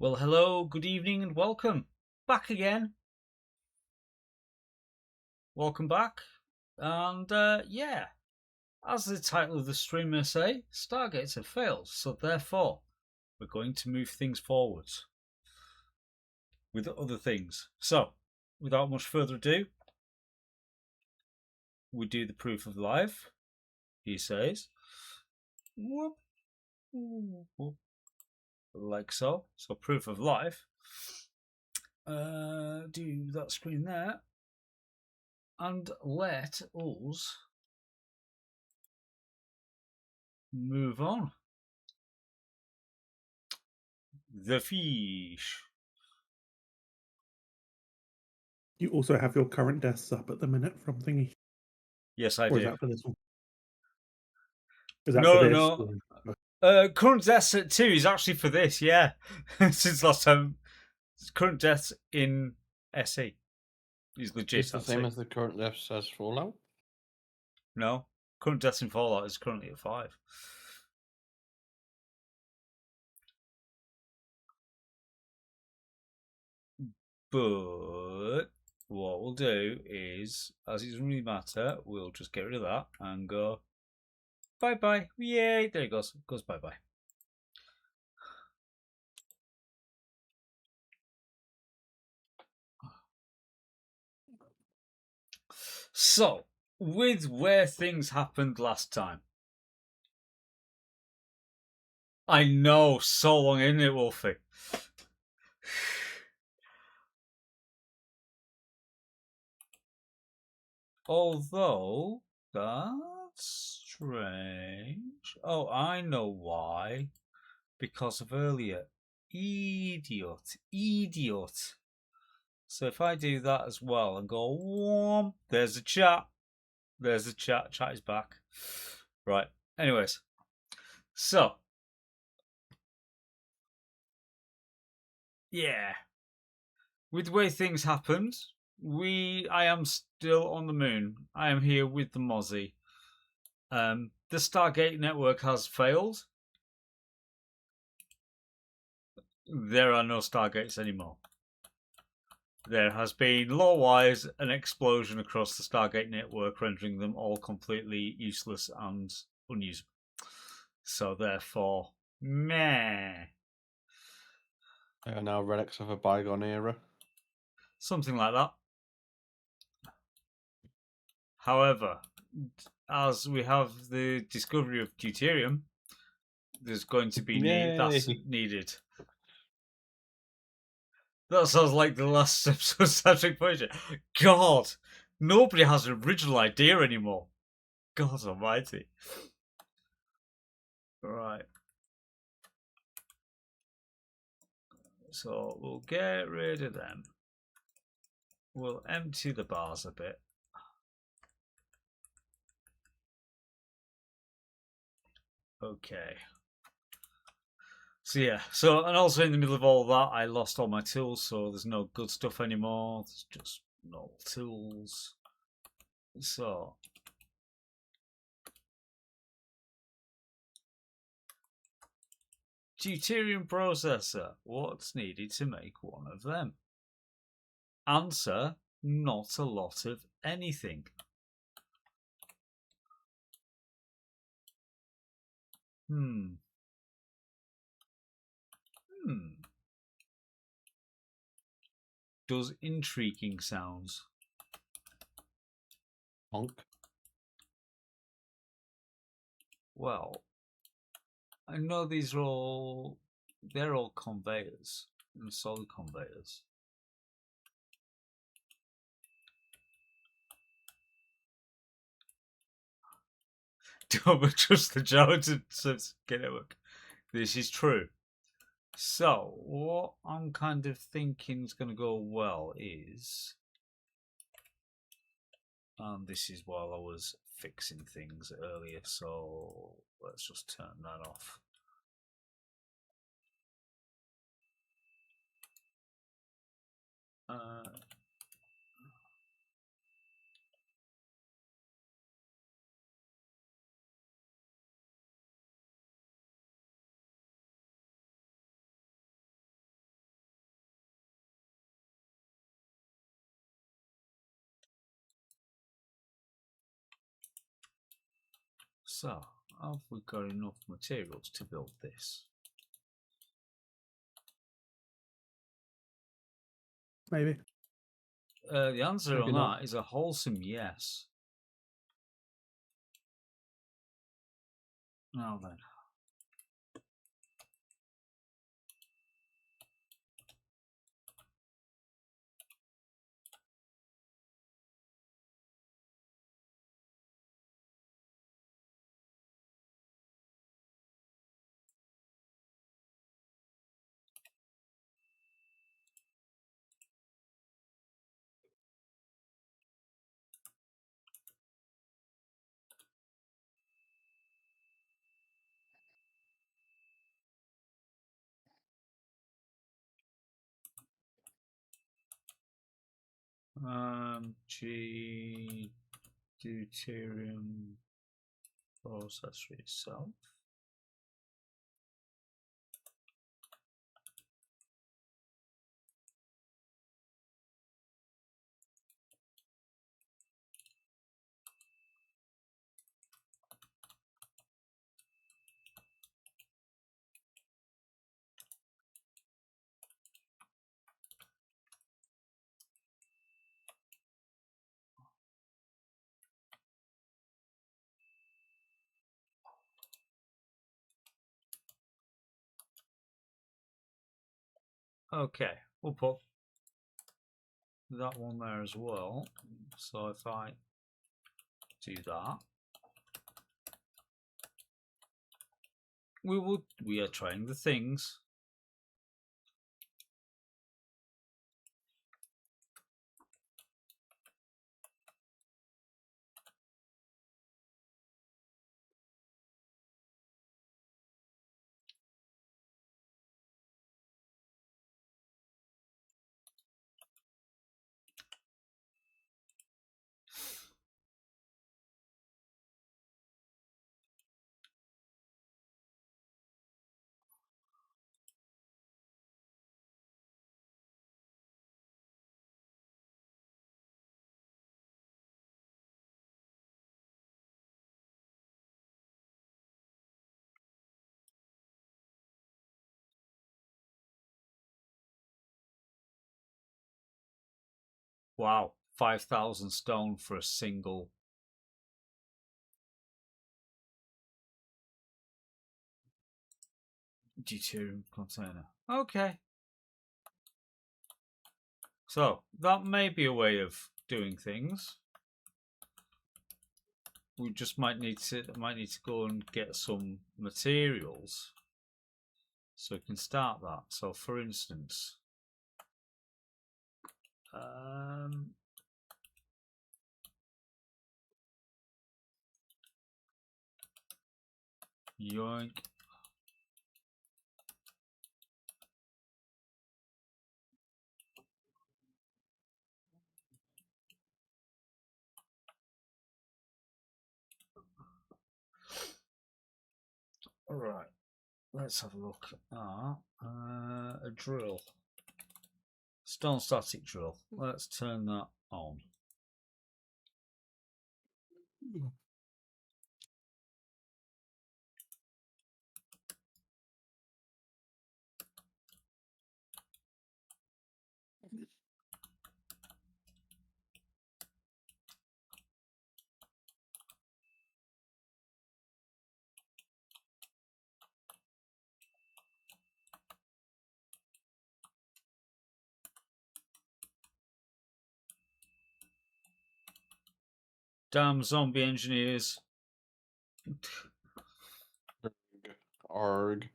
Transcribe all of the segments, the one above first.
Well, hello, good evening, and welcome back again. Welcome back. And yeah, as the title of the stream may say, Stargates have failed, so therefore we're going to move things forwards with other things. So, without much further ado, we do the proof of life, he says. Whoop, whoop, like so. So, proof of life. Do that screen there. And let us move on. The fish. You also have your current deaths up at the minute from thingy. Yes, I Or is do. that for this one? Is that for No, this? no, no. Current deaths at 2 is actually for this, yeah. Since last time. Current deaths in SE. Is legit, It's the same as the current deaths as Fallout. No. Current deaths in Fallout is currently at 5. But what we'll do is, as it doesn't really matter, we'll just get rid of that and go bye bye. Yay! There it goes. It goes bye bye. So, with where things happened last time. I know, so long, isn't it, Wolfie? Although, that's strange. Oh, I know why. Because of earlier. Idiot. Idiot. So if I do that as well and go, whoom, there's a chat. There's the chat. Chat is back. Right. Anyways. So. Yeah. With the way things happened, I am still on the moon. I am here with the Mozzie. The Stargate network has failed. There are no Stargates anymore. There has been, law-wise, an explosion across the Stargate network, rendering them all completely useless and unusable. So therefore, meh. They are now relics of a bygone era. Something like that. However, as we have the discovery of deuterium, there's going to be that's needed. That sounds like the last episode of Star Trek Voyager. God, nobody has an original idea anymore. God almighty. Right. So we'll get rid of them. We'll empty the bars a bit. Okay. So yeah, and also in the middle of all that, I lost all my tools, so there's no good stuff anymore. There's just no tools. So deuterium processor. What's needed to make one of them? Answer: not a lot of anything. Does intriguing sounds. Honk. Well, I know these are all, they're all conveyors, and solid conveyors. Don't trust the Joe to get it work. This is true. So, what I'm kind of thinking is going to go well is, and this is while I was fixing things earlier, so let's just turn that off. So, have we got enough materials to build this? Maybe. The answer Maybe on not. that is a wholesome yes. Now then. G deuterium processor itself. Okay, we'll put that one there as well. So if I do that, we are trying the things. Wow, 5,000 stone for a single deuterium container. Okay. So that may be a way of doing things. We just might need to go and get some materials so we can start that. So for instance, yoink. All right, let's have a look at a drill. Stone static drill. Let's turn that on. Damn zombie engineers. Arg.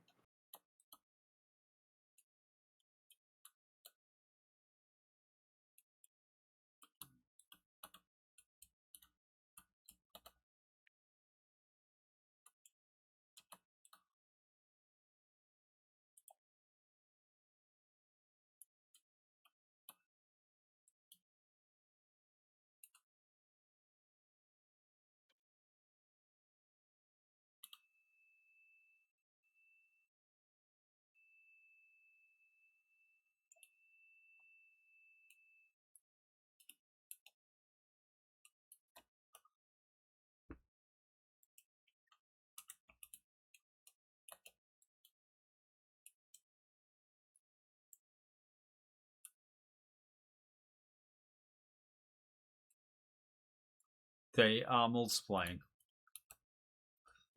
They are multiplying.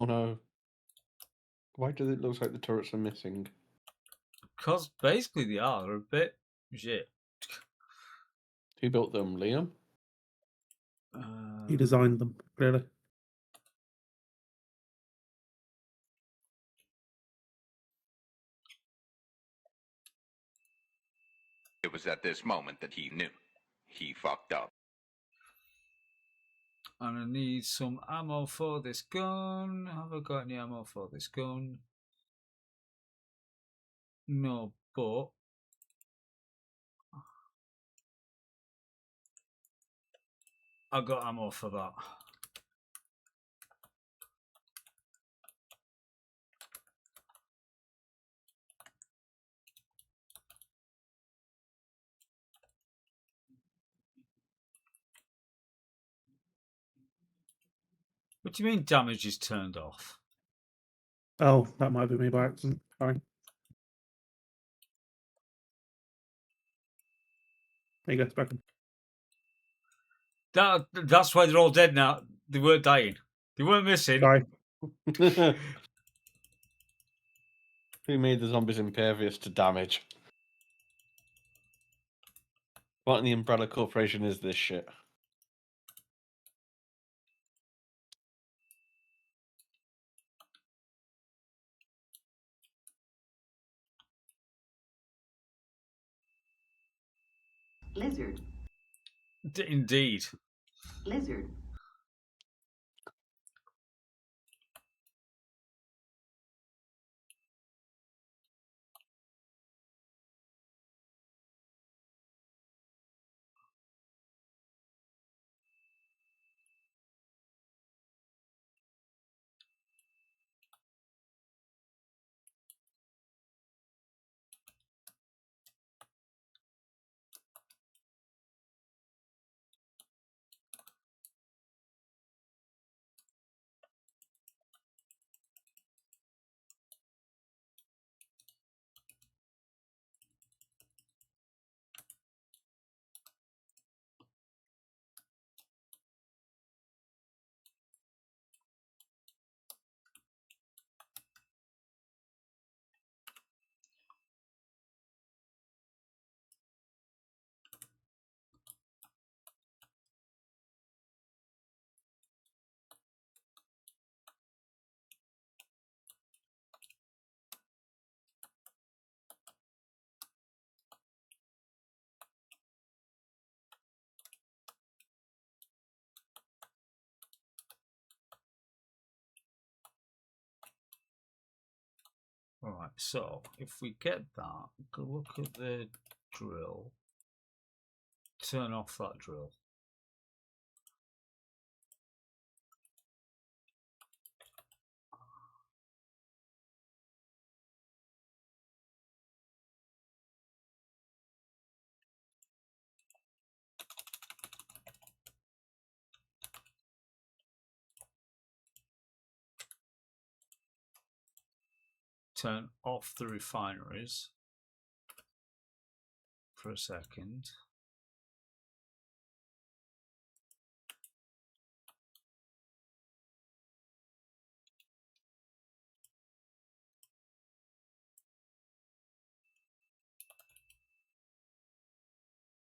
Oh no. Why does it look like the turrets are missing? Because basically they are. They're a bit shit. Who built them, Liam? He designed them, clearly. It was at this moment that he knew. He fucked up. And I need some ammo for this gun. Have I got any ammo for this gun? No, but I got ammo for that. What do you mean damage is turned off? Oh, that might have been me by accident. Fine. There you go, spoken. That's why they're all dead now. They weren't dying. They weren't missing. Die. Who made the zombies impervious to damage? What in the Umbrella Corporation is this shit? Lizard. Indeed. Lizard. Alright, so if we get that, go look at the drill. Turn off that drill. Turn off the refineries for a second.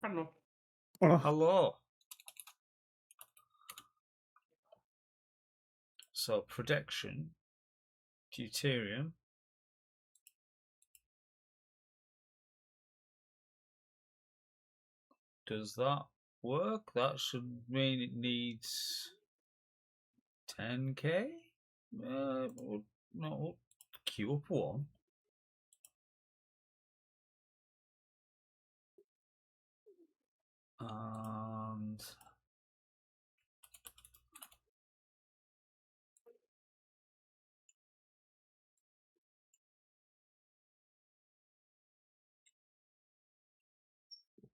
Hello. Oh, Hello. So production, deuterium. Does that work? That should mean it needs 10k? No, queue up one. And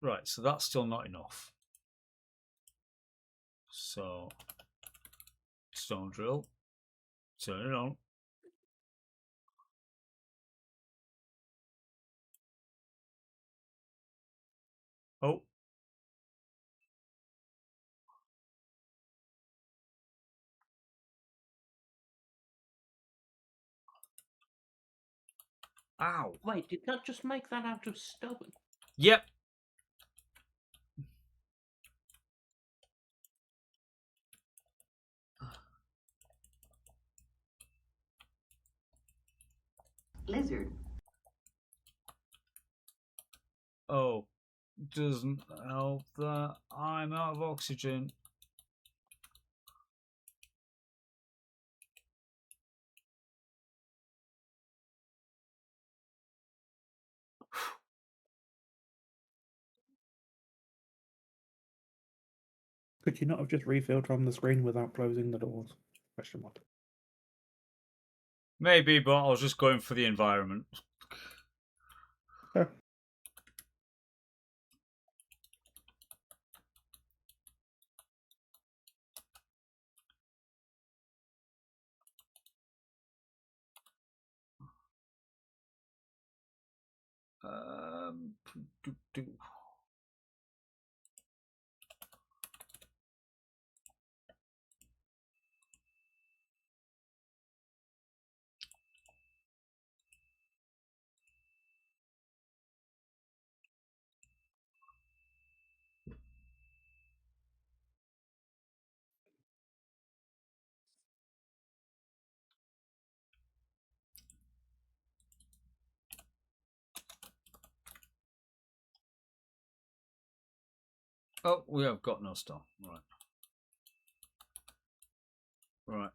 right, so that's still not enough. So stone drill, turn it on. Oh, Ow. Wait, did that just make that out of stone? Yep. Lizard. Oh, doesn't help that I'm out of oxygen. Could you not have just refilled from the screen without closing the doors? Question mark. Maybe, but I was just going for the environment. Yeah. Um, do, do. Oh, we have got no star. Right. Right.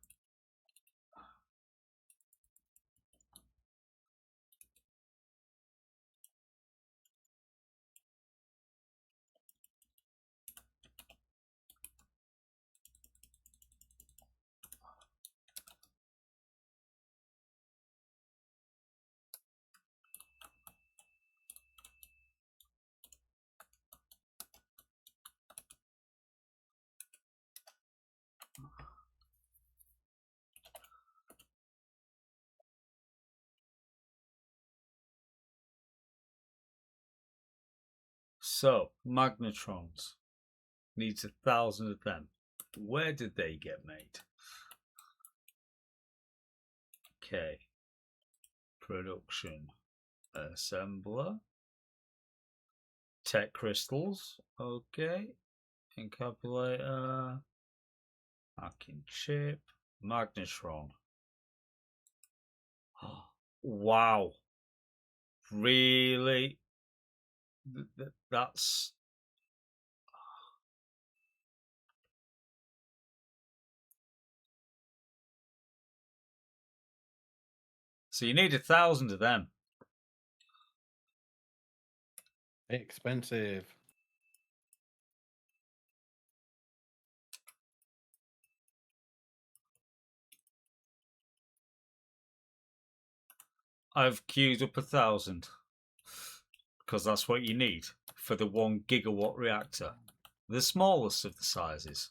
So, magnetrons. Needs 1,000 of them. Where did they get made? Okay. Production. Assembler. Tech crystals. Okay. Encapsulator. Hacking chip. Magnetron. Wow. Really? That's... So you need 1,000 of them. Expensive. I've queued up 1,000 because that's what you need for the 1 gigawatt reactor, the smallest of the sizes.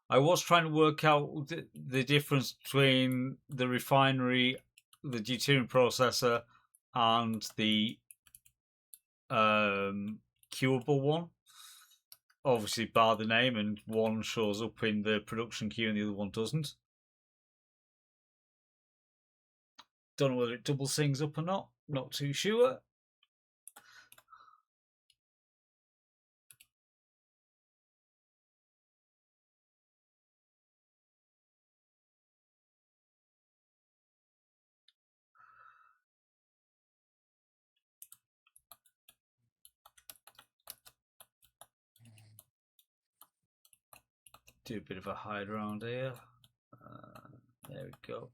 I was trying to work out the difference between the refinery, the deuterium processor, and the queuable one. Obviously, bar the name, and one shows up in the production queue and the other one doesn't. Don't know whether it double syncs up or not. Not too sure. Do a bit of a hide around here. There we go.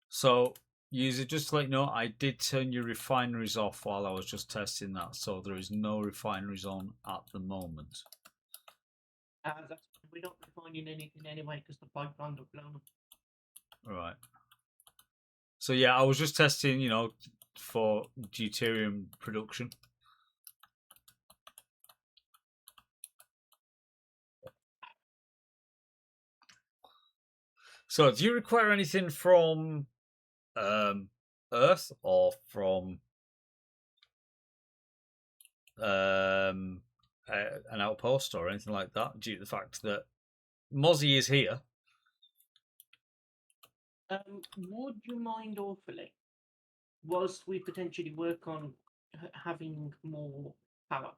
So, user, just to let you know, I did turn your refineries off while I was just testing that, so there is no refineries on at the moment. We're not refining anything anyway because the pipeline got blown up. Right. So yeah, I was just testing, for deuterium production. So, do you require anything from Earth or from an outpost or anything like that, due to the fact that Mozzie is here? Would you mind awfully, whilst we potentially work on having more power,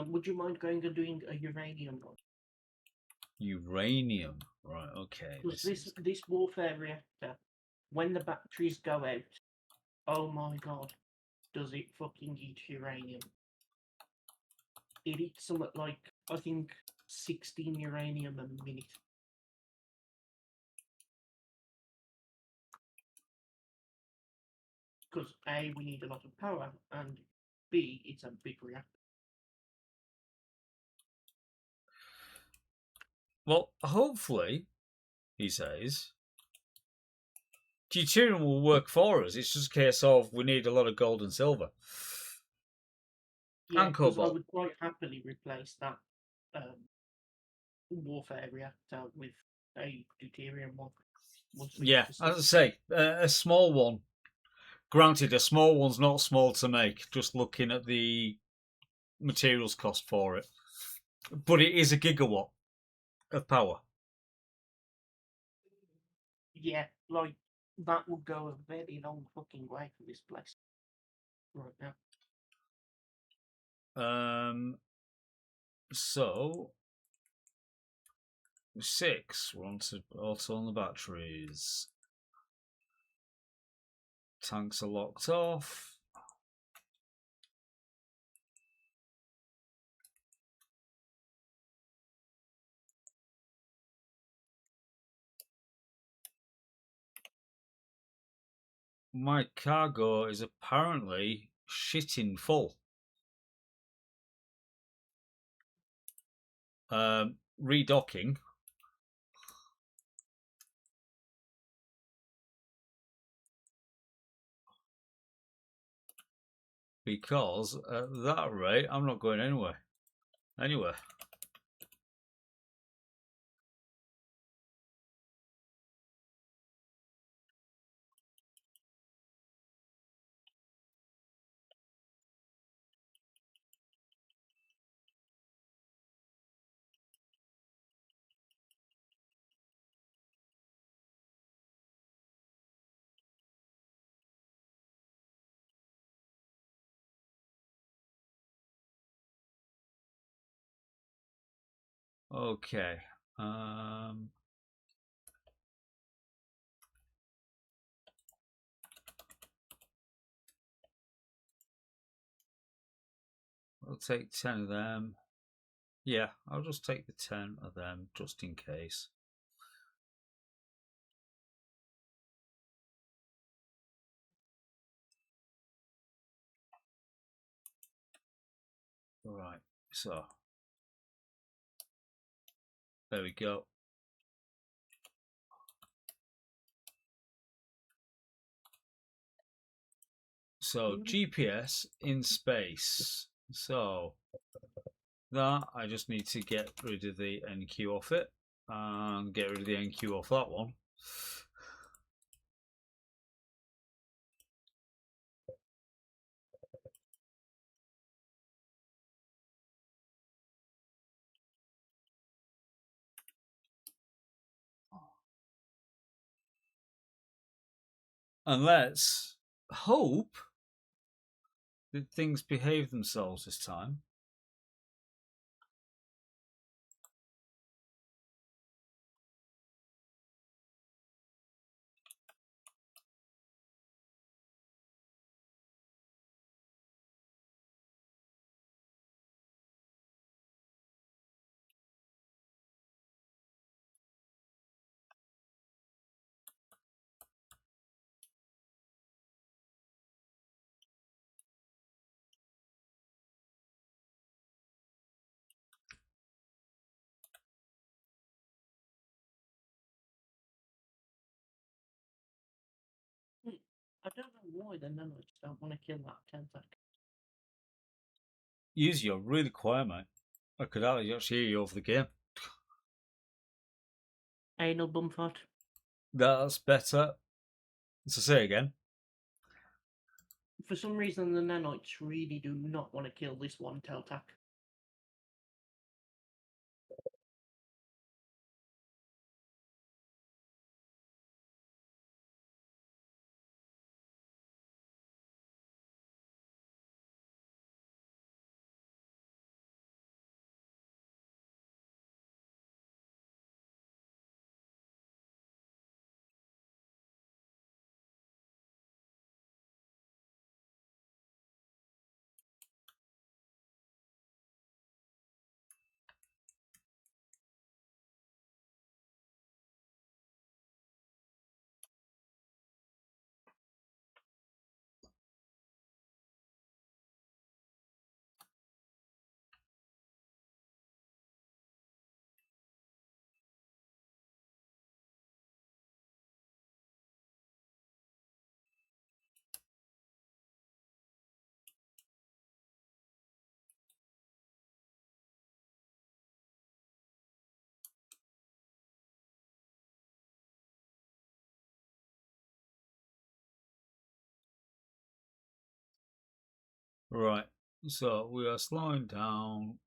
would you mind going and doing a uranium one? Uranium, right? Okay. Because this warfare reactor, when the batteries go out, oh my god, does it fucking eat uranium? It eats something like, I think, 16 uranium a minute. Because A, we need a lot of power, and B, it's a big reactor. Well, hopefully, he says, deuterium will work for us. It's just a case of we need a lot of gold and silver. Yeah, And because I cobalt. would quite happily replace that warfare reactor with a deuterium one. Yeah, as I say, a small one. Granted, a small one's not small to make, just looking at the materials cost for it. But it is a gigawatt of power. Yeah, like, that would go a very long fucking way for this place right now. So 6. We're also on the batteries. Tanks are locked off. My cargo is apparently shitting full. Redocking. Because at that rate, I'm not going anywhere. Anywhere. Okay. I'll take 10 of them. Yeah, I'll just take the 10 of them just in case. Right, so there we go. So GPS in space. So that I just need to get rid of the NQ off it and get rid of the NQ off that one. And let's hope that things behave themselves this time. why the nanoids don't want to kill that Tentac. Use you're really quiet, mate. I could actually hear you over the game. Anal bumfart. That's better. So say again. For some reason, the nanoids really do not want to kill this one Teltac. Right. So we are slowing down.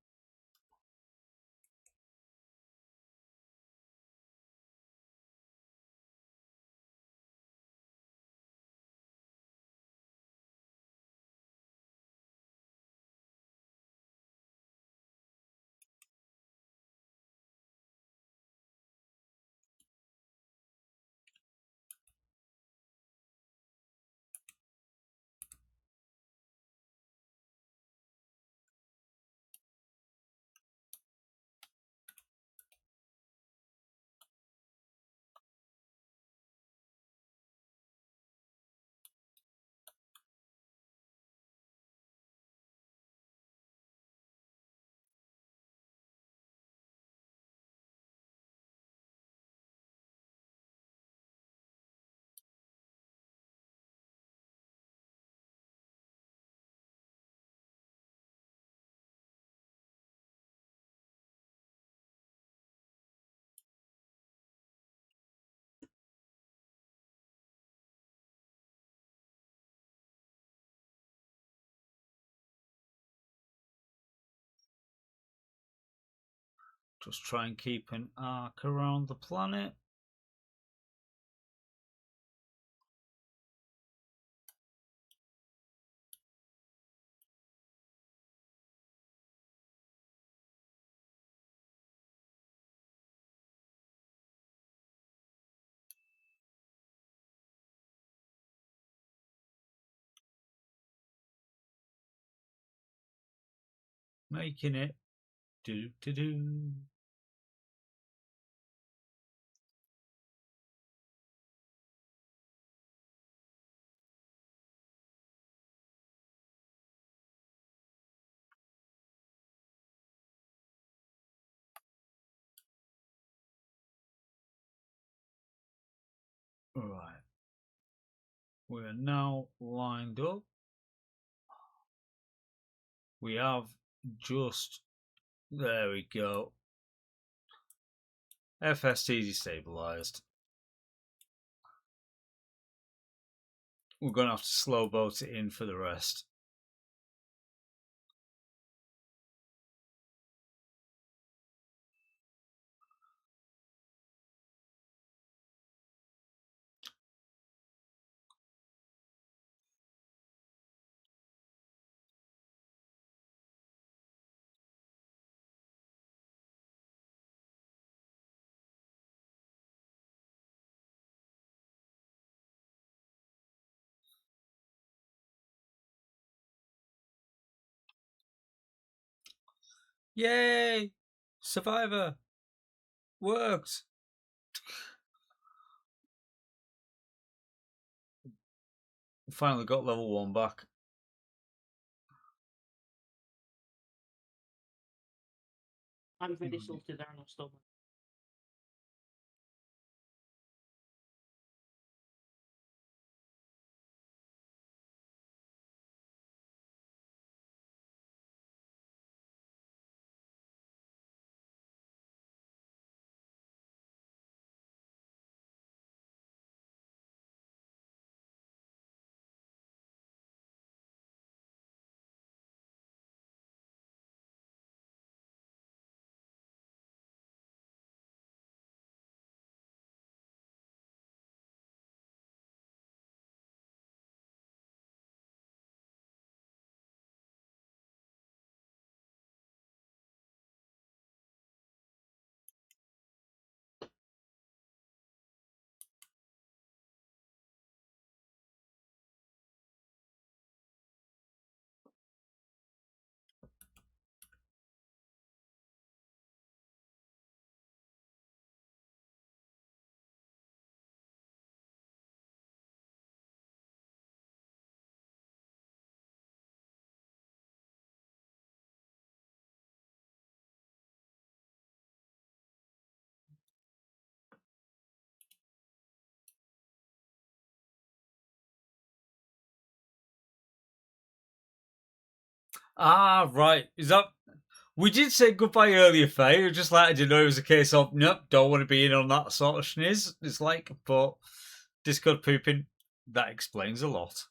Just try and keep an arc around the planet. Making it do do do. Right. We are now lined up. We have just, there we go. FST destabilized. We're going to have to slow boat it in for the rest. Yay! Survivor! Worked! Finally got level 1 back. I'm very salty there and I'm still. Ah, right. Is that... We did say goodbye earlier, Faye. Just like I didn't know it was a case of, nope, don't want to be in on that sort of schniz. It's like, but Discord pooping, that explains a lot.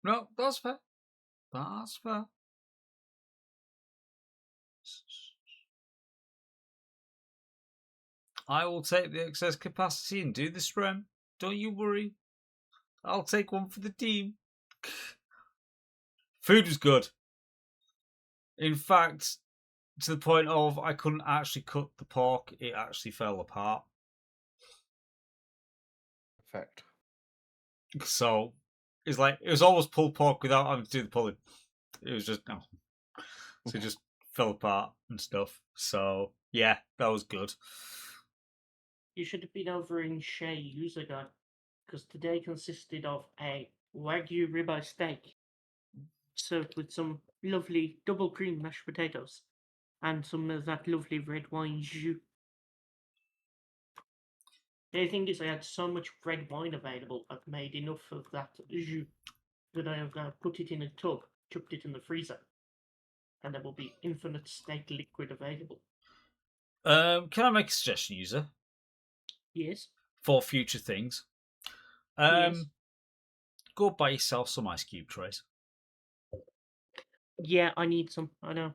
No, that's fair. That's fair. I will take the excess capacity and do the stream. Don't you worry. I'll take one for the team. Food was good. In fact, to the point of I couldn't actually cut the pork. It actually fell apart. Perfect. So it's like it was almost pulled pork without having to do the pulling. It was just no. So it just fell apart and stuff. So yeah, that was good. You should have been over in Shea years ago, because today consisted of a Wagyu ribeye steak served with some lovely double cream mashed potatoes and some of that lovely red wine jus. The thing is, I had so much red wine available, I've made enough of that jus that I have now put it in a tub, chucked it in the freezer, and there will be infinite steak liquid available. Can I make a suggestion, user, Yes, for future things? yes. Go buy yourself some ice cube trays. Yeah, I need some, I know.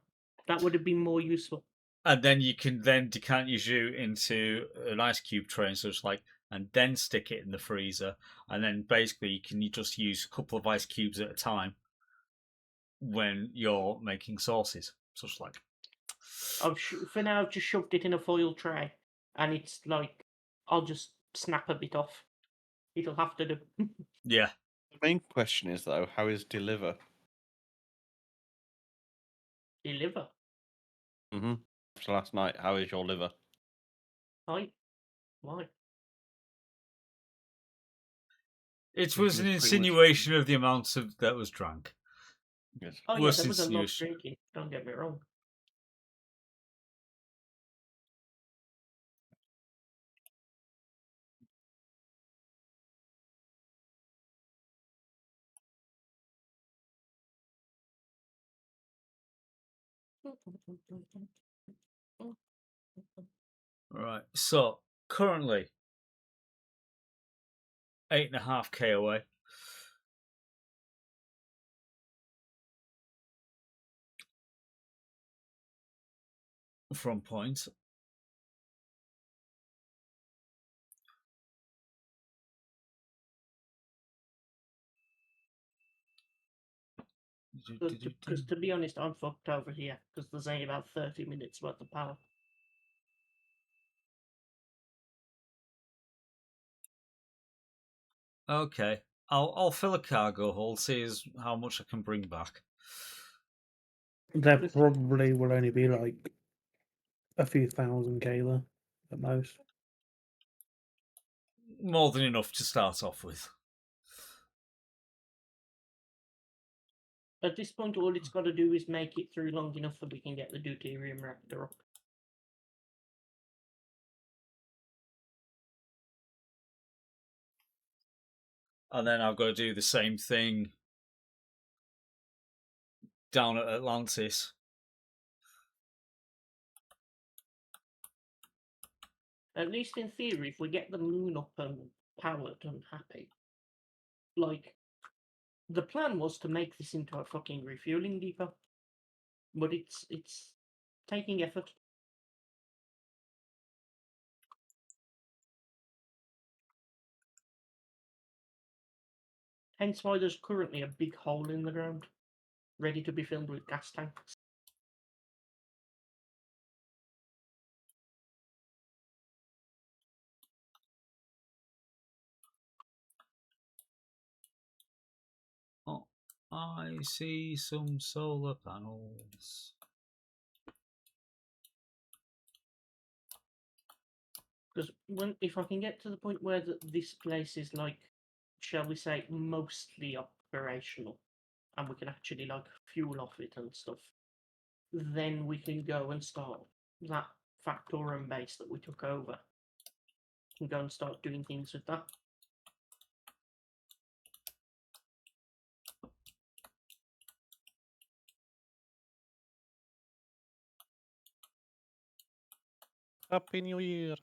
That would have been more useful. And then you can then decant your jus into an ice cube tray and such like, and then stick it in the freezer. And then basically you just use a couple of ice cubes at a time when you're making sauces. Such like. For now, I've just shoved it in a foil tray, and it's like, I'll just snap a bit off. It'll have to do. Yeah. The main question is, though, how is deliver? Deliver. Mm-hmm. After last night, how is your liver? Why? Why? It It was an was pretty much- insinuation of the amount of that was drank. Yes. Oh yeah, Worse there was a lot of insinuation. drinking. Don't get me wrong. Right. So currently 8.5k away. From point. Because to be honest, I'm fucked over here because there's only about 30 minutes worth of power. Okay. I'll fill a cargo hold, see how much I can bring back. There probably will only be like a few thousand K there at most. More than enough to start off with. At this point, all it's got to do is make it through long enough that we can get the deuterium reactor up. And then I've got to do the same thing down at Atlantis. At least in theory, if we get the moon up and powered and happy, like, the plan was to make this into a fucking refueling depot, but it's taking effort. Hence why there's currently a big hole in the ground, ready to be filled with gas tanks. Oh, I see some solar panels. Because if I can get to the point where this place is like, shall we say, mostly operational, and we can actually like fuel off it and stuff, then we can go and start that Factorum base that we took over. We can go and start doing things with that. Happy New Year.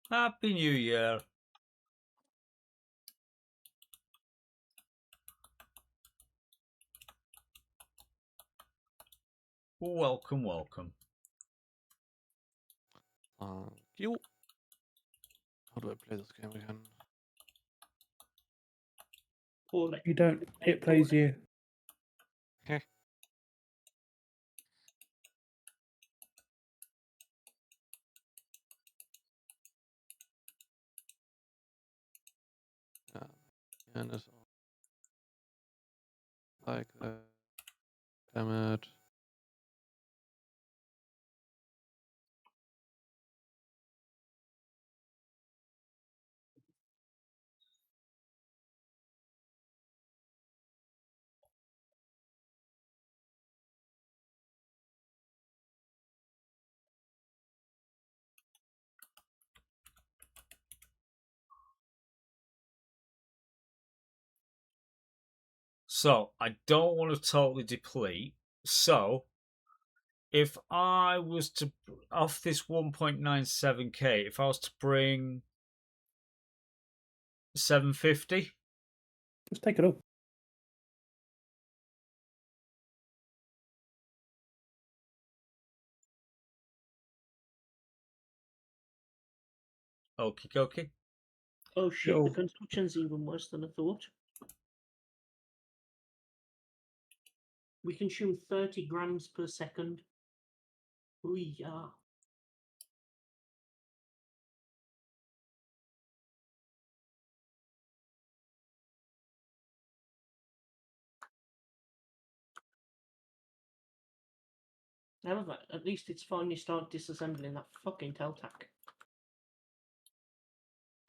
Happy New Year. Welcome, welcome. Thank you. How do I play this game again? Poorly. You don't. It plays you. Heh. And it's like that. Damn it. So, I don't want to totally deplete. So, if I was to, off this 1.97k, if I was to bring 750, Just take it all. okie dokie. Oh shit, the Sure. construction's even worse than I thought. We consume 30 grams per second. Yeah. However, at least it's finally started disassembling that fucking Teltac.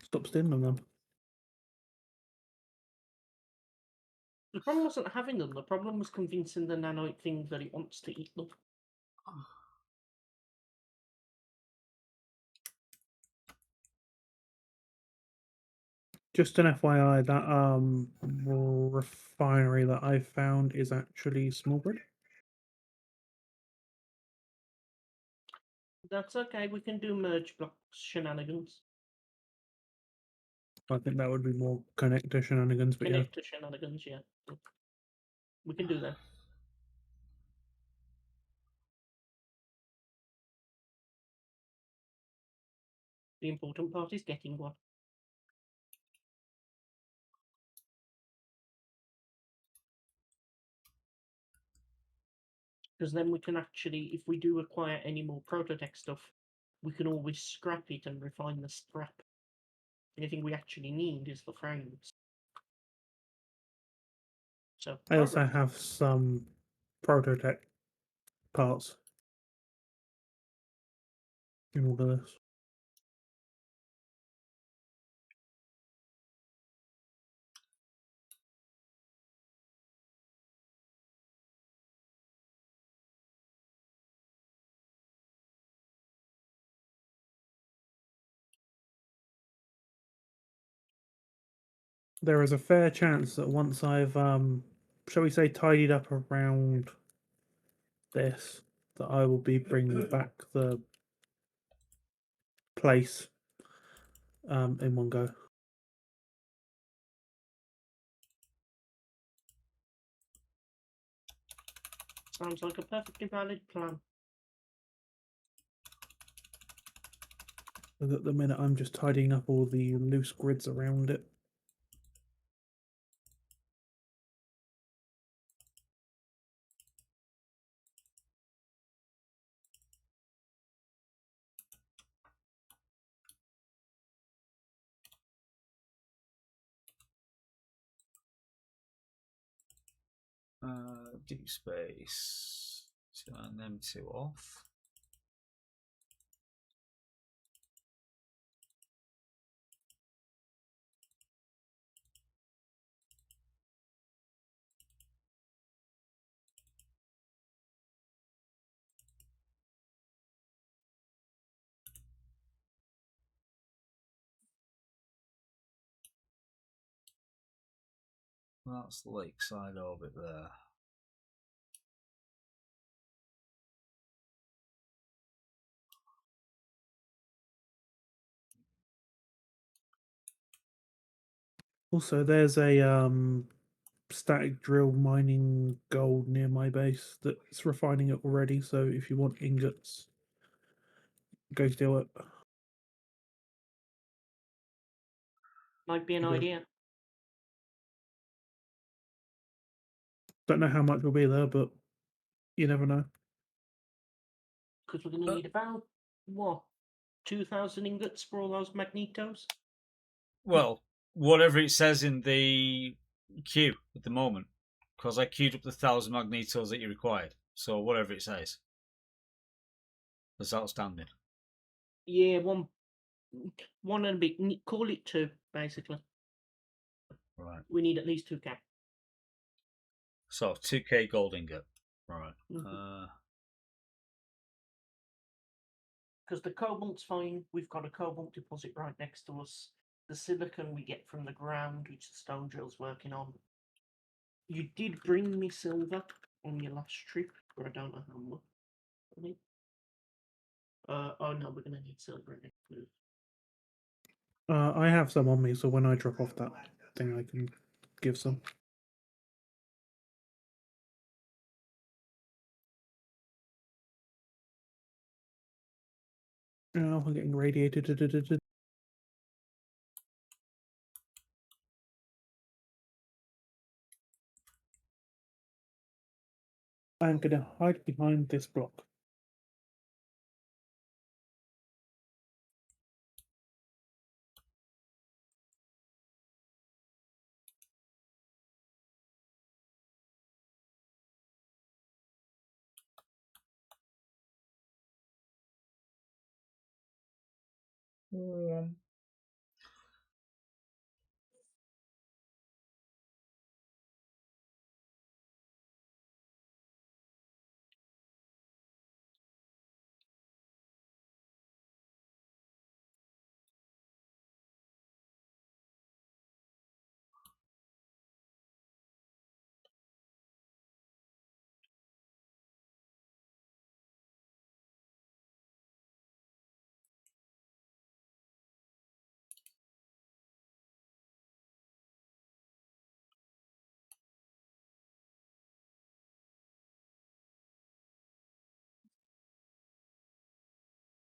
Stop stealing them. The problem wasn't having them, the problem was convincing the nanoid thing that it wants to eat them. Just an FYI, that refinery that I found is actually small grid. That's okay, we can do merge blocks shenanigans. I think that would be more connector shenanigans, but yeah. Connector shenanigans, yeah. We can do that. The important part is getting one. Because then we can actually, if we do acquire any more prototech stuff, we can always scrap it and refine the scrap. The only thing we actually need is the frames. So I also have some prototech parts in all of this. there is a fair chance that once I've, shall we say, tidied up around this, that I will be bringing back the place in one go. Sounds like a perfectly valid plan. But at the minute, I'm just tidying up all the loose grids around it. Deep space. Turn them two off. That's lakeside orbit there. Also, there's a static drill mining gold near my base that's refining it already. So if you want ingots, go do it. Might be an Okay. idea. Don't know how much will be there, but you never know. Because we're going to need about, what, 2,000 ingots for all those magnetos? Well, whatever it says in the queue at the moment, because I queued up the 1,000 magnetos that you required. So whatever it says, that's outstanding. Yeah, one and a bit. Call it 2, basically. Right. We need at least 2K. So 2k gold ingot. Right. Because the cobalt's fine. We've got a cobalt deposit right next to us. The silicon we get from the ground, which the stone drill's working on. You did bring me silver on your last trip, but I don't know how much. I mean, oh no, we're gonna need silver in it. I have some on me, so when I drop off that thing, I can give some. Oh, I'm getting radiated. I'm gonna hide behind this block.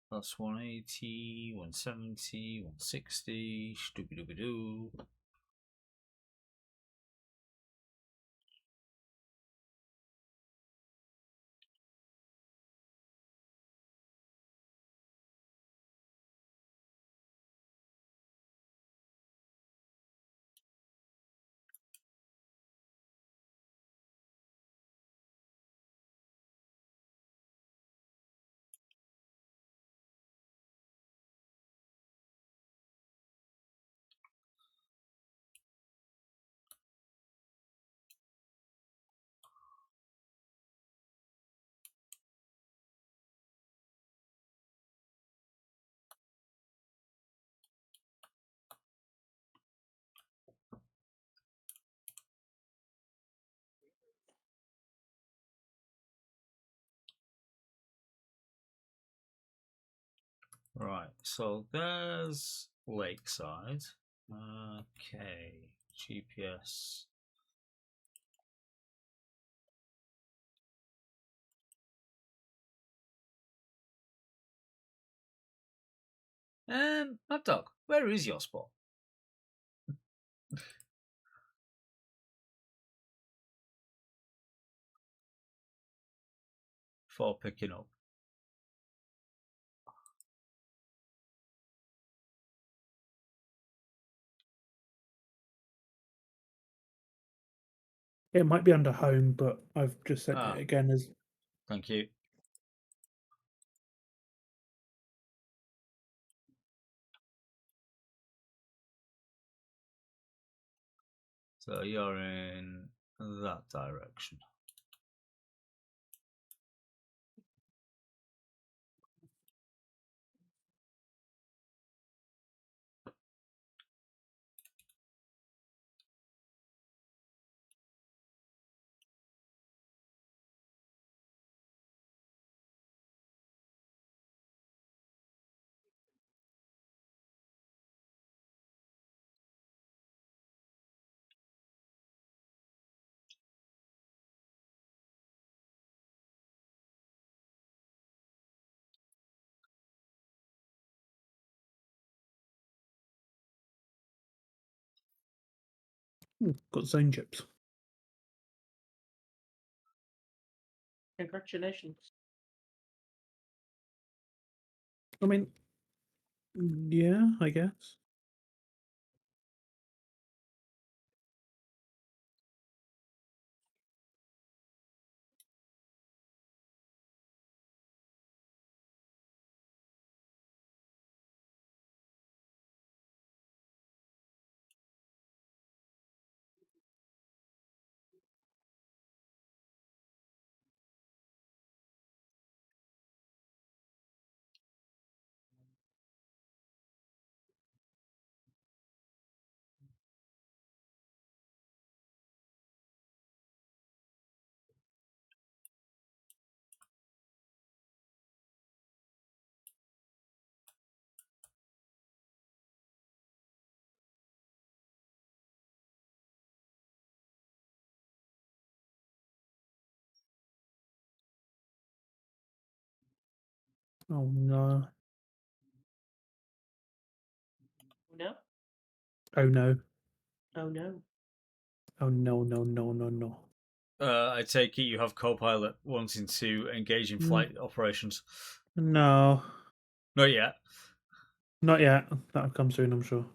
That's 180, 170, 160. Stupid dooby doo. Right, so there's Lakeside. Okay, GPS. Mad Dog, where is your spot? For picking up. It might be under home, but I've just set Ah. it again as Thank you. So you're in that direction. got zone chips. Congratulations. I mean, yeah, I guess. Oh no! No? Oh no! Oh no. Oh no! No! No! No! No! I take it you have Copilot wanting to engage in flight operations. No! Not yet. Not yet. That'll come soon, I'm sure.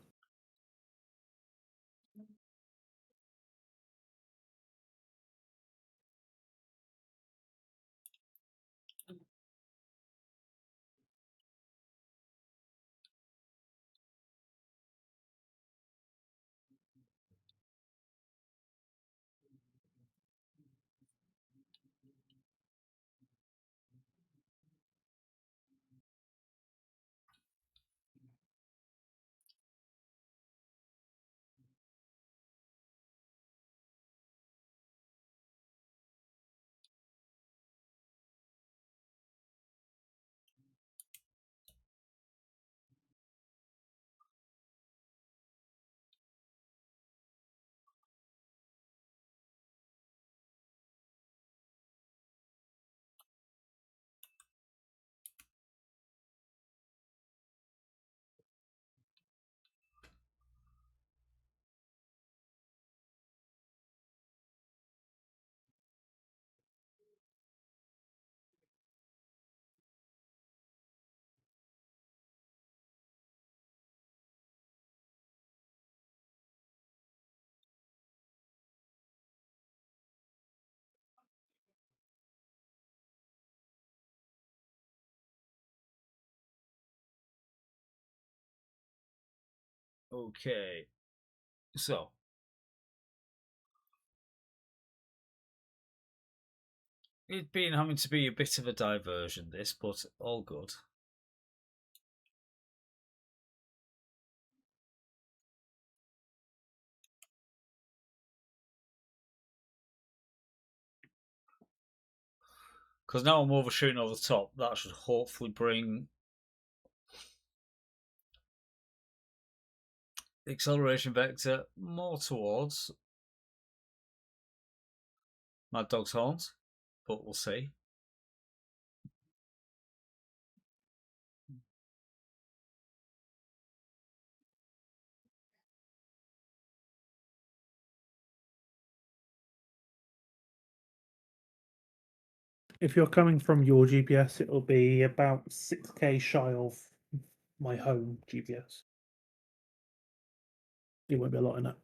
Okay. So. It's been having to be a bit of a diversion, this, but all good. Because now I'm overshooting over the top. That should hopefully bring acceleration vector more towards Mad Dog's horns, but we'll see. If you're coming from your GPS, it'll be about 6k shy of my home GPS. It won't be a lot in it.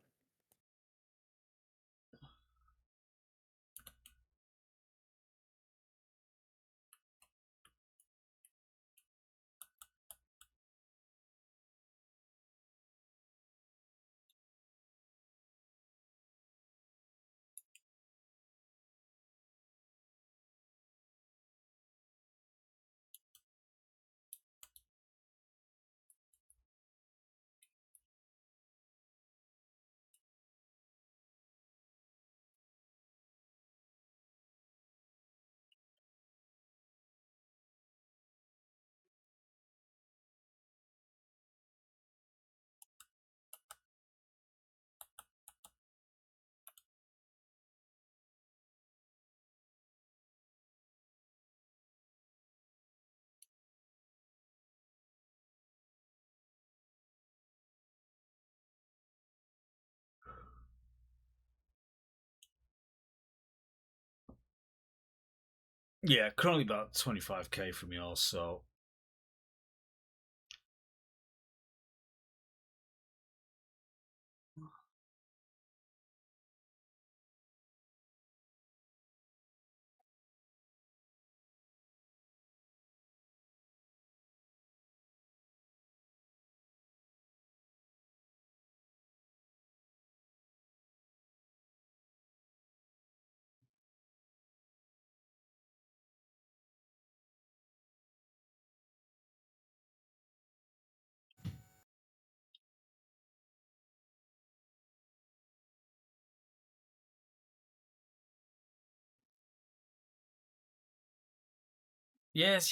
Yeah, currently about 25k from yours, so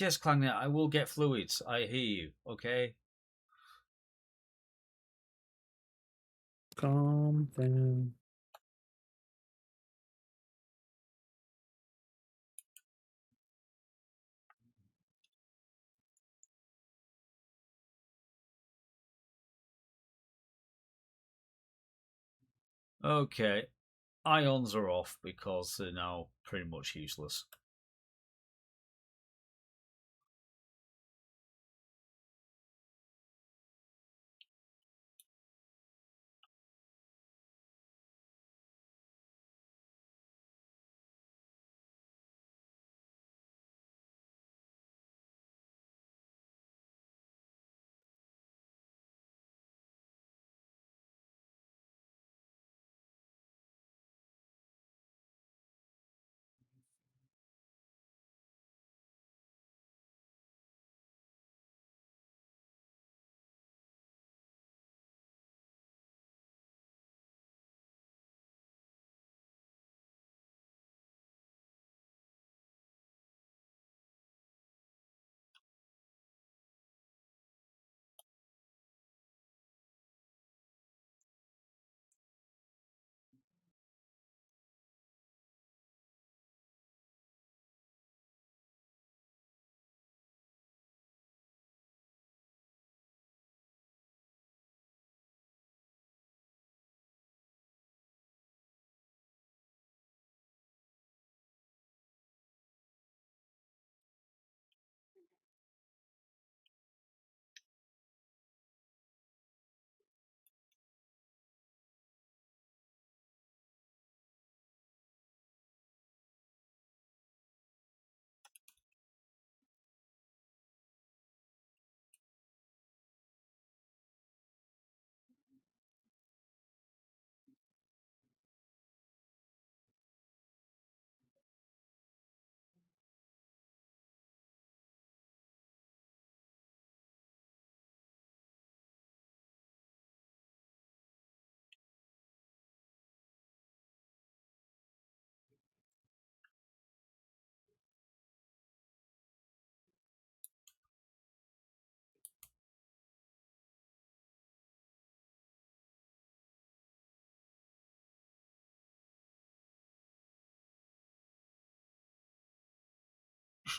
yes, Clangnet, I will get fluids. I hear you. Okay. Calm down. Okay. Ions are off because they're now pretty much useless.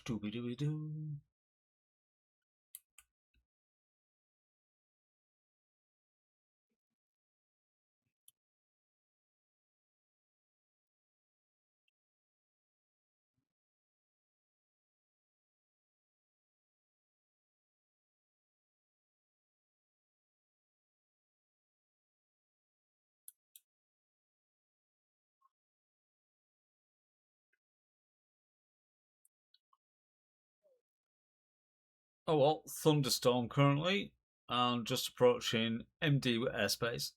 Dooby dooby doo. Oh well, thunderstorm currently, and just approaching MD with airspace.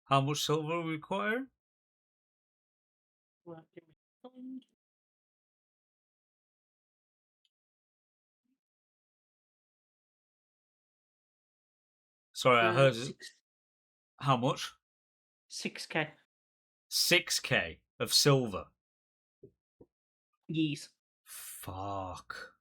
How much silver we require? Well, give me a second. Sorry, I heard Six, how much? 6K. 6k of silver. Yees. Fuck.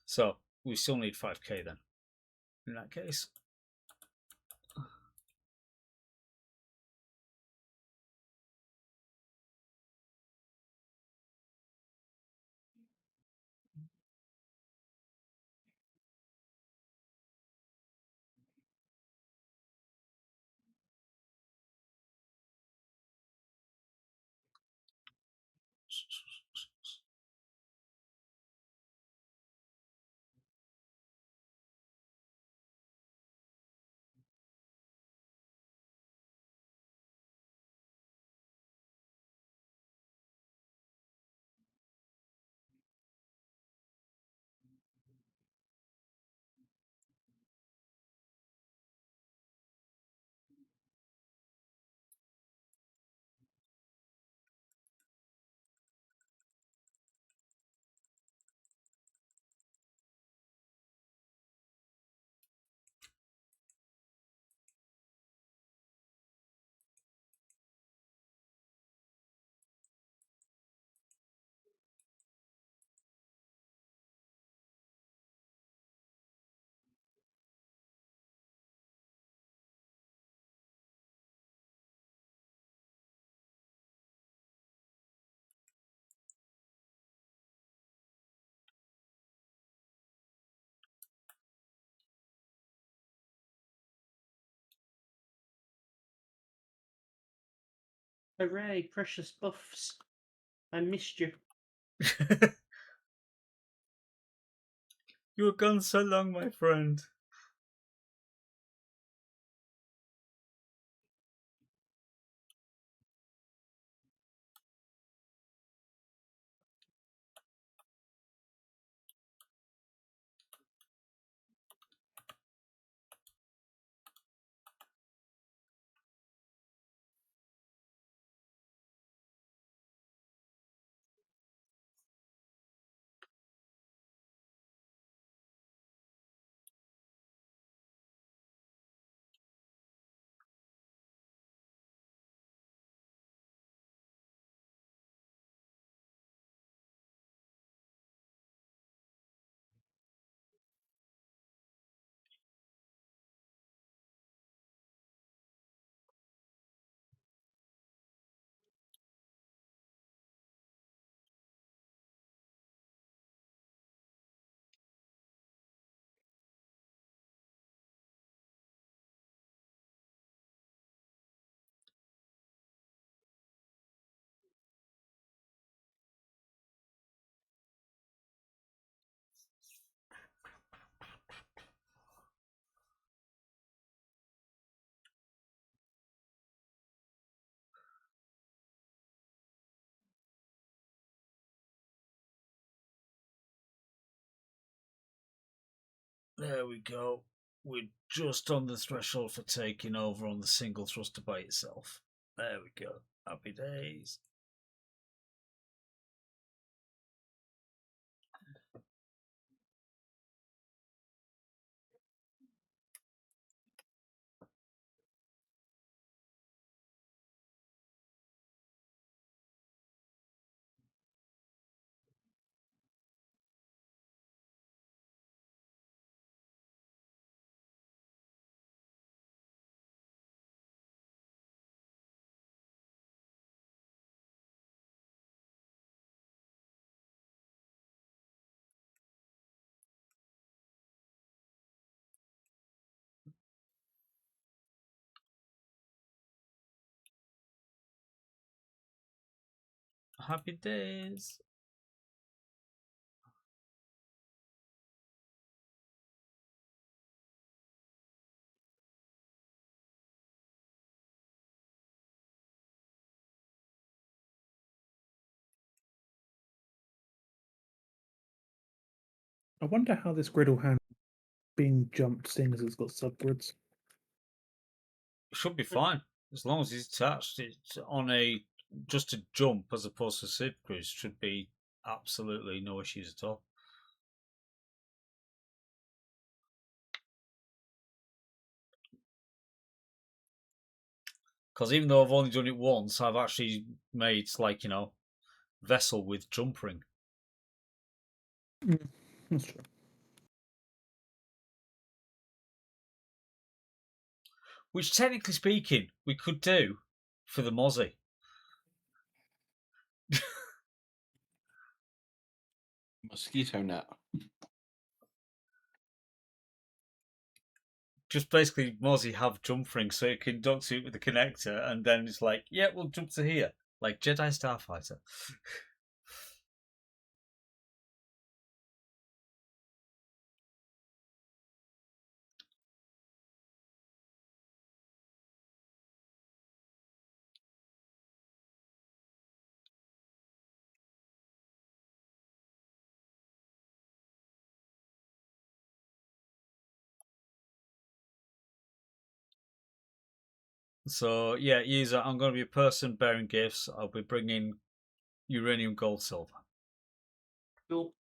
So we still need 5k then. In that case. Hooray, precious buffs. I missed you. You were gone so long, my friend. There we go. We're just on the threshold for taking over on the single thruster by itself. There we go. Happy days. Happy days. I wonder how this grid will handle being jumped, seeing as it's got subgrids. It should be fine. As long as it's attached, it's on a just a jump as opposed to subgrids should be absolutely no issues at all. Because even though I've only done it once, I've actually made like, vessel with jump ring. That's true. Which technically speaking, we could do for the Mozzie. Mosquito net. Just basically Mozzie have jump ring so it can duck to it with the connector and then it's like, yeah, we'll jump to here. Like Jedi Starfighter. So yeah, user, I'm going to be a person bearing gifts. I'll be bringing uranium, gold, silver. Cool.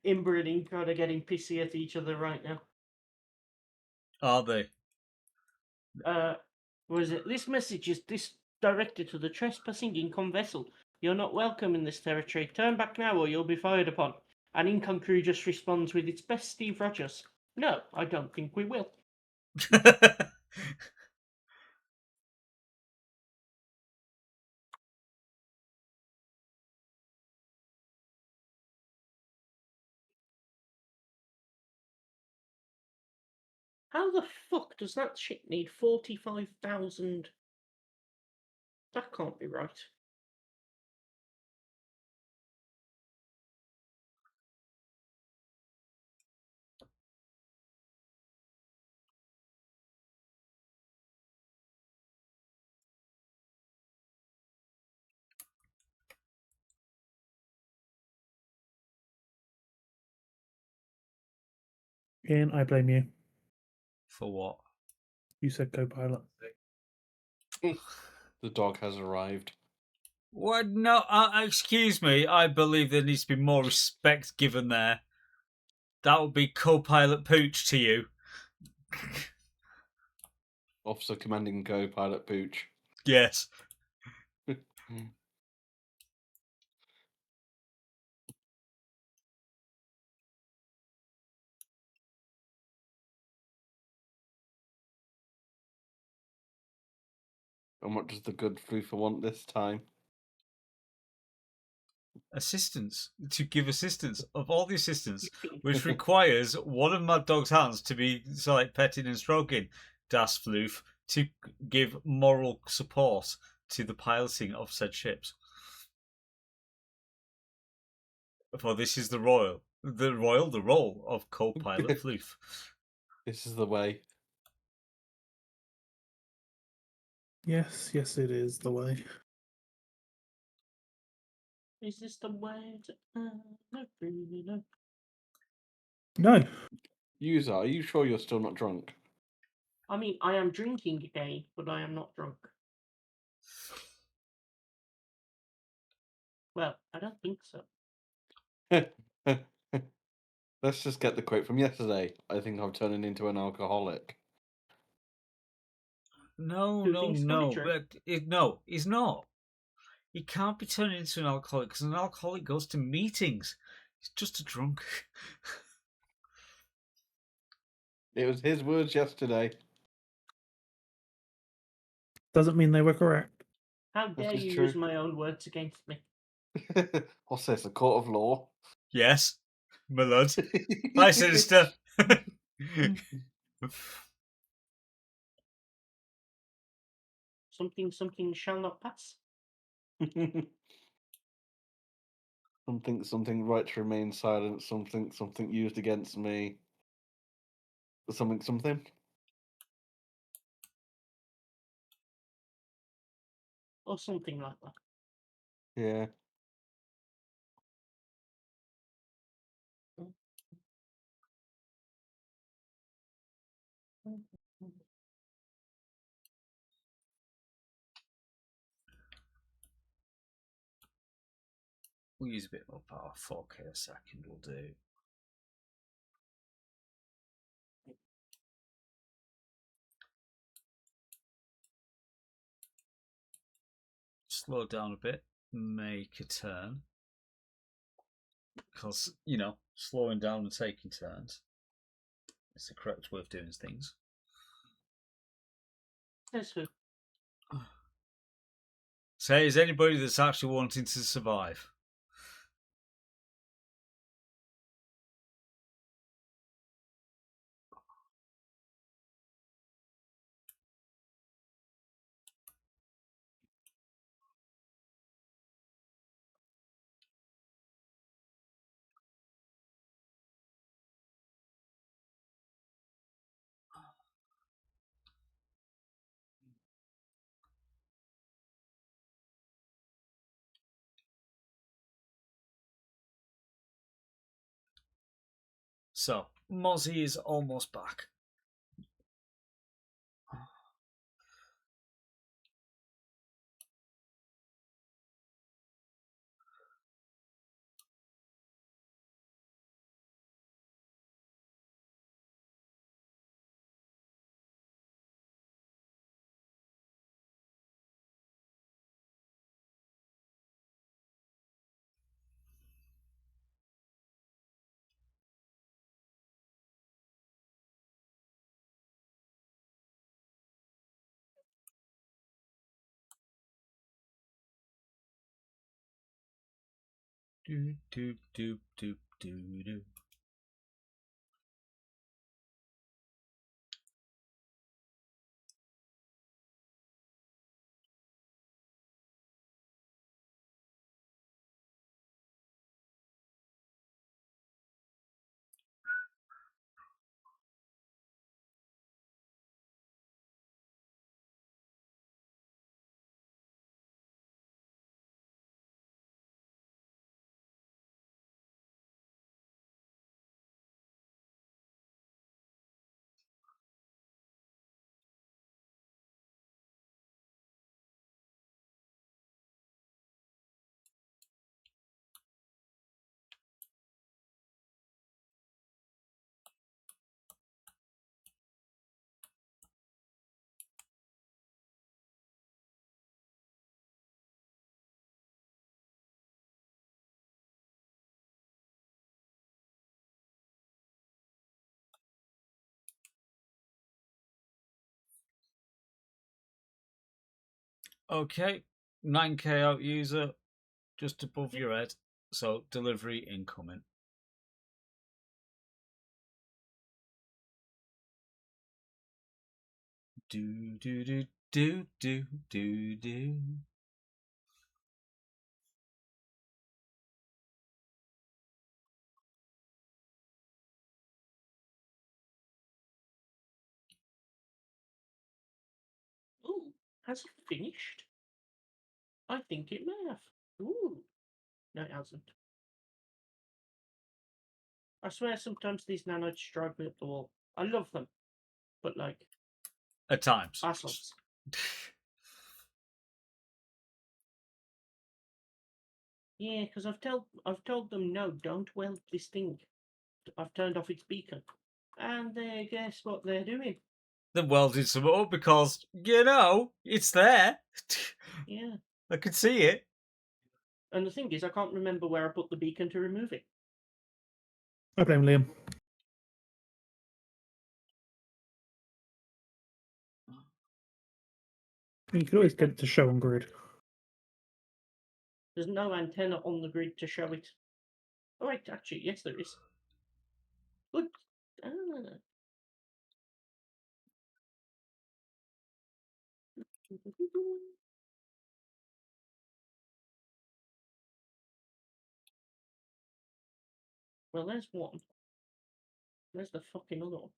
Inbreeding kind of getting pissy at each other right now. Are they? Was it this message is this directed to the trespassing income vessel. You're not welcome in this territory. Turn back now or you'll be fired upon. And Income crew just responds with its best Steve Rogers. No, I don't think we will. How the fuck does that ship need 45,000? That can't be right. Ian, I blame you. For what? You said co-pilot. The dog has arrived. What? No, excuse me. I believe there needs to be more respect given there. That would be co-pilot Pooch to you. Officer Commanding Co-Pilot Pooch. Yes. And what does the good floofer want this time? Assistance. To give assistance. Of all the assistance, which requires one of Mad Dog's hands to be petting and stroking Das Floof to give moral support to the piloting of said ships. For this is the role of co-pilot Floof. This is the way. Yes, it is the way. Is this the way to not really know. No, User, are you sure you're still not drunk? I mean, I am drinking again, but I am not drunk. Well, I don't think so. Let's just get the quote from yesterday. I think I'm turning into an alcoholic. No, Two no, things can be no. true. But no, he's not. He can't be turned into an alcoholic because an alcoholic goes to meetings. He's just a drunk. It was his words yesterday. doesn't mean they were correct. How dare is you true. use my own words against me? What's this? A court of law? Yes, my lord. Bye, Sinister. Something shall not pass. Something right to remain silent. Something used against me. Something. Or something like that. Yeah. We'll use a bit more power. 4K a second will do. Slow down a bit. Make a turn. Because, slowing down and taking turns is the correct way of doing things. Says who? Say, is anybody that's actually wanting to survive? So, Mozzie is almost back. Do do do do do do. Okay, 9k out user, just above your head. So delivery incoming. Do do do do do do do. Ooh, has it finished? I think it may have. Ooh. No, it hasn't. I swear sometimes these nanoids drive me up the wall. I love them. But like, At times. assholes. Yeah, because I've told them no, don't weld this thing. I've turned off its beacon. And guess what they're doing? They welded some up because, you know, it's there. Yeah. I could see it. And the thing is, I can't remember where I put the beacon to remove it. I blame Liam. You could always get it to show on grid. There's no antenna on the grid to show it. Oh, wait, actually, yes, there is. Good. Ah. Well, there's one. Where's the fucking other one?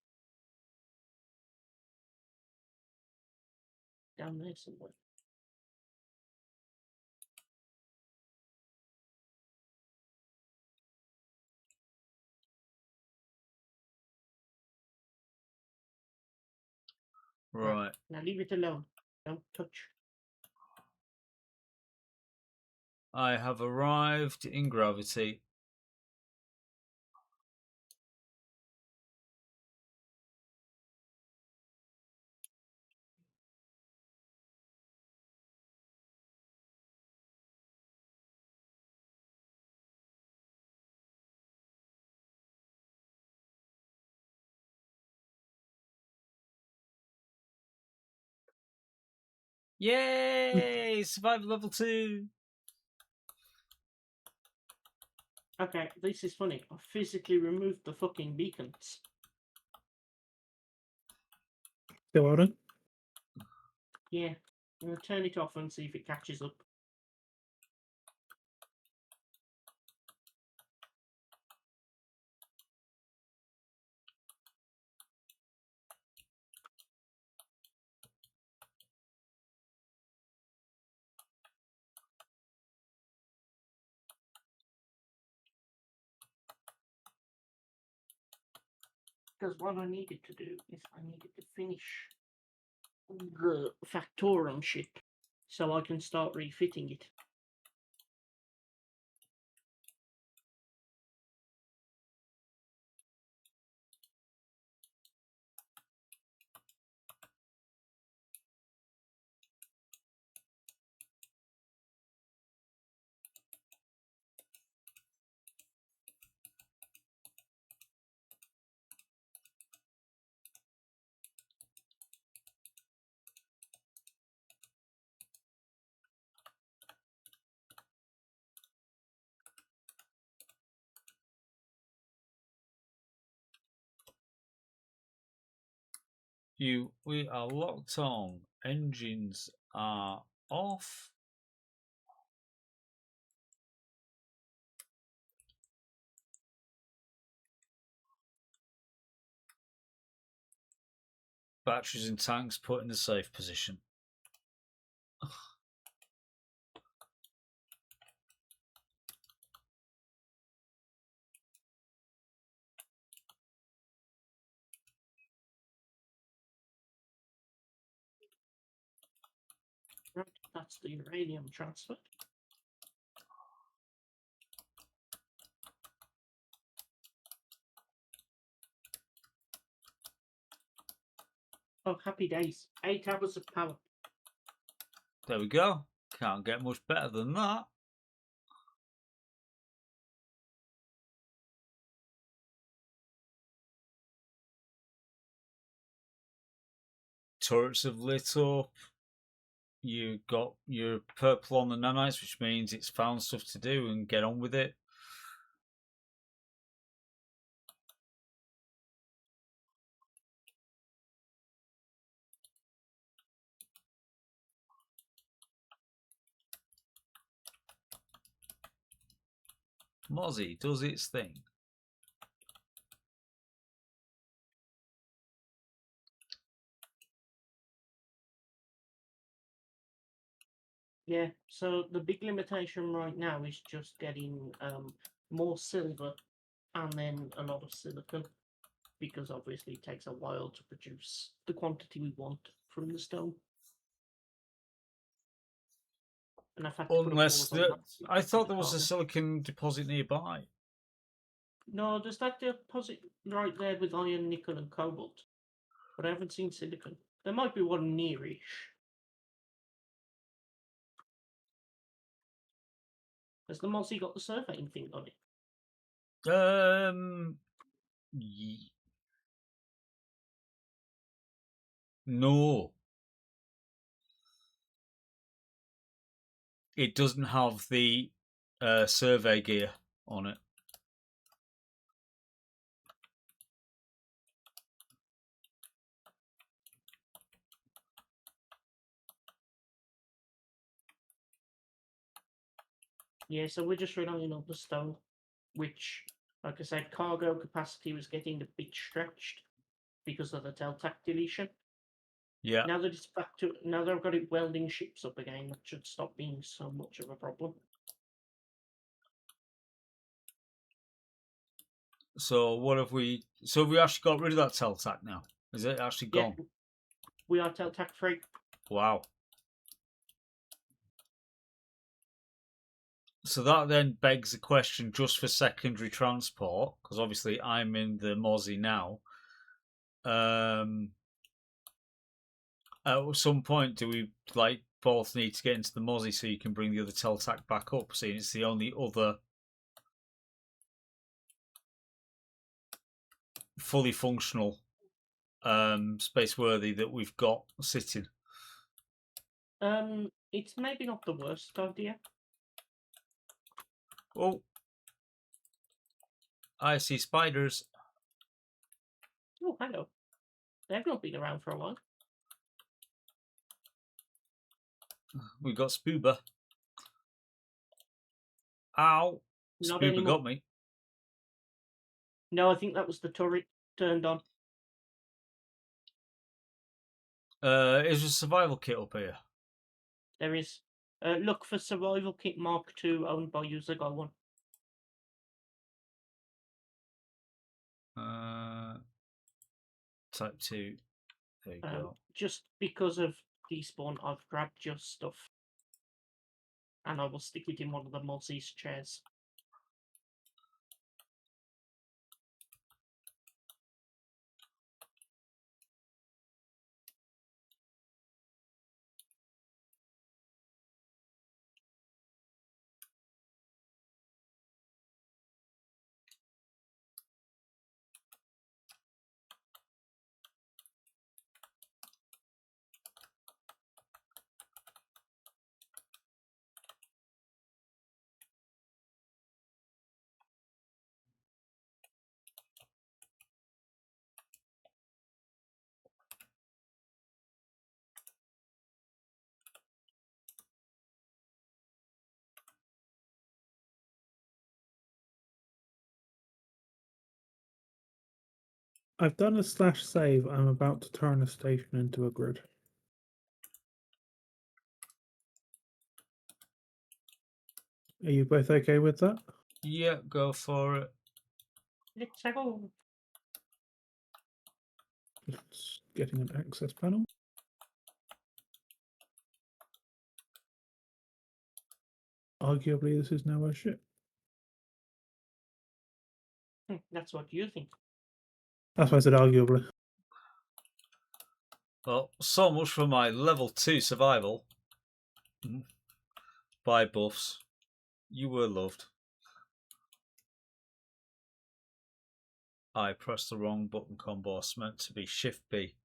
Down there somewhere. Right. Now leave it alone. Don't touch. I have arrived in gravity. Yay! Survival level 2. Okay, this is funny. I physically removed the fucking beacons. Still holding? Yeah. I'm gonna turn it off and see if it catches up. Because what I needed to do is I needed to finish the Factorum ship so I can start refitting it. We are locked on. Engines are off. Batteries and tanks put in a safe position. Right, that's the uranium transfer. Oh, happy days. 8 hours of power. There we go. Can't get much better than that. Turrets have lit up. You got your purple on the nanites, which means it's found stuff to do and get on with it. Mozzie does its thing. Yeah, so the big limitation right now is just getting more silver and then a lot of silicon, because obviously it takes a while to produce the quantity we want from the stone. And I've had to put a Unless pause on that. I because thought the there was a cargo- silicon deposit nearby. No, there's that deposit right there with iron, nickel, and cobalt, but I haven't seen silicon. There might be one nearish. Has the Mozzie got the surveying thing on it? No. It doesn't have the survey gear on it. Yeah, so we're just relying on the stone, which, like I said, cargo capacity was getting a bit stretched because of the Teltac deletion. Yeah. Now that it's back to, now that I've got it welding ships up again, that should stop being so much of a problem. So what have we? So we actually got rid of that Teltac now. Is it actually gone? Yeah, we are Teltac free. Wow. So that then begs the question, just for secondary transport, because obviously I'm in the Mozzie now. At some point, do we both need to get into the Mozzie so you can bring the other Teltac back up? Seeing it's the only other fully functional space worthy that we've got sitting. It's maybe not the worst idea. Oh, I see spiders. Oh, hello. They've not been around for a while. We got Spoober. Ow! Not Spoober anymore. got me. No, I think that was the turret turned on. Is there a survival kit up here? There is. Look for Survival Kit Mark II owned by User Go One. Type 2. There you go. Just because of despawn, I've grabbed your stuff. And I will stick it in one of the Mozzie's chairs. I've done a slash save. I'm about to turn a station into a grid. Are you both okay with that? Yeah, go for it. Let's go. Just getting an access panel. Arguably, this is now a ship. That's what you think. That's why I said arguably. Well, so much for my level 2 survival. Bye, buffs. You were loved. I pressed the wrong button combo. It's meant to be Shift B.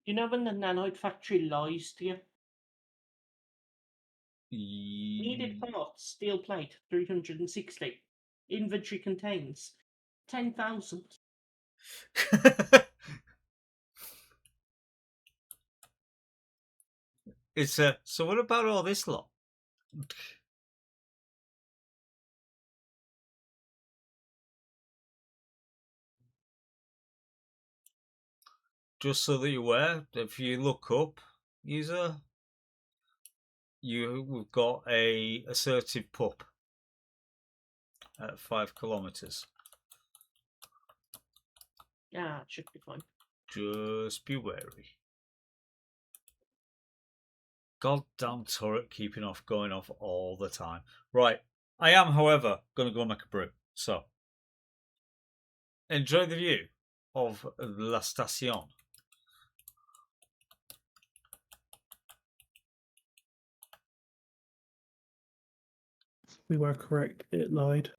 You know when the nanoid factory lies to you? Needed parts, steel plate, 360. Inventory contains 10,000. It's so what about all this lot? Just so that you're aware, if you look up, user, we've got a assertive pup at 5 kilometers. Yeah, it should be fine. Just be wary. Goddamn turret keeping off, going off all the time. Right, I am, however, going to go make a brew. So, enjoy the view of La Station. We were correct. It lied.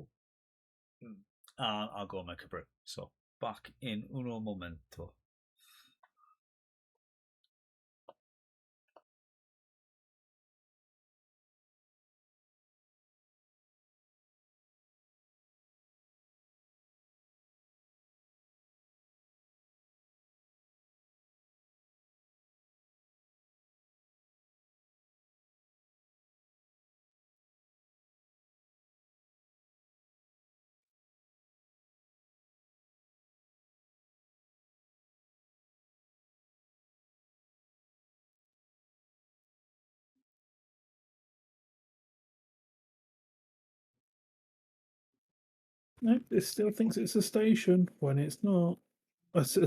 And I'll go make a brew. So, back in uno momento. Nope, it still thinks it's a station when it's not. It's a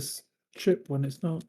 ship when it's not.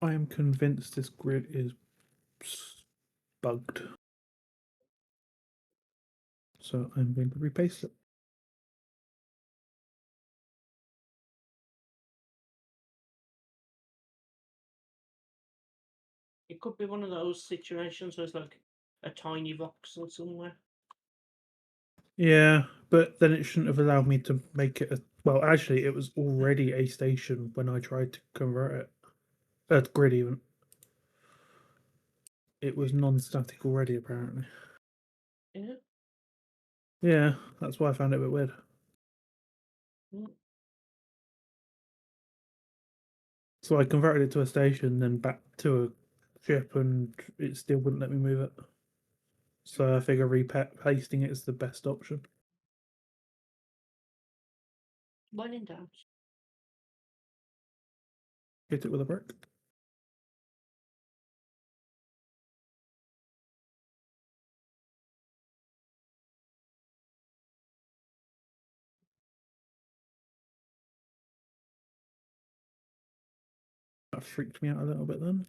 I am convinced this grid is bugged. So I'm going to repaste it. It could be one of those situations where it's like a tiny voxel somewhere. Yeah, but then it shouldn't have allowed me to make it a. Well, actually, it was already a station when I tried to convert it. Grid even. It was non-static already, apparently. Yeah. Yeah, that's why I found it a bit weird. Mm. So I converted it to a station, then back to a ship, and it still wouldn't let me move it. So I figure repasting it is the best option. When in doubt. Hit it with a brick. That freaked me out a little bit then.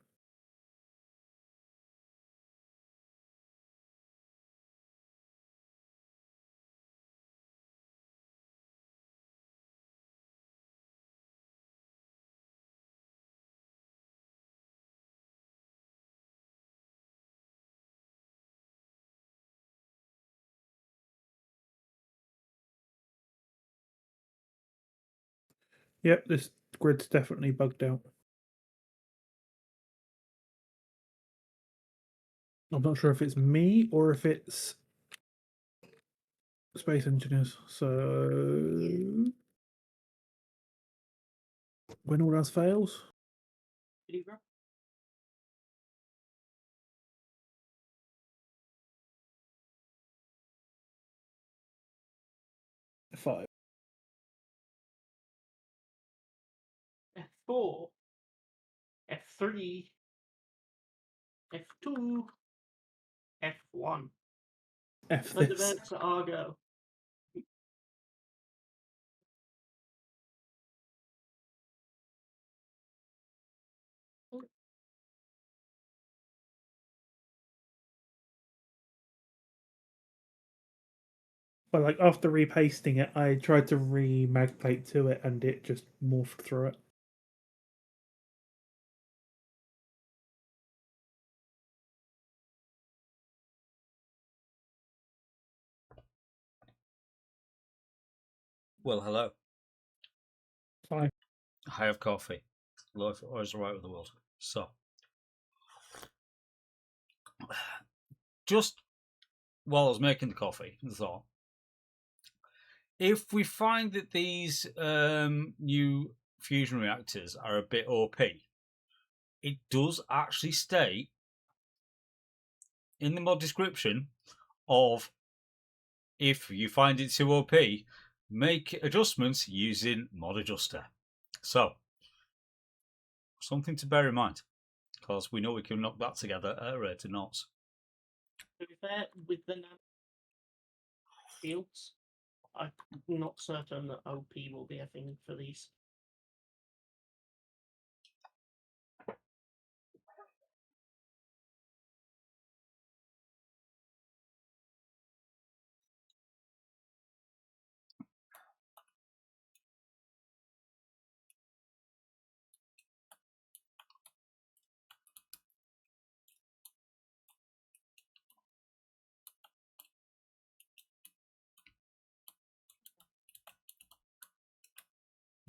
Yep, this grid's definitely bugged out. I'm not sure if it's me or if it's space engineers. So when all else fails, Did he grow? F5. F4, F3, F2, F1. F Let the this. birds Argo. But like after repasting it, I tried to re-magplate to it, and it just morphed through it. Well, hello. Fine. I have coffee. Life is right with the world. So, just while I was making the coffee, I thought, if we find that these new fusion reactors are a bit OP, it does actually state in the mod description of if you find it too OP, make adjustments using mod adjuster. So, something to bear in mind, because we know we can knock that together at a rate of knots. To be fair, with the nano fields, I'm not certain that OP will be a thing for these.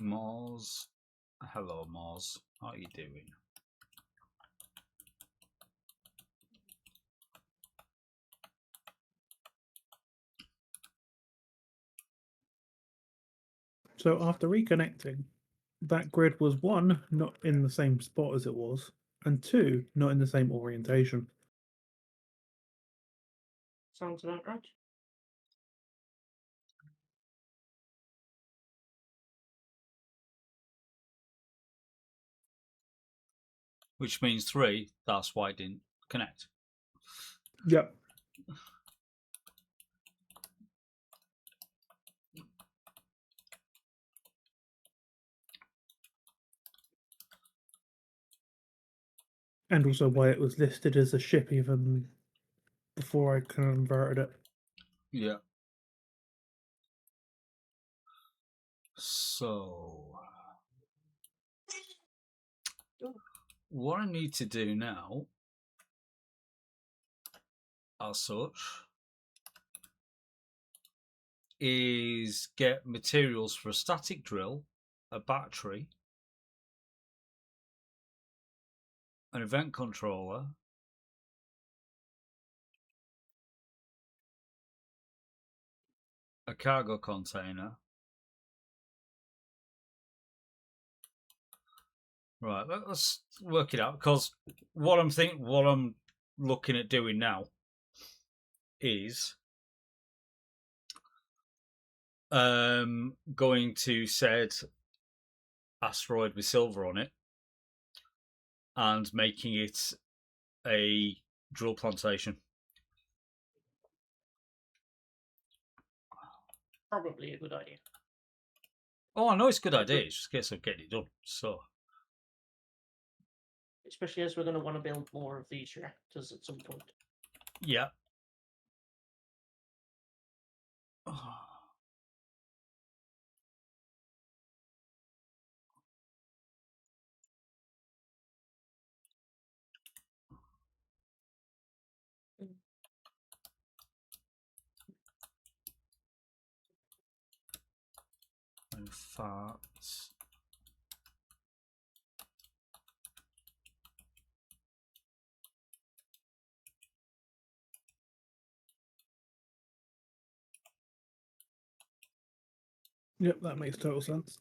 Moz, hello Moz, how are you doing? So after reconnecting, that grid was one, not in the same spot as it was, and two, not in the same orientation. Sounds about right. Which means 3, that's why it didn't connect. Yep. And also why it was listed as a ship even before I converted it. Yeah. So, what I need to do now, as such, is get materials for a static drill, a battery, an event controller, a cargo container. Right, let's work it out, because what I'm looking at doing now is going to said asteroid with silver on it and making it a drill plantation. Probably a good idea. Oh, I know it's a good idea. It's just a case of getting it done. So, Especially as we're going to want to build more of these reactors at some point. yeah. In fact, Yep, that makes total sense.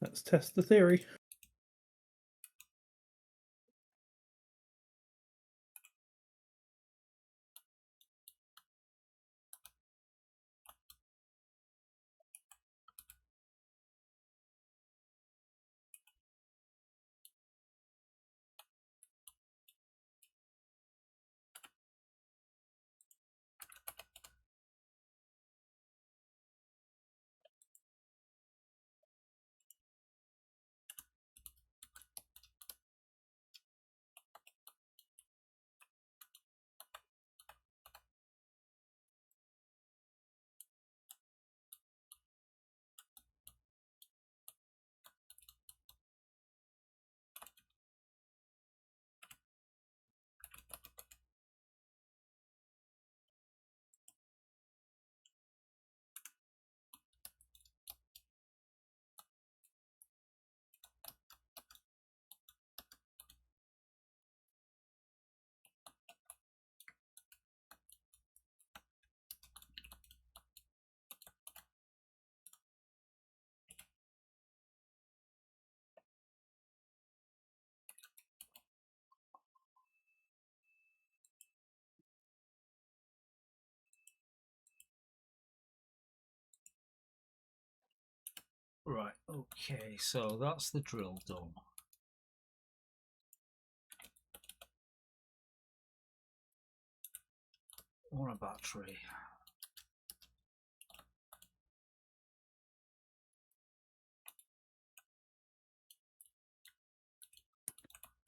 Let's test the theory. right, okay, so that's the drill done. Or a battery.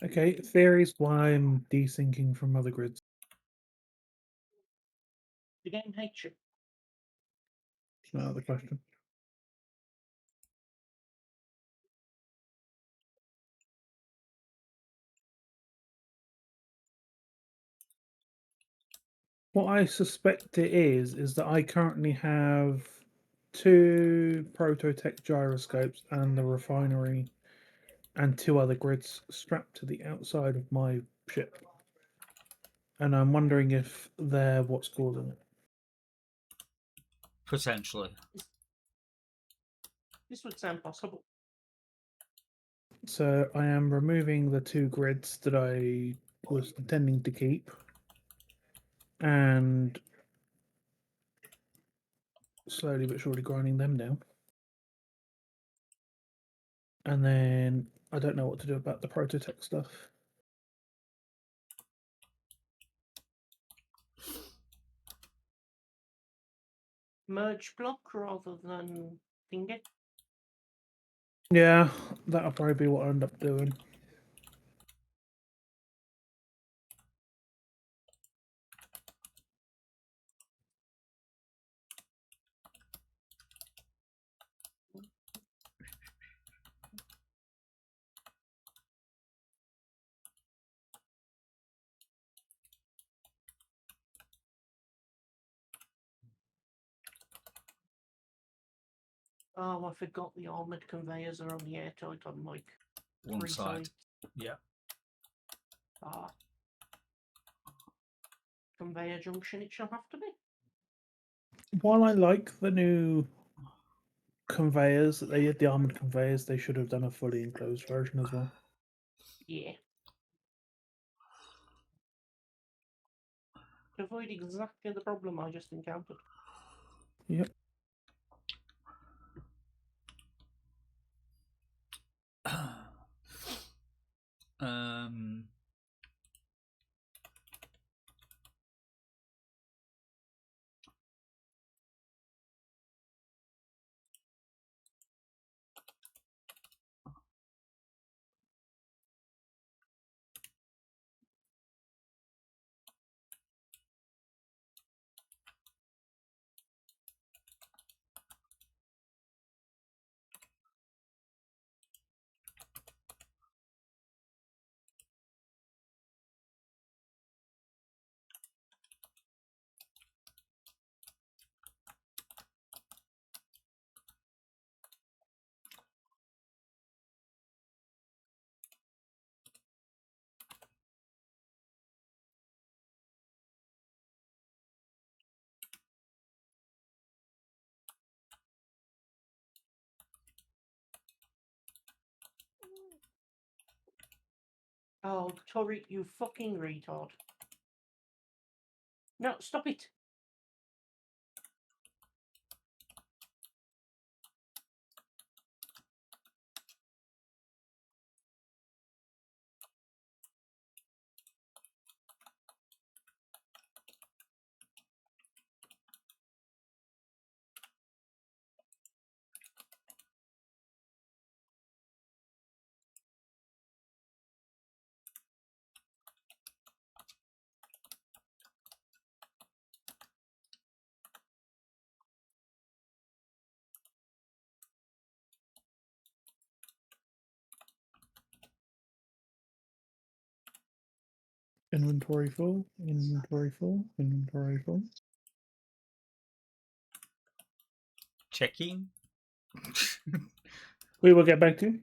Okay, theories why I'm desyncing from other grids. The game hates you. It's no other question. What I suspect it is that I currently have 2 Prototech gyroscopes and the refinery and 2 other grids strapped to the outside of my ship. And I'm wondering if they're what's causing it. Potentially. This would sound possible. So I am removing the 2 grids that I was intending to keep, and slowly but surely grinding them down. And then I don't know what to do about the prototech stuff. Merge block rather than finger. Yeah, that'll probably be what I end up doing. Oh, I forgot the armored conveyors are only airtight on like One 3 side. sides. Yeah. Ah. Conveyor junction it shall have to be. While I like the new conveyors that they did, the armored conveyors, they should have done a fully enclosed version as well. Yeah. To avoid exactly the problem I just encountered. Yep. um. Oh, Turret, you fucking retard. No, stop it. Inventory full, inventory full, inventory full. Checking. We will get back to you.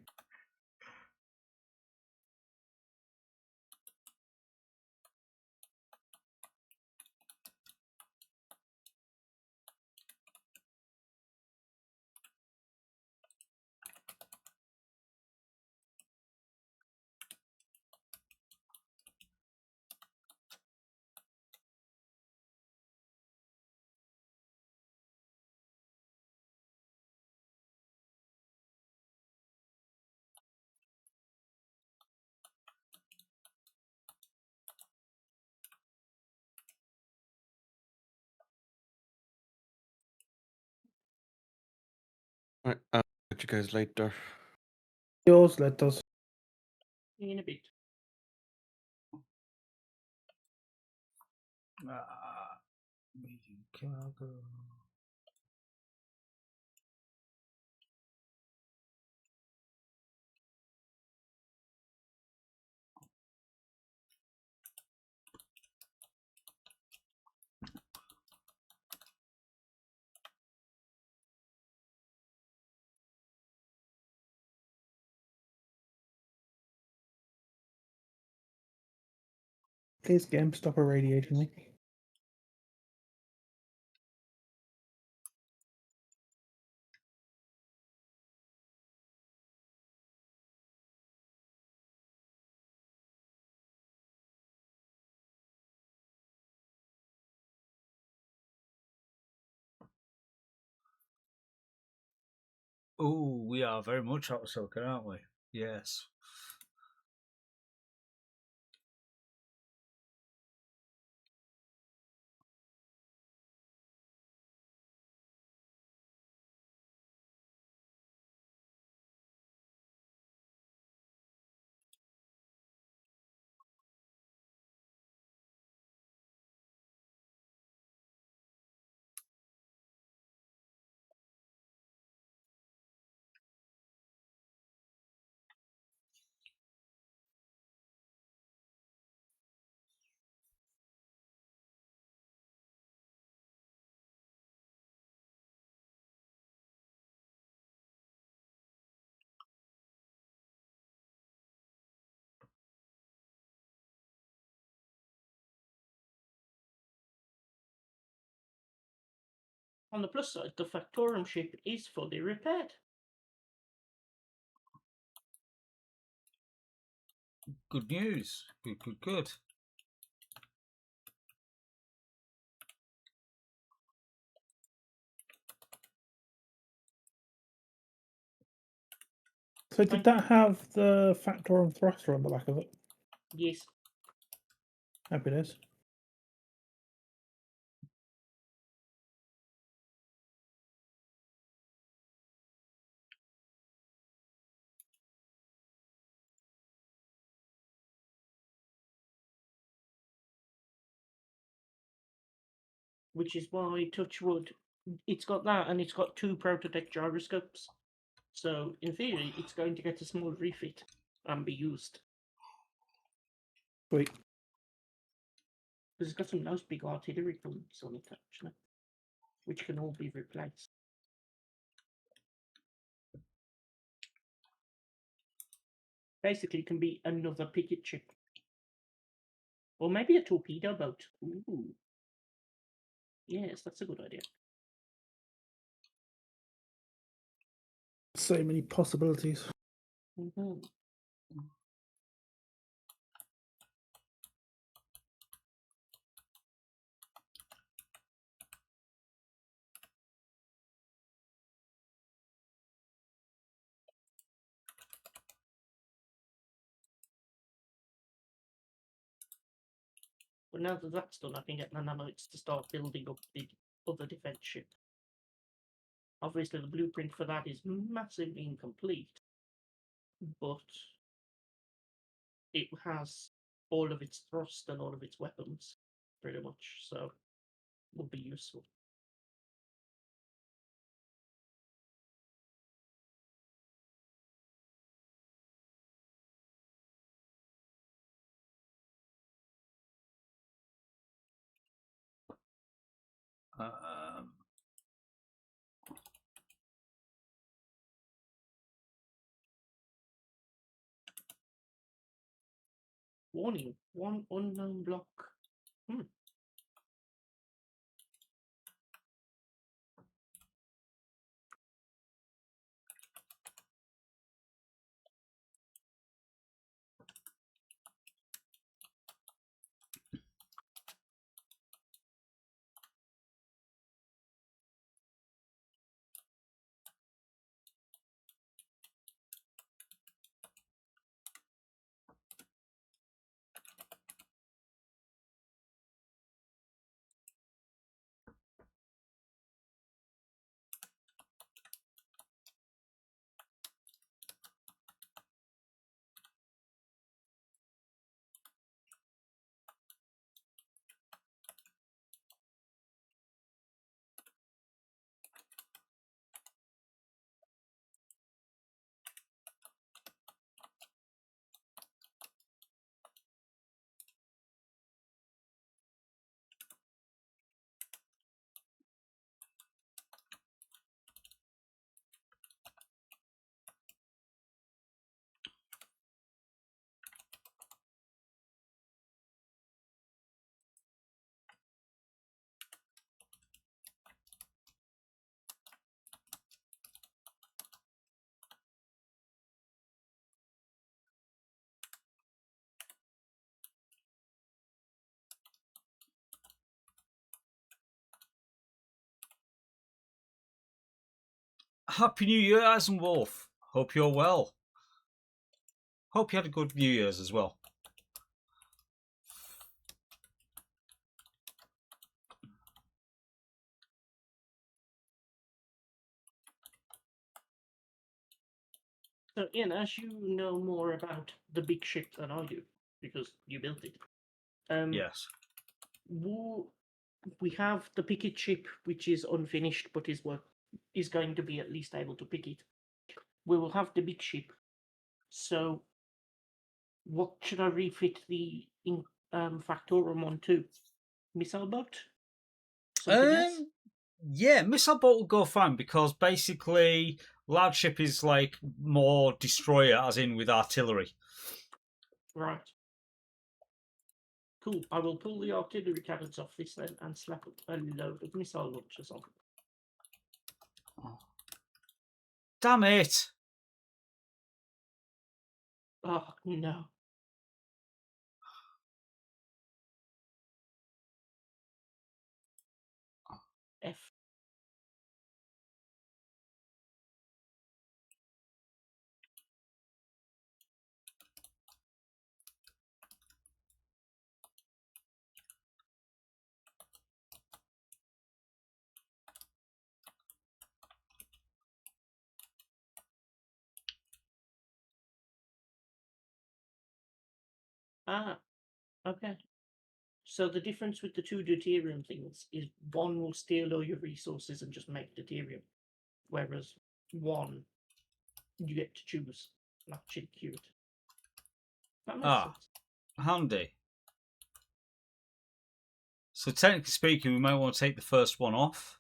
Right, I'll catch you guys later. Yours, let us. In a bit. Medium cargo. Please, game, stop irradiating me. Oh, we are very much outspoken, aren't we? Yes. On the plus side, the Factorum ship is fully repaired. Good news. Good. So did that have the Factorum thruster on the back of it? Yes. Happy days. Which is why, Touchwood, it's got that and it's got 2 Prototech gyroscopes. So, in theory, it's going to get a small refit and be used. Sweet. Because it's got some nice big artillery guns on it, actually, which can all be replaced. Basically, it can be another picket ship. Or maybe a torpedo boat. Ooh. Yes, that's a good idea. So many possibilities. Mm-hmm. But now that that's done, I can get my nanites to start building up the other defense ship. Obviously, the blueprint for that is massively incomplete, but it has all of its thrust and all of its weapons, pretty much, so will be useful. Um, Warning, one unknown block. Happy New Year, Eisenwolf. Hope you're well. Hope you had a good New Year's as well. So, Ian, as you know more about the big ship than I do, because you built it, Yes. we have the picket ship, which is unfinished, but is going to be at least able to pick it. We will have the big ship. So, what should I refit the Factorum onto? Missile boat? Something else? Yeah, missile boat will go fine because basically large ship is like more destroyer, as in with artillery. Right. Cool. I will pull the artillery cannons off this then and slap a load of missile launchers on. Damn it! Oh, no. F. Ah, okay. So the difference with the two deuterium things is one will steal all your resources and just make deuterium, whereas one you get to choose and actually queue it. That makes sense. Handy. So technically speaking, we might want to take the first one off.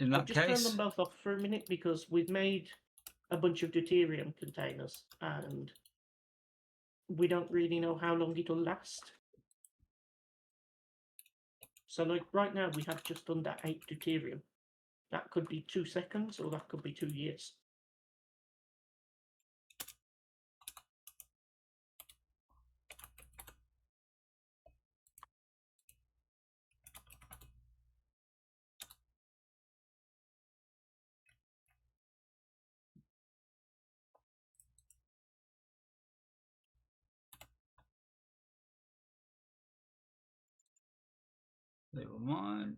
In I'll that just turn case, them both off for a minute because we've made a bunch of deuterium containers and we don't really know how long it'll last. So like right now we have just under 8 deuterium. That could be 2 seconds or that could be 2 years. never mind.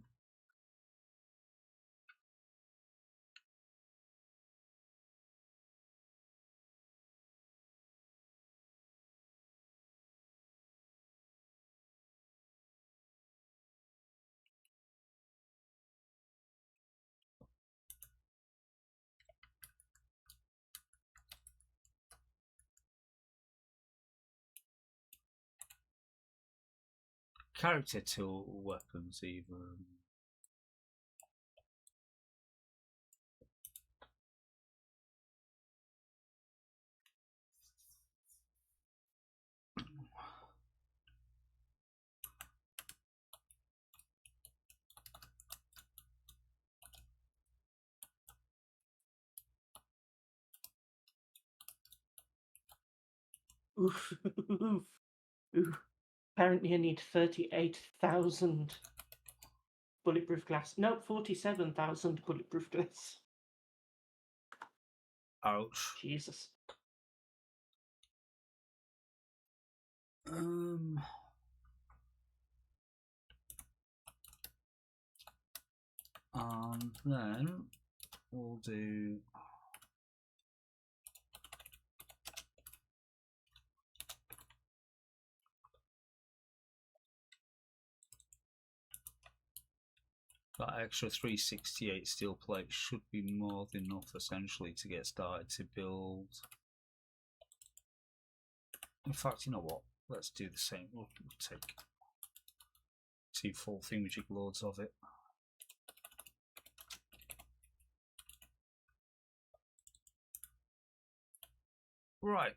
Character tool weapons even. Oof. Oof. Apparently I need 38,000 bulletproof glass. No, 47,000 bulletproof glass. Ouch. Jesus. And then we'll do that extra 368 steel plate should be more than enough essentially to get started to build. In fact, you know what? Let's do the same. We'll take 2 full thingamajig loads of it. Right.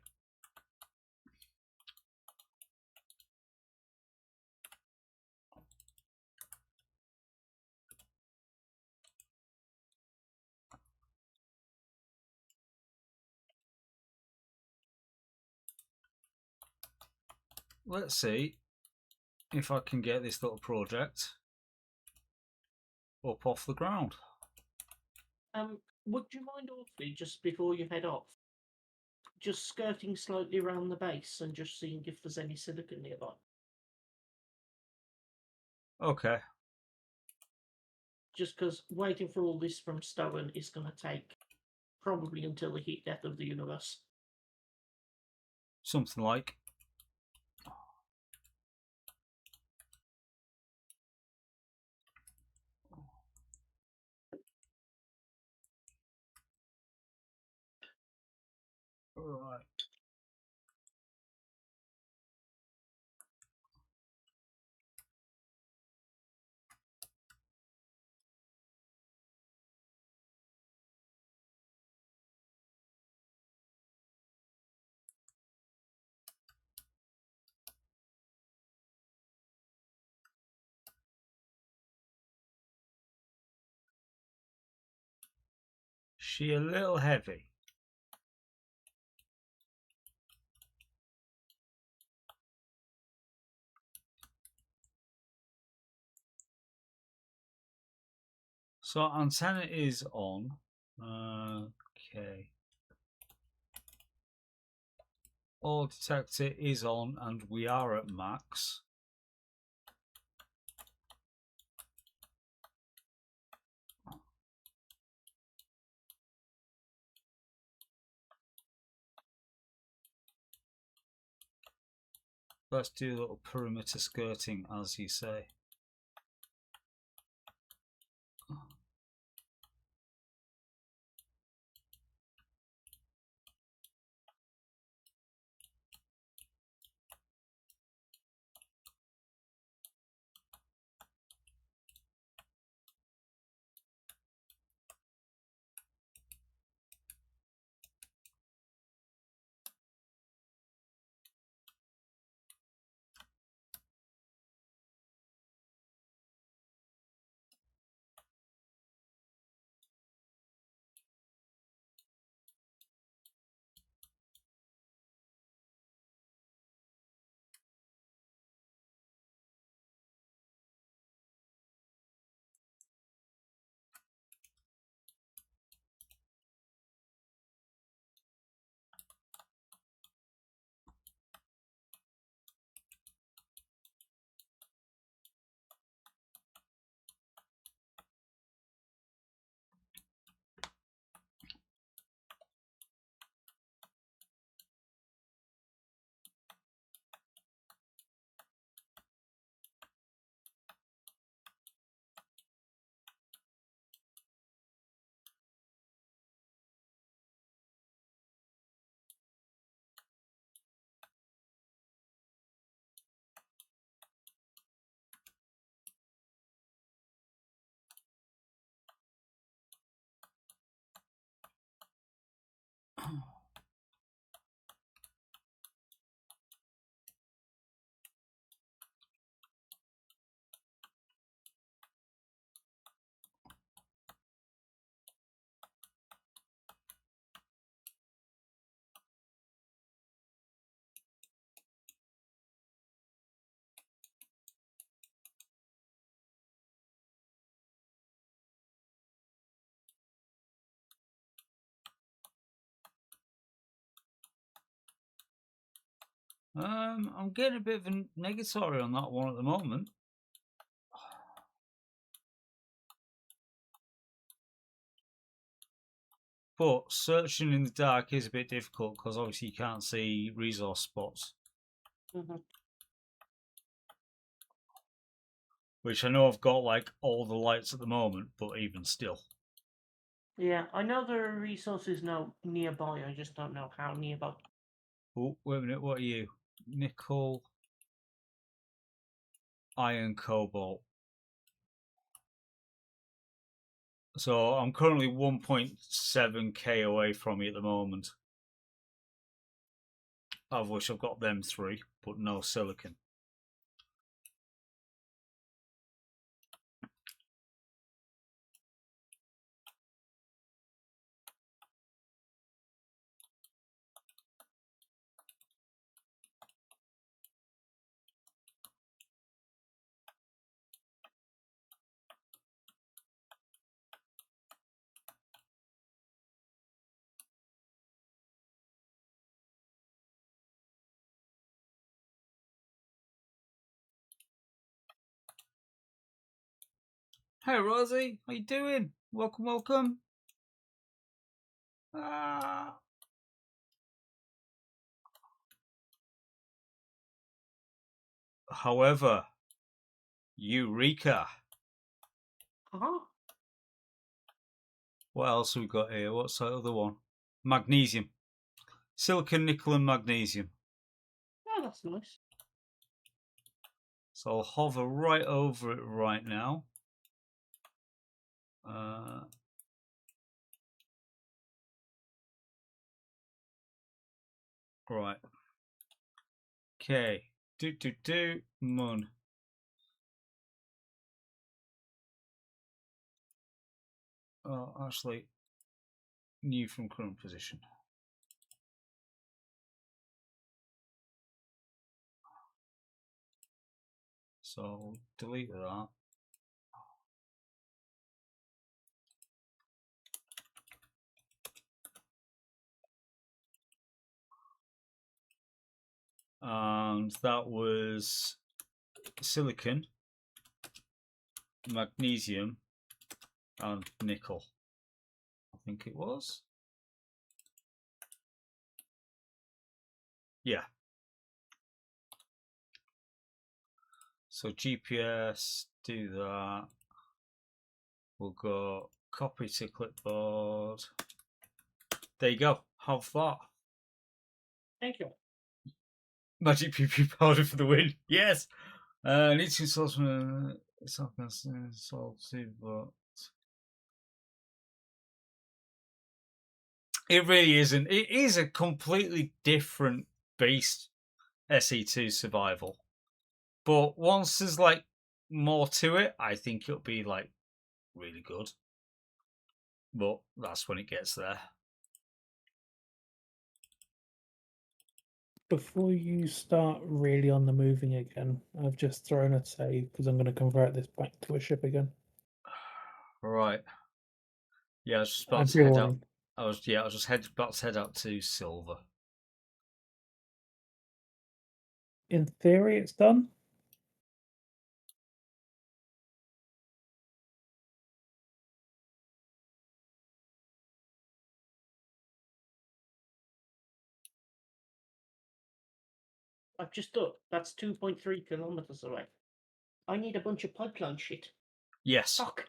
Let's see if I can get this little project up off the ground. Would you mind awfully, just before you head off, just skirting slightly around the base and just seeing if there's any silicon nearby? Okay. Just because waiting for all this from Stowen is going to take probably until the heat death of the universe. Something like. Right. She a little heavy. So antenna is on. Okay. All detector is on and we are at max. Let's do a little perimeter skirting, as you say. I'm getting a bit of a negatory on that one at the moment. But searching in the dark is a bit difficult because obviously you can't see resource spots. Mm-hmm. Which I know I've got like all the lights at the moment, but even still. Yeah, I know there are resources now nearby, I just don't know how nearby. Oh, wait a minute, what are you? Nickel, iron, cobalt. So I'm currently 1.7k away from you at the moment. Of which I've got them 3, but no silicon. Hey Rosie, how you doing? Welcome, welcome. However, Eureka. Huh? What else have we got here? What's that other one? Magnesium. Silicon, nickel, and magnesium. Oh, that's nice. So I'll hover right over it right now. Right. Okay. Moon. Oh, actually, new from current position. So delete that. And that was silicon, magnesium, and nickel. I think it was. Yeah. So GPS, do that. We'll go copy to clipboard. There you go. Have that. Thank you. Magic PP powder for the win. Yes. Need to install some salty, but it really isn't. It is a completely different beast, SE2 survival. But once there's like more to it, I think it'll be like really good. But that's when it gets there. Before you start really on the moving again, I've just thrown a save because I'm going to convert this back to a ship again. Right. Yeah, I was just about And to head out. warning. I was just about to head out to Silver. In theory, it's done. I've just thought that's 2.3 kilometers away. I need a bunch of pipeline shit. Yes. Fuck.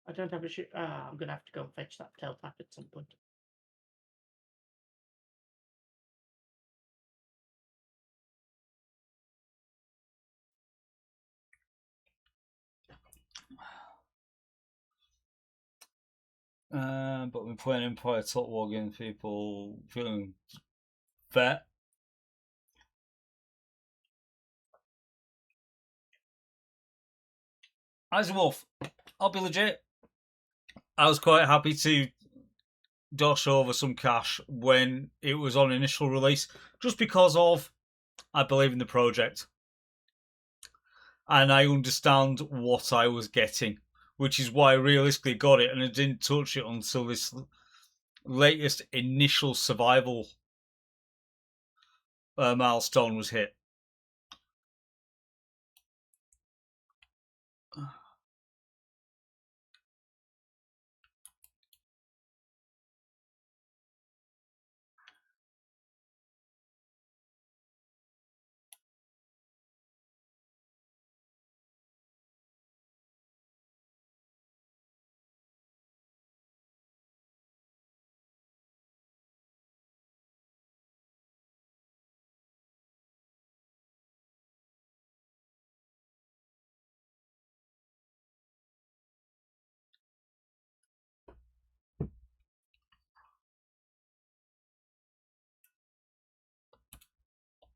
I don't have a ship. I'm gonna have to go and fetch that tail pack at some point. But we're playing Empire Top War against people feeling fair. As a wolf, I'll be legit. I was quite happy to dosh over some cash when it was on initial release, just because of I believe in the project. And I understand what I was getting, which is why I realistically got it, and I didn't touch it until this latest initial survival milestone was hit.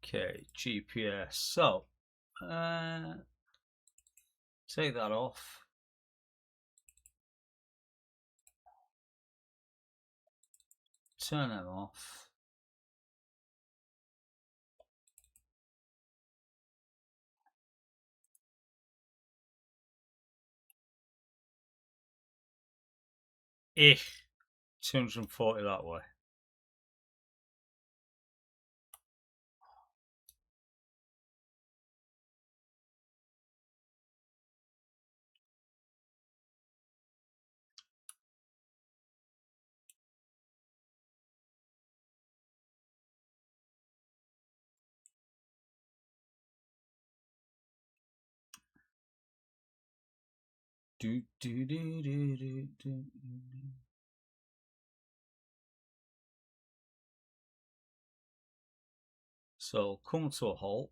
Okay, GPS. So, take that off. Turn them off. Ish. 240 that way. Do, do, do, do, do, do. So come to a halt.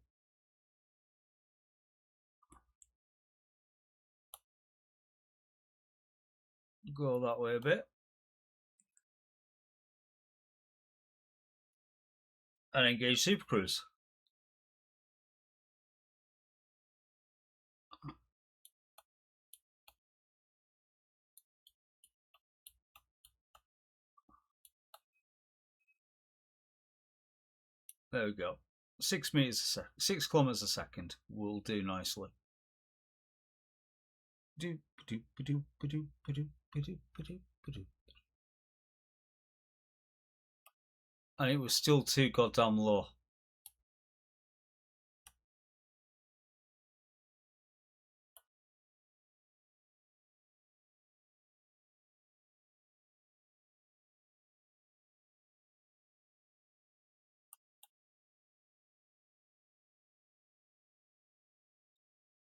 Go that way a bit. And engage Super Cruise. There we go. 6 meters a second, 6 kilometers a second will do nicely. Do, do, do, do, do, do, do, do, do. And it was still too goddamn low.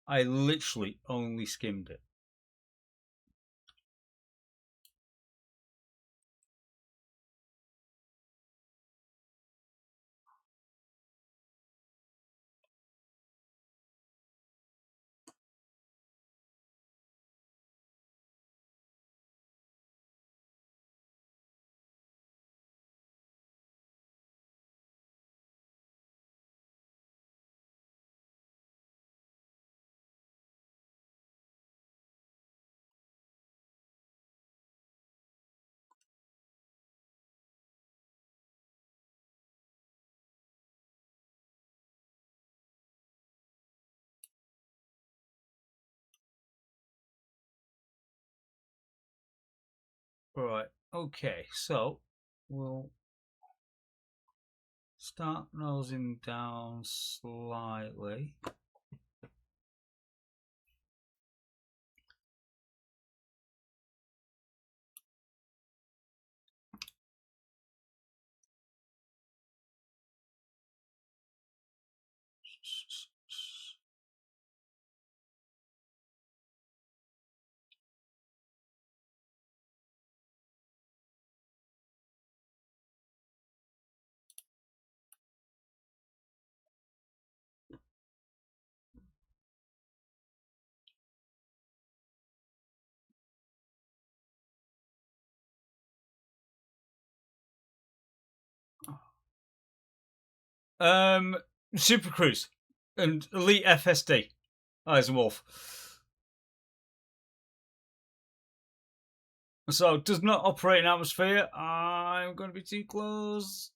I literally only skimmed it. Right, okay, so we'll start nosing down slightly. Super Cruise and Elite FSD. Eisenwolf. So does not operate in atmosphere. I'm going to be too close.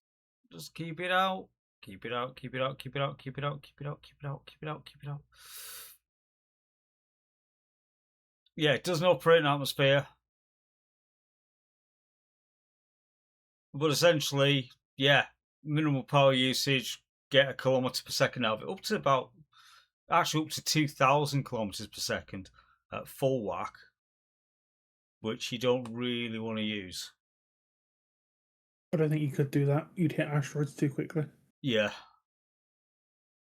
Just keep it out. Keep it out. Keep it out. Keep it out. Keep it out. Keep it out. Keep it out. Keep it out. Keep it out. Yeah, it doesn't operate in atmosphere. But essentially, yeah, minimal power usage, get a kilometre per second out of it. Up to about, actually up to 2,000 kilometres per second at full whack, which you don't really want to use. I don't think you could do that. You'd hit asteroids too quickly. Yeah.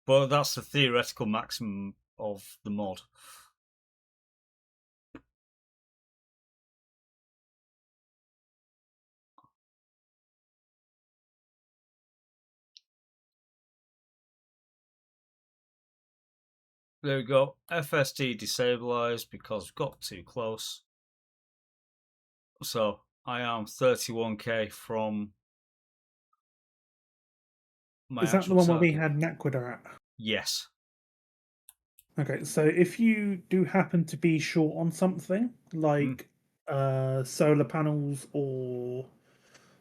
But that's the theoretical maximum of the mod. There we go. FSD destabilized because we've got too close. So I am 31k from my Is that the actual one where we target. had Naquita at? Yes. Okay, so if you do happen to be short on something, like solar panels or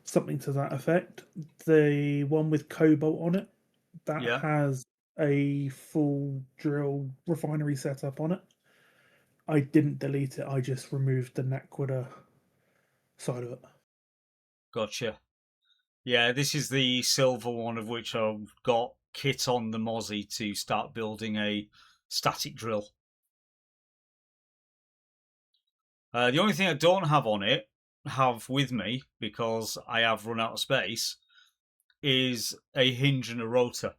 something to that effect, the one with cobalt on it, that Yeah. has a full drill refinery setup on it. I didn't delete it, I just removed the Naquita side of it. Gotcha. Yeah, this is the silver one of which I've got kit on the Mozzie to start building a static drill. The only thing I don't have with me, because I have run out of space, is a hinge and a rotor.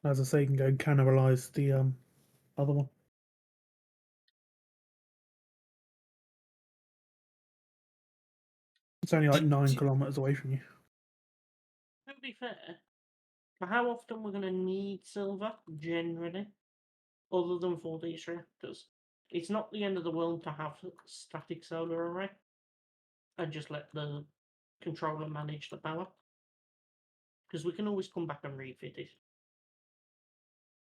As I say, you can go cannibalize the other one. It's only like 9 kilometers away from you. To be fair, for how often we're going to need silver, generally, other than for these reactors, it's not the end of the world to have static solar array and just let the controller manage the power. Because we can always come back and refit it.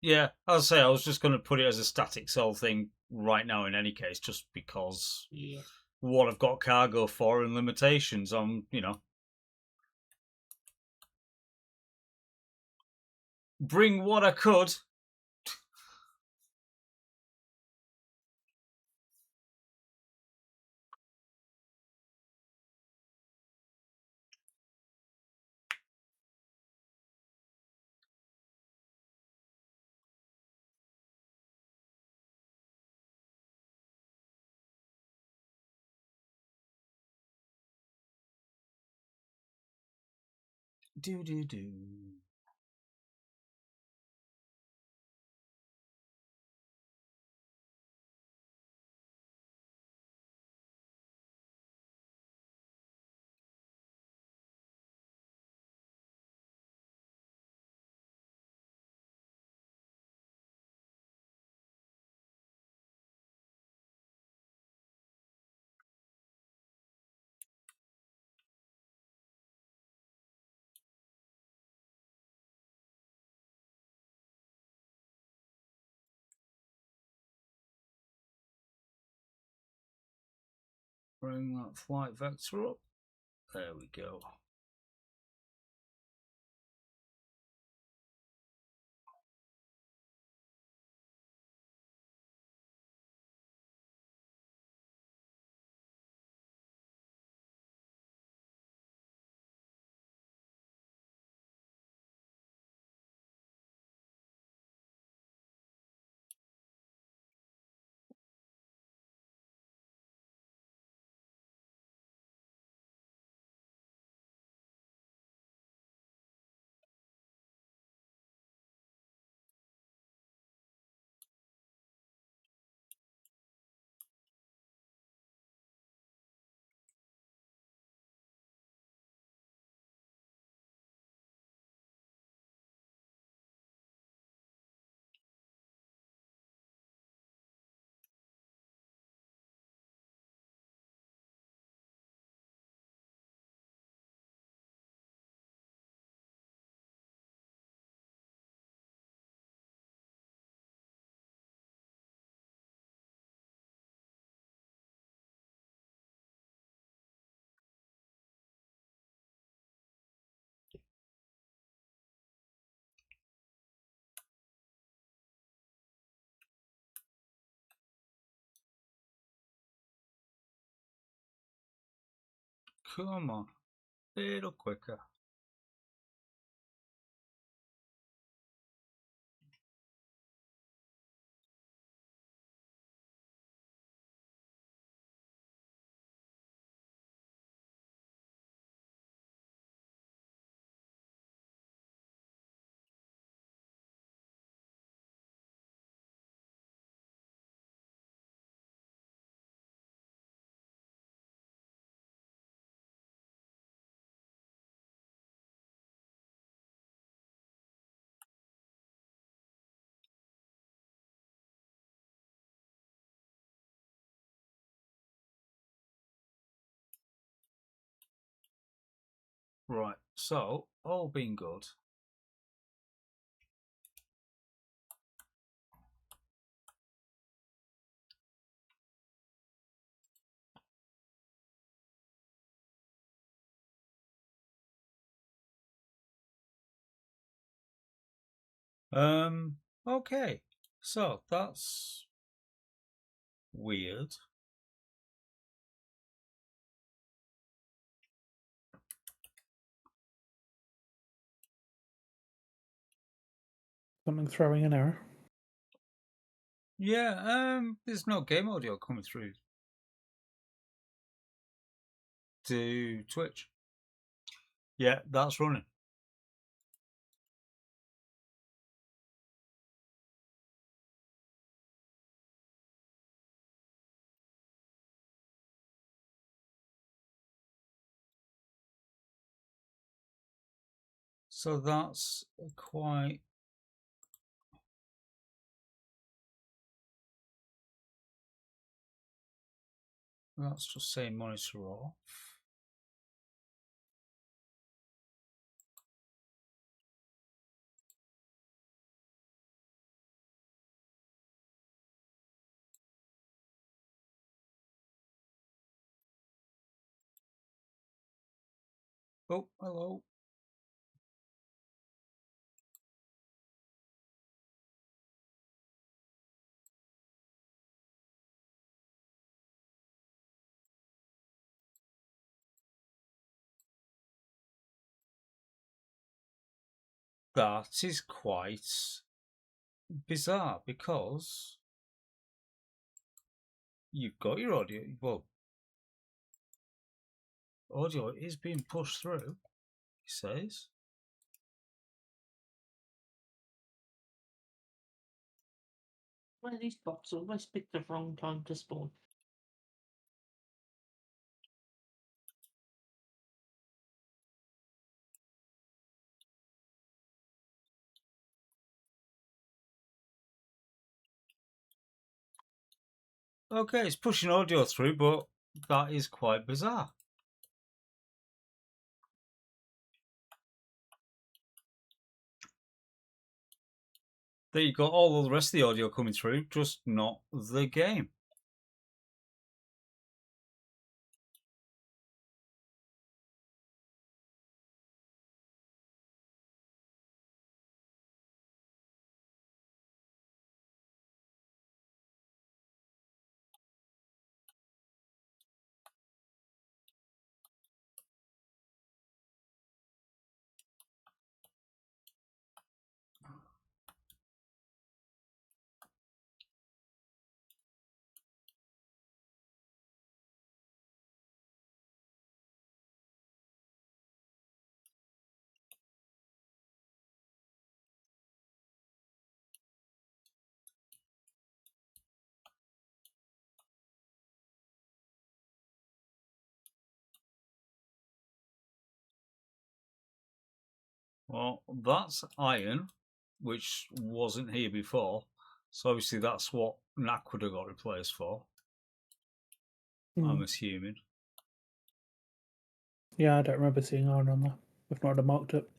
Yeah, I'll say I was just going to put it as a static cell thing right now in any case, just because Yeah. what I've got cargo for and limitations on, bring what I could. Do. Bring that flight vector up. There we go. Come on. A little quicker. Right, so, all being good. Okay. So, that's weird. Something throwing an error. Yeah, there's no game audio coming through to Twitch. Yeah, that's running. So that's quite. Let's just say monitor off. Oh, hello. That is quite bizarre because you've got your audio. Well, audio is being pushed through, he says. One of these bots always pick the wrong time to spawn. Okay, it's pushing audio through, but that is quite bizarre. There you got all of the rest of the audio coming through, just not the game. Well, that's iron, which wasn't here before. So obviously that's what Naquada got replaced for, I'm assuming. Yeah, I don't remember seeing iron on there. If not, I'd have marked it.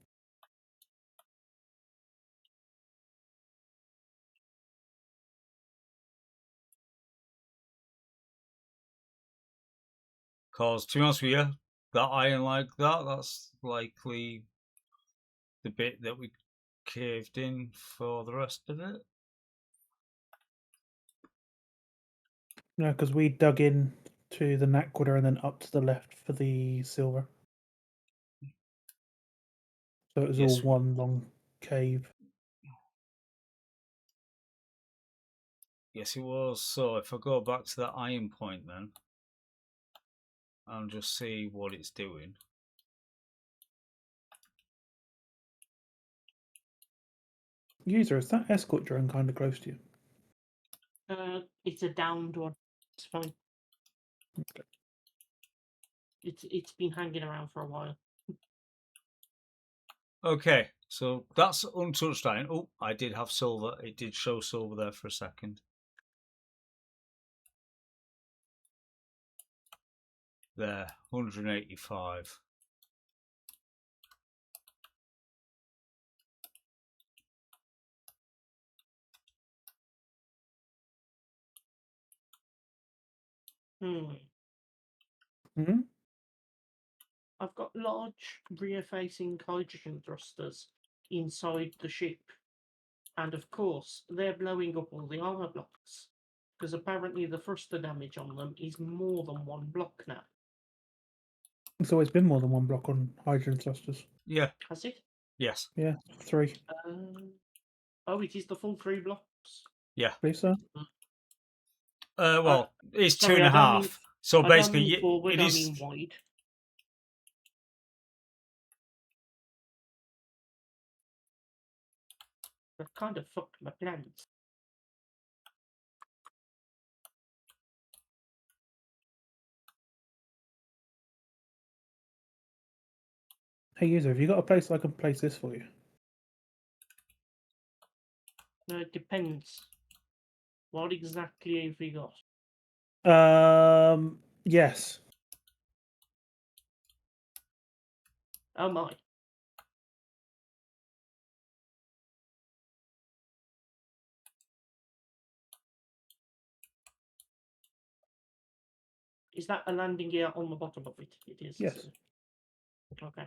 Because, to be honest with you, that iron like that, that's likely the bit that we caved in for the rest of it. No, because we dug in to the Naquada and then up to the left for the silver. So it was all Yes. one long cave. Yes, it was. So if I go back to that iron point then, and just see what it's doing. User, is that escort drone kind of close to you? It's a downed one. It's fine. Okay. It's been hanging around for a while. Okay, so that's untouched iron. Oh, I did have silver. It did show silver there for a second. There, 185. Hmm. Hmm? I've got large rear-facing hydrogen thrusters inside the ship, and of course they're blowing up all the armor blocks because apparently the thruster damage on them is more than one block now. It's always been more than one block on hydrogen thrusters. Yeah, Has it? yes, Yeah, 3. Oh, it is the full 3 blocks. yeah. Believe so. Well, it's Sorry, two and a I don't mean- half. So I don't basically, mean forward, it I is. mean wide. That kind of fucked my plans. Hey, user, have you got a place I can place this for you? No, it depends. What exactly have we got? Yes. Oh my. Is that a landing gear on the bottom of it? It is. Yes. Okay.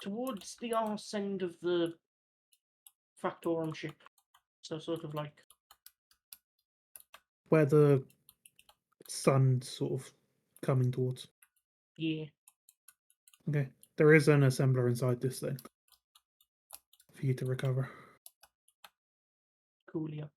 Towards the arse end of the Factorum ship. So sort of like, Where the sun's sort of coming towards. yeah, Okay. There is an assembler inside this thing for you to recover. coolio.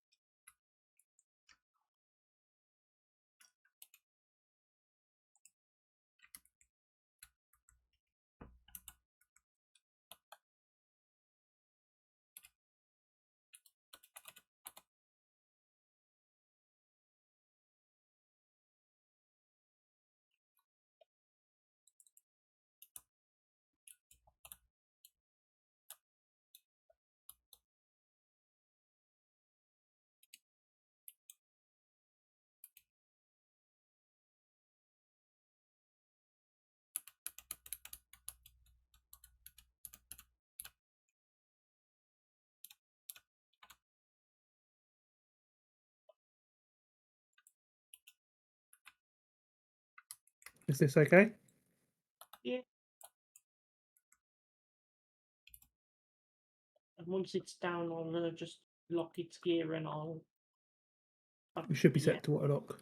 Is this okay? Yeah. And once it's down, I'll just lock its gear and I'll. It should be Yeah. set to auto lock.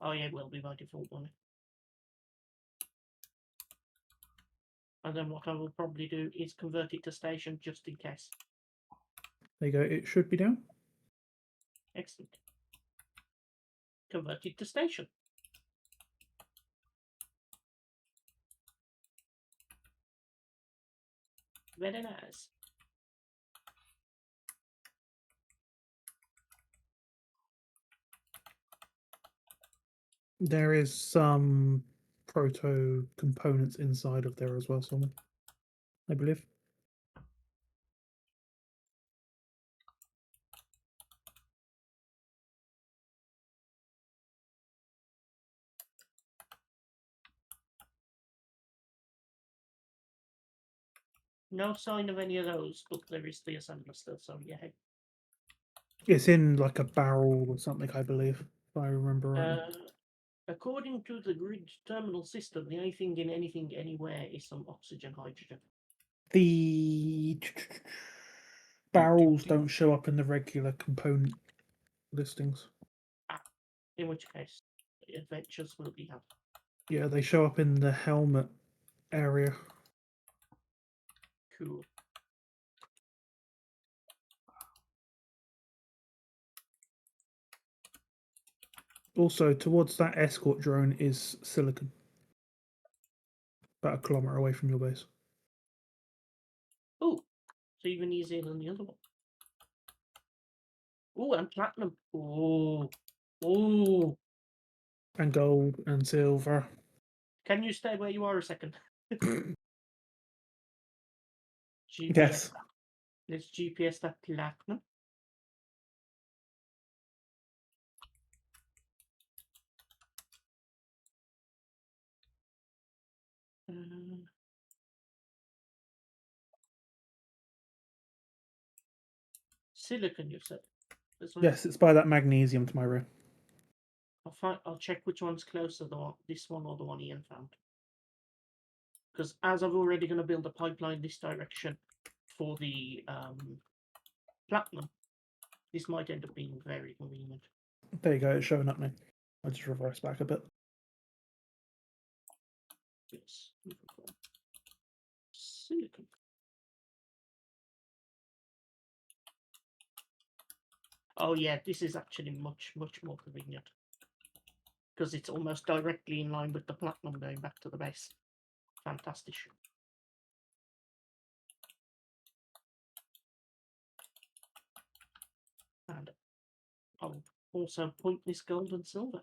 Oh yeah, it will be by default, won't it? And then what I will probably do is convert it to station just in case. There you go. It should be down. Excellent. Convert it to station. Very nice. There is some proto components inside of there as well, somewhere, I believe. No sign of any of those, but there is the assembler still, so yeah. It's in like a barrel or something, I believe, if I remember right. According to the grid terminal system, the only thing in anything anywhere is some oxygen hydrogen. The barrels don't show up in the regular component listings. In which case, adventures will be had. Yeah, they show up in the helmet area. Cool. Also, towards that escort drone is silicon. About a kilometre away from your base. Oh, so even easier than the other one. Oh, and platinum. Oh, oh. And gold and silver. Can you stay where you are a second? GPS. Yes. Let's GPS that platinum. Silicon, you said. Yes, it's by that magnesium to my rear. I'll check which one's closer, this one or the one Ian found. Because as I'm already going to build a pipeline this direction for the platinum, this might end up being very convenient. There you go, it's showing up now. I'll just reverse back a bit. Yes. Silicon. Oh yeah, this is actually much more convenient. Because it's almost directly in line with the platinum going back to the base. Fantastic. And I'll also point this gold and silver.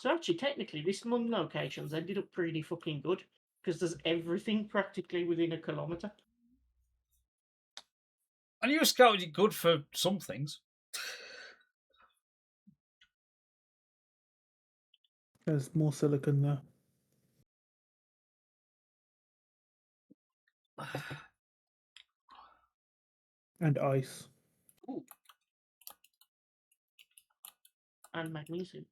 So actually, technically, this Mun locations ended up pretty fucking good because there's everything practically within a kilometre. And you scouted it good for some things. There's more silicon there. And ice. Ooh. And magnesium.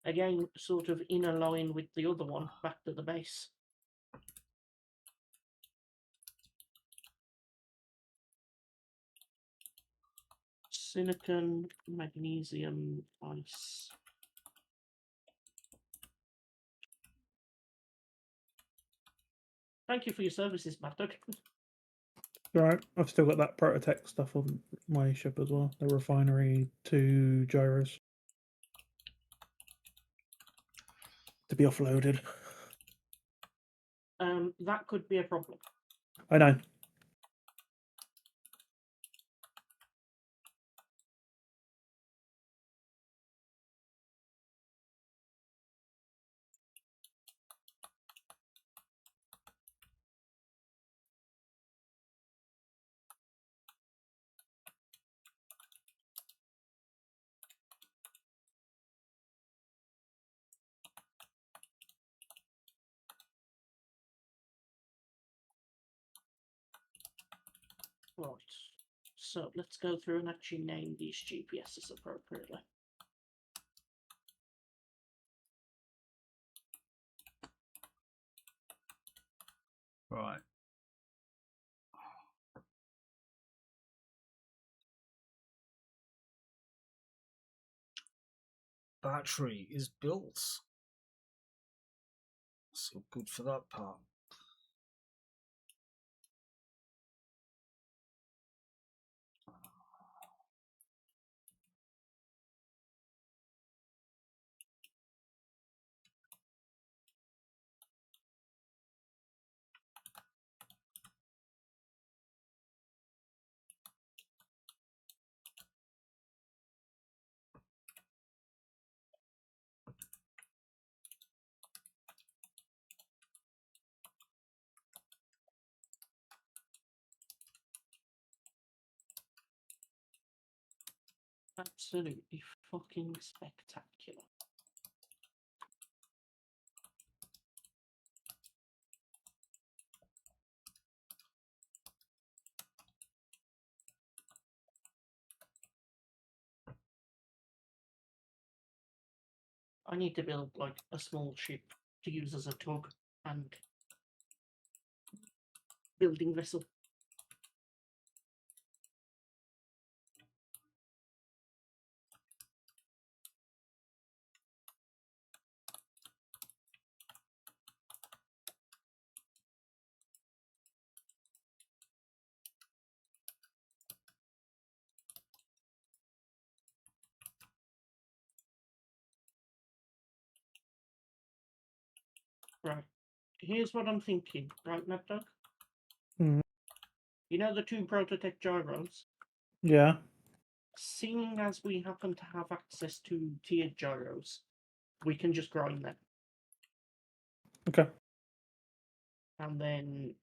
Again, sort of in a line with the other one, back to the base. Silicon, magnesium, ice. Thank you for your services, Mad Dog. Right, I've still got that prototech stuff on my ship as well. The refinery, 2 gyros to be offloaded. That could be a problem. I know. Right. So let's go through and actually name these GPSs appropriately. Right. Battery is built. So good for that part. Absolutely fucking spectacular. I need to build like a small ship to use as a tug and building vessel. Right. Here's what I'm thinking, right, Mad Dog? Mm. You know the 2 prototech gyros? Yeah. Seeing as we happen to have access to tiered gyros, we can just grind them. Okay. And then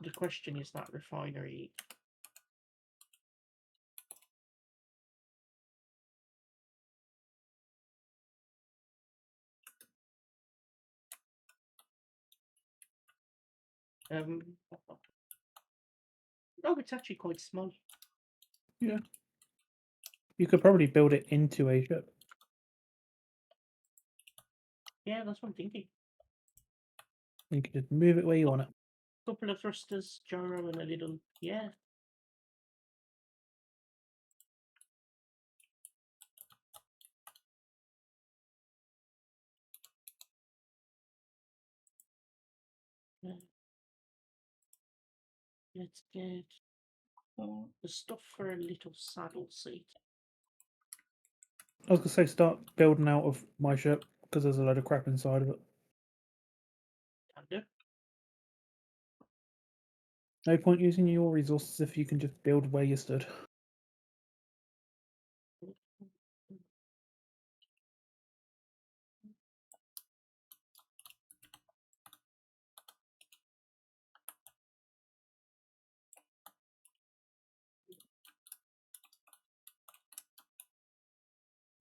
the question is that refinery. Oh, it's actually quite small. Yeah. You could probably build it into a ship. Yeah, that's what I'm thinking. You could just move it where you want it. Couple of thrusters, gyro, and a little. Yeah. Let's get the stuff for a little saddle seat. I was gonna say start building out of my ship because there's a load of crap inside of it. Can do. No point using your resources if you can just build where you stood.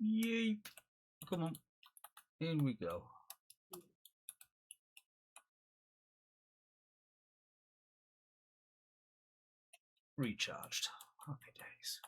Yeep. Come on. In we go. Recharged. Happy days.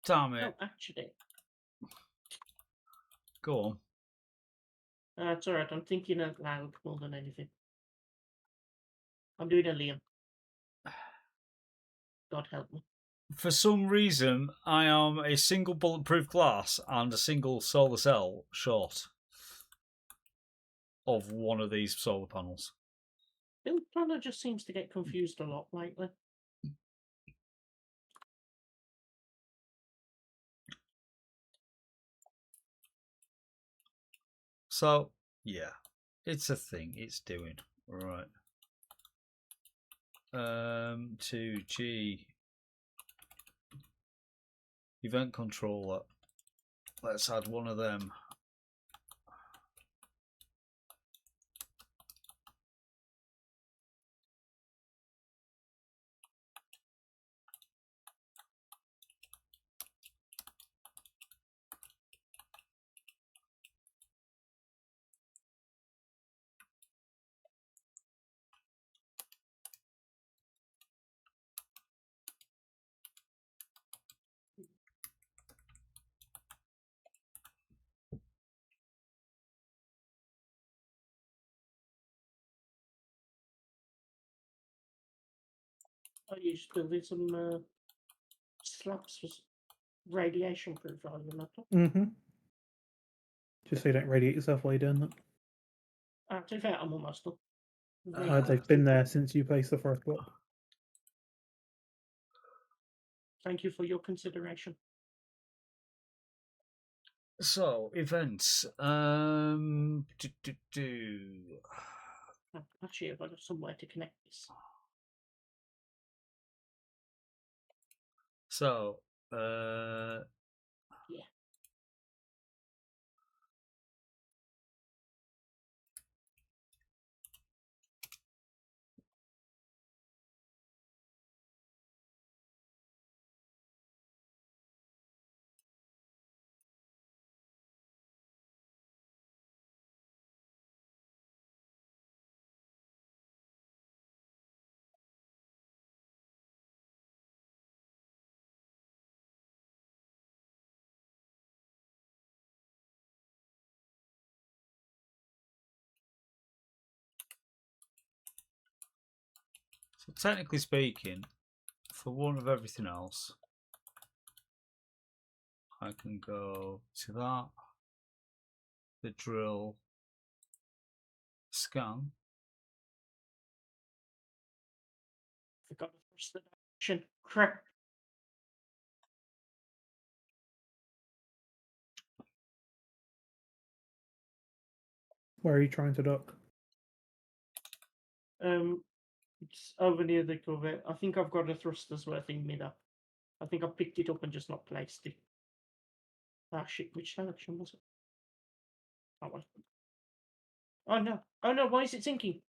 Damn it. Oh, actually, Go on. it's alright. I'm thinking out loud more than anything. I'm doing a Liam. God help me. For some reason, I am a single bulletproof glass and a single solar cell short of one of these solar panels. Build planner just seems to get confused a lot lately. So, yeah, it's a thing. It's doing. Right. 2G. Event controller. Let's add one of them. I used building some slabs for radiation proof rather than metal. Mm-hmm. Just so you don't radiate yourself while you're doing that. To be fair, I'm almost done. They've been there since you placed the first block. Thank you for your consideration. So, events. Actually, I've got somewhere to connect this. So, Yeah. So technically speaking, for one of everything else, I can go to that, the drill, scan. Forgot to press the direction. Crap. Where are you trying to dock? It's over near the cover. I think I've got a thrusters worth in midair. I think I picked it up and just not placed it. Ah shit, which direction was it? That one. Oh no. Oh no, why is it sinking?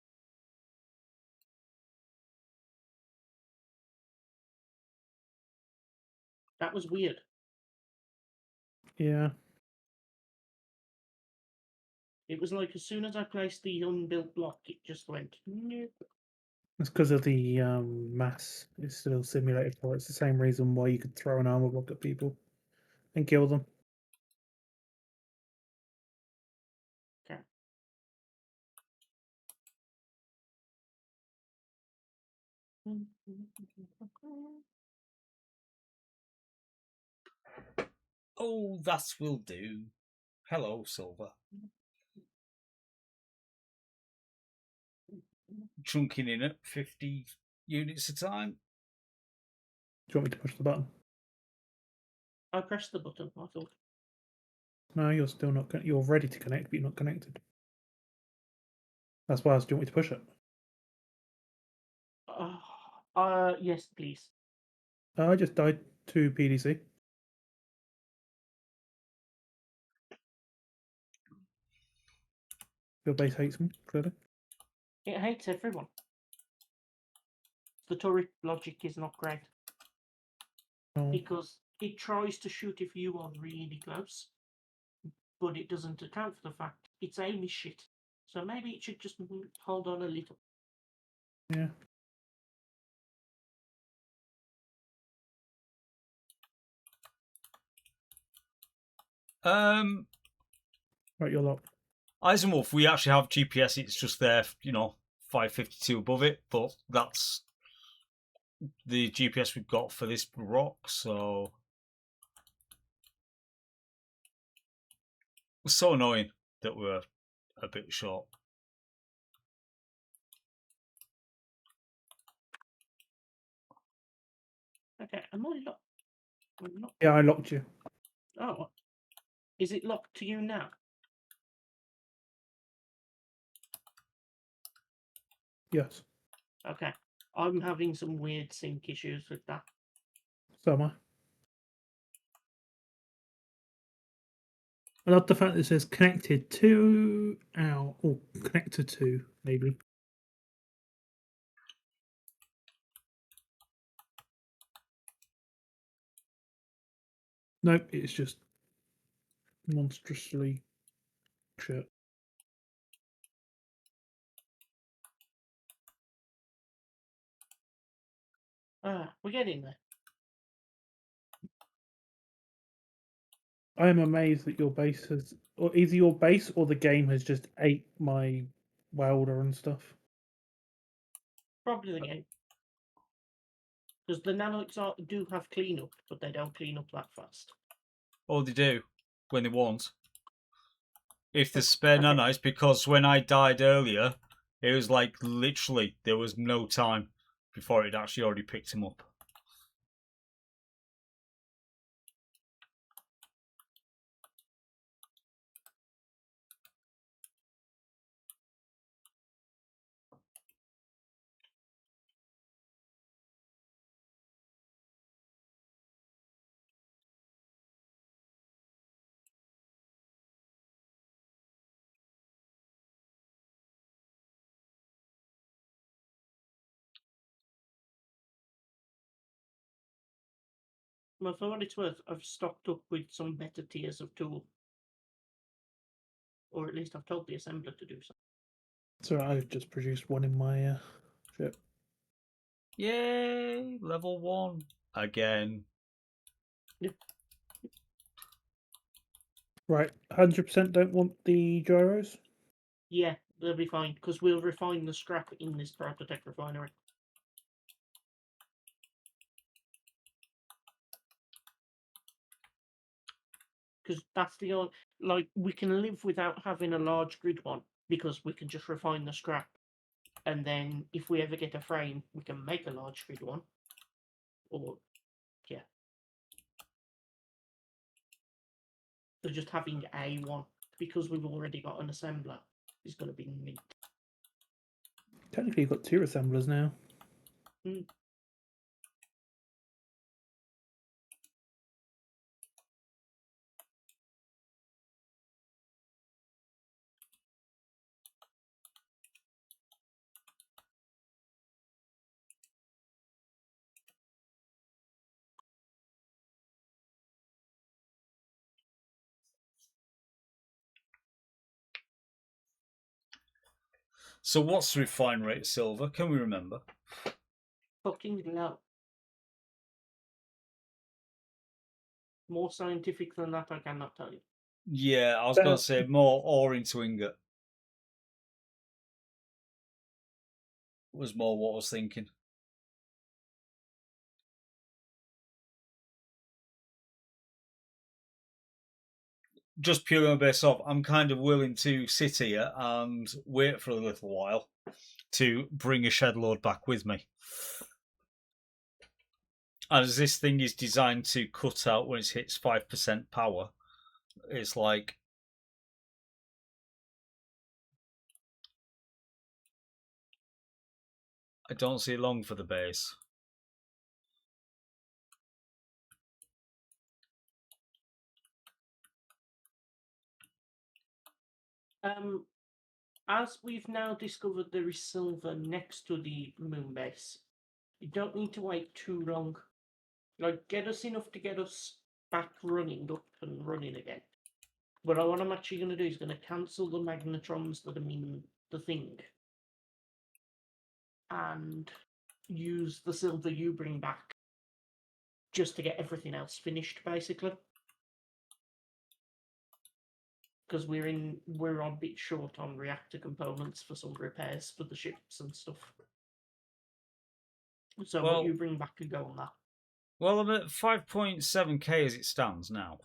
That was weird. Yeah, It was like as soon as I placed the unbuilt block, it just went. Nope. it's because of the mass. It's still simulated for. It's the same reason why you could throw an armor block at people and kill them. Okay. Oh, that will do. Hello, Silver. Chunking in at 50 units a time. Do you want me to push the button? I pressed the button, I thought. No, you're still not. You're ready to connect, but you're not connected. That's why I was. Do you want me to push it? Yes, please. I just died to PDC. Your base hates me, clearly. It hates everyone. The turret logic is not great. Oh, Because it tries to shoot if you are really close, but it doesn't account for the fact its aim is shit. So maybe it should just hold on a little. yeah. Right, you're locked. Eisenwolf, we actually have GPS. It's just there, 552 above it, but that's the GPS we've got for this rock, so it's so annoying that we're a bit short. Okay, am I locked? I'm not. Yeah, I locked you. Oh, is it locked to you now? Yes. Okay, I'm having some weird sync issues with that. So am I. I love the fact that it says connected to our or connected to maybe. Nope, it's just monstrously shit. We're getting there. I am amazed that your base has, or either your base or the game has just ate my welder and stuff. Probably the game. Because the nanoids do have cleanup, but they don't clean up that fast. Oh, they do when they want. If there's spare Okay. nanites, because when I died earlier, it was like literally there was no time before it actually already picked him up. Well, for what it's worth, I've stocked up with some better tiers of tool. Or at least I've told the assembler to do so. So I've just produced one in my ship. Yay! Level 1 again. Right, 100% don't want the gyros. Yeah, they'll be fine, because we'll refine the scrap in this prototype refinery. because that's the only, like, we can live without having a large grid one because we can just refine the scrap, and then if we ever get a frame, we can make a large grid one. Or yeah, so just having a one because we've already got an assembler is going to be neat. Technically, you've got 2 assemblers now. So what's the refine rate of silver? Can we remember? Fucking low. More scientific than that, I cannot tell you. Yeah, I was going to say more ore into ingot. Was more what I was thinking. Just purely on base off, I'm kind of willing to sit here and wait for a little while to bring a shed load back with me. And as this thing is designed to cut out when it hits 5% power, it's like I don't see long for the base. As we've now discovered there is silver next to the moon base, you don't need to wait too long. Like, get us enough to get us back running, up and running again. But what I'm actually going to do is going to cancel the magnetrons that are in the thing and use the silver you bring back just to get everything else finished, basically. Because we're a bit short on reactor components for some repairs for the ships and stuff. So what you bring back could go on that. Well, I'm at 5.7k as it stands now.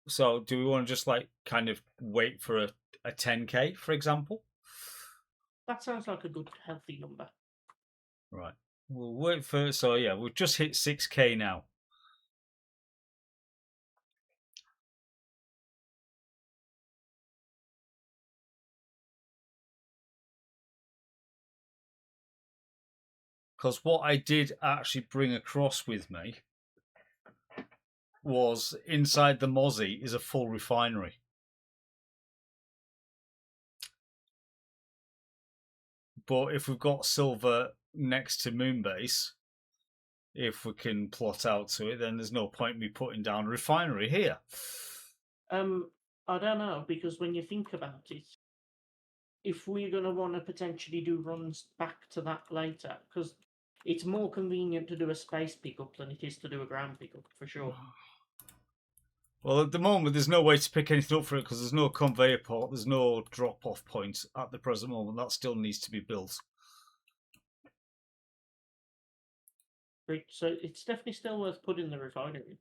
So do we want to just like kind of wait for a 10k, for example? That sounds like a good, healthy number. Right. We'll wait for... So yeah, we've just hit 6k now. Because what I did actually bring across with me was inside the Mozzie is a full refinery. But if we've got silver next to Moonbase, if we can plot out to it, then there's no point me putting down a refinery here. I don't know, because when you think about it, if we're going to want to potentially do runs back to that later, because it's more convenient to do a space pickup than it is to do a ground pickup, for sure. Well, at the moment, there's no way to pick anything up for it because there's no conveyor port, there's no drop-off point at the present moment. That still needs to be built. Right, so it's definitely still worth putting the refinery in.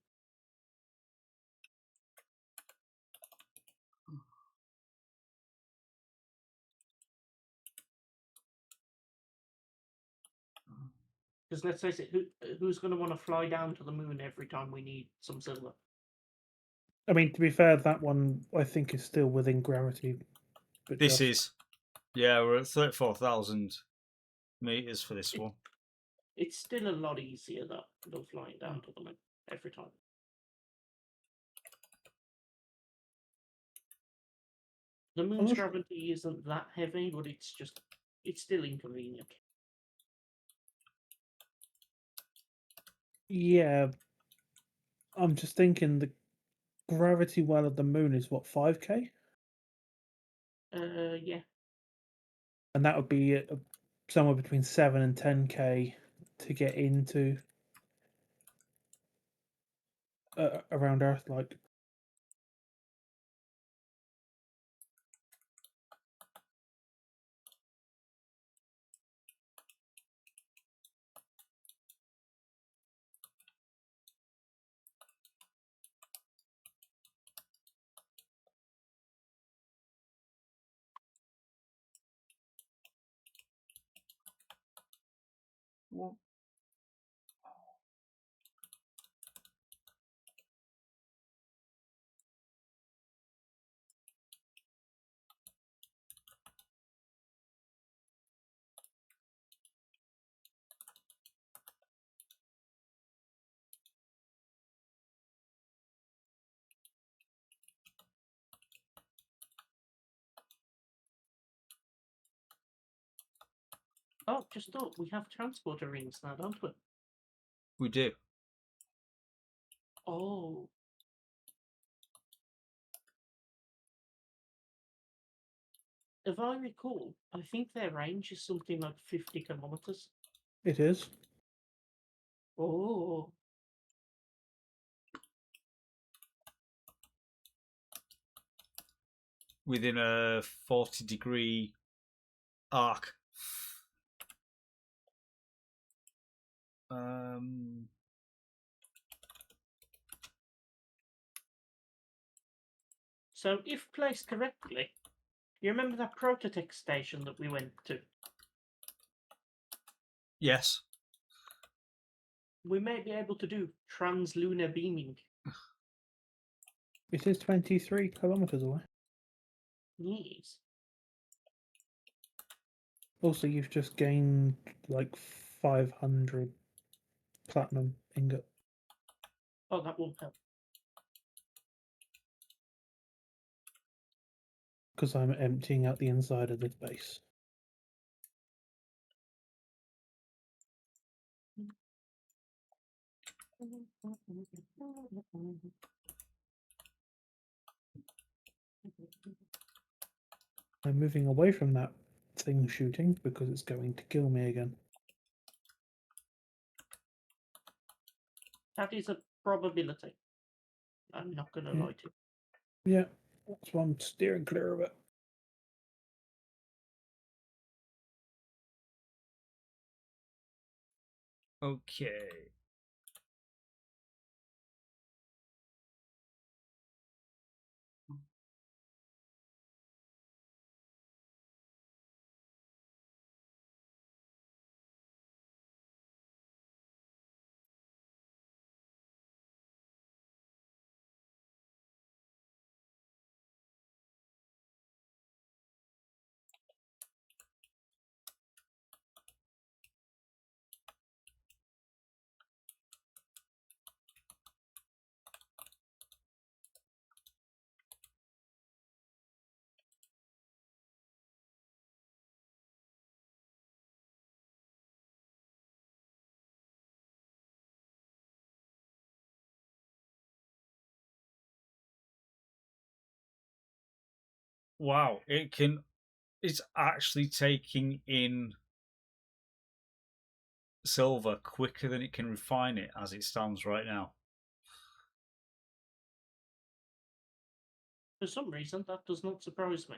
Because let's face it, who's going to want to fly down to the moon every time we need some silver? I mean, to be fair, that one I think is still within gravity. But This is. Yeah, we're at 34,000 meters for this one. It's still a lot easier than flying down to the moon every time. The moon's gravity isn't that heavy, but it's still inconvenient. Yeah, I'm just thinking the gravity well of the moon is what, 5k? Yeah. And that would be somewhere between 7 and 10k to get into around Earth, like. Well, Oh, just thought we have transporter rings now, don't we? we do. Oh. If I recall, I think their range is something like 50 kilometers. It is. Oh. Within a 40-degree arc. So, if placed correctly, you remember that Prototech station that we went to? Yes. We may be able to do translunar beaming. It is 23 kilometers away. Yes. Also, you've just gained like 500 platinum ingot. Oh, that won't help. Because I'm emptying out the inside of this base. I'm moving away from that thing shooting because it's going to kill me again. That is a probability. I'm not going to Yeah. lie to you. Yeah, that's why I'm steering clear of it. Okay. Wow, it's actually taking in silver quicker than it can refine it as it stands right now. For some reason, that does not surprise me.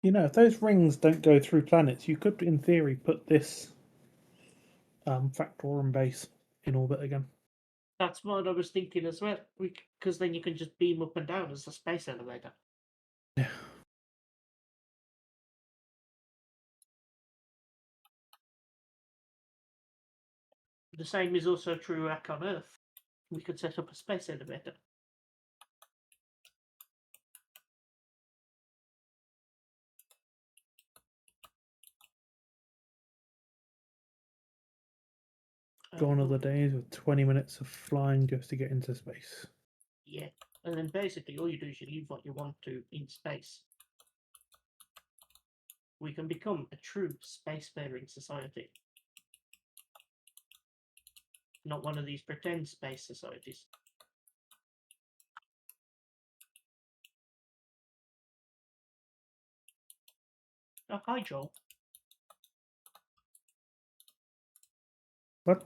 You know, if those rings don't go through planets, you could, in theory, put this Factorum base in orbit again. That's what I was thinking as well. Because then you can just beam up and down as a space elevator. Yeah. The same is also true back on Earth. We could set up a space elevator. Gone are the days of 20 minutes of flying just to get into space. Yeah. And then basically all you do is you leave what you want to in space. we can become a true spacefaring society. Not one of these pretend space societies. Oh, hi, Joel. What?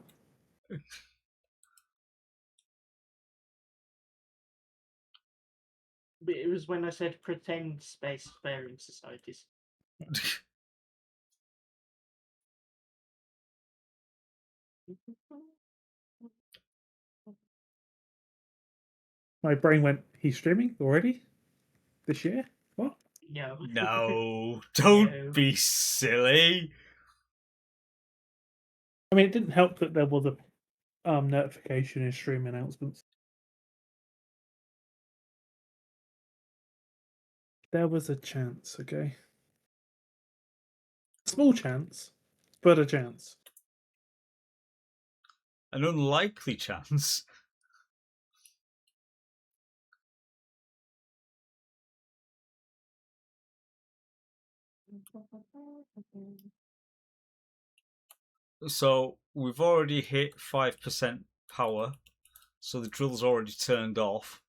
But it was when I said pretend spacefaring societies. My brain went, he's streaming already? This year? What? No. No, don't No. be silly. I mean, it didn't help that there was a notification in stream announcements. There was a chance, okay? Small chance, but a chance. An unlikely chance. So we've already hit 5% power, so the drill's already turned off,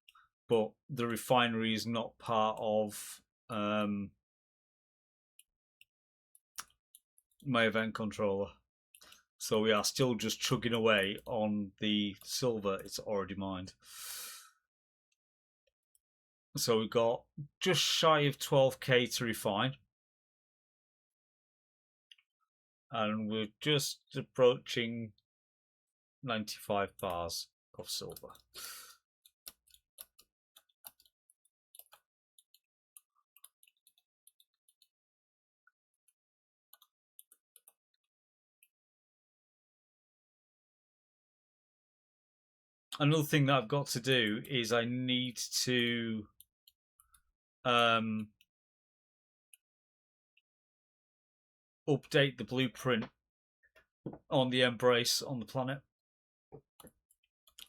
but the refinery is not part of my event controller. So we are still just chugging away on the silver it's already mined. So we've got just shy of 12k to refine. And we're just approaching 95 bars of silver. Another thing that I've got to do is I need to update the blueprint on the Embrace on the planet,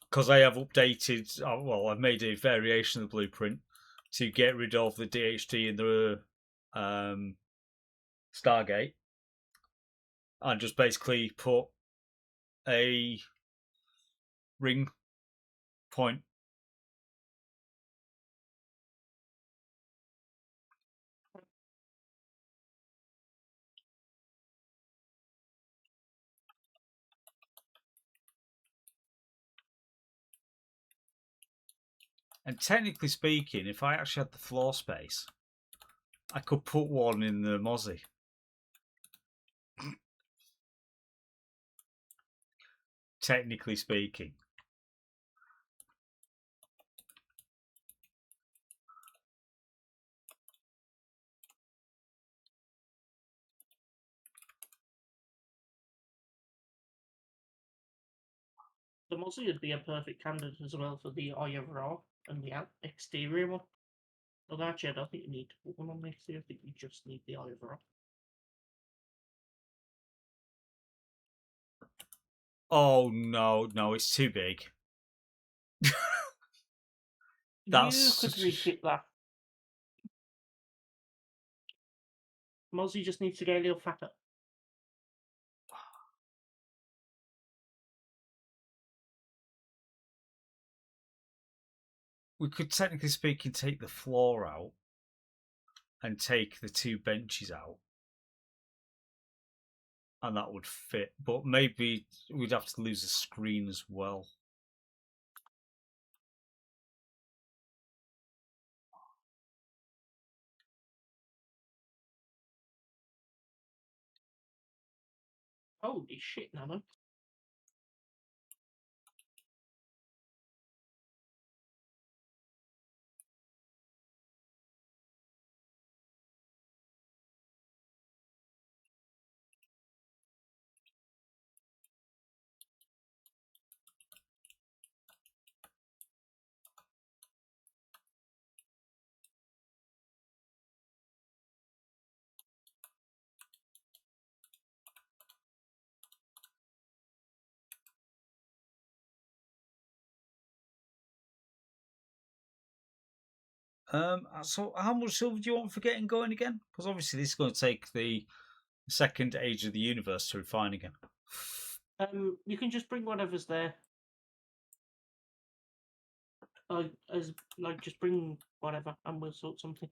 because I have updated, well, I've made a variation of the blueprint to get rid of the DHT in the Stargate and just basically put a ring point. And technically speaking, if I actually had the floor space, I could put one in the Mozzie. Technically speaking. The Mozzie would be a perfect candidate as well for the Eye of Ra and the exterior one. Although actually, I don't think you need to put one on the exterior. I think you just need the Eye of Ra. Oh no, it's too big. That's You could reship that. Mozzie just needs to get a little fatter. We could technically speaking take the floor out and take the two benches out. And that would fit, but maybe we'd have to lose a screen as well. Holy shit, Nano. So how much silver do you want for getting going again? Because obviously this is going to take the second age of the universe to refine again. You can just bring whatever's there. Just bring whatever, and we'll sort something.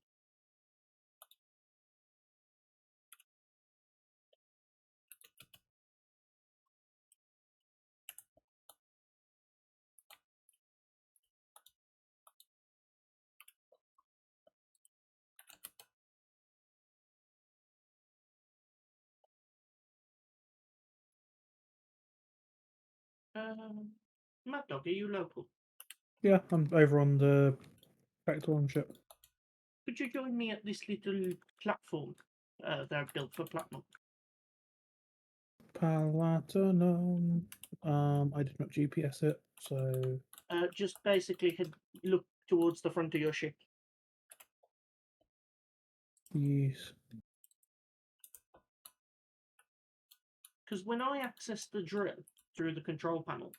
Mad Dog, are you local? Yeah, I'm over on the Vectoron ship. Could you join me at this little platform they're built for platinum? Platinum. I did not GPS it, so Just basically look towards the front of your ship. yes. Because when I access the drill through the control panel,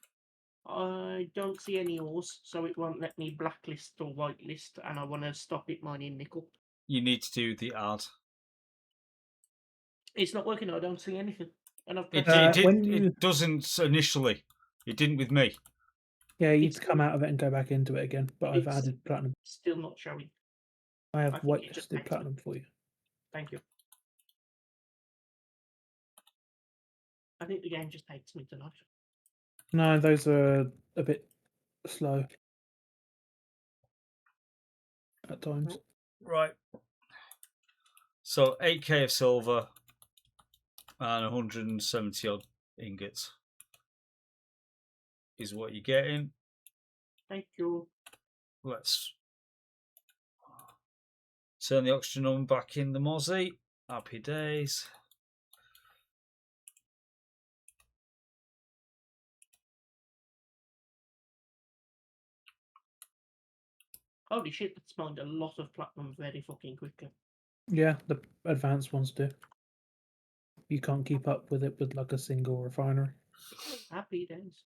I don't see any ores, so it won't let me blacklist or whitelist, and I want to stop it mining nickel. You need to do the add. It's not working. I don't see anything, and I've It, pressed it, when it, you- it doesn't initially. It didn't with me. Yeah, you need It's to come still- out of it and go back into it again. But I've it's added platinum. still not showing. I have I think it just whitelisted takes platinum for you. Thank you. I think the game just hates me tonight. No, those are a bit slow at times. Right. So 8k of silver and 170 odd ingots is what you're getting. Thank you. Let's turn the oxygen on back in the mozzie. Happy days. Holy shit, that's mined a lot of platinum very fucking quickly. Yeah, the advanced ones do. You can't keep up with it with like a single refinery. Happy days.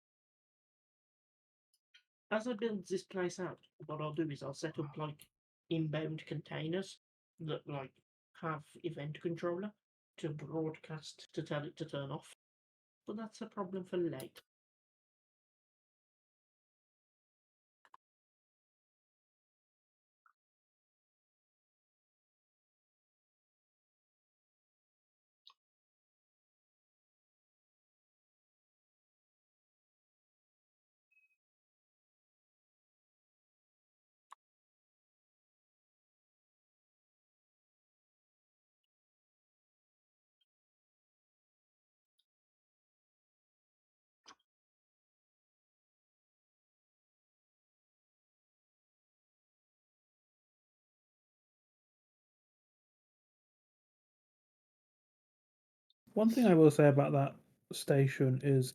As I build this place out, what I'll do is I'll set up like inbound containers that like have event controller to broadcast to tell it to turn off. But that's a problem for later. One thing I will say about that station is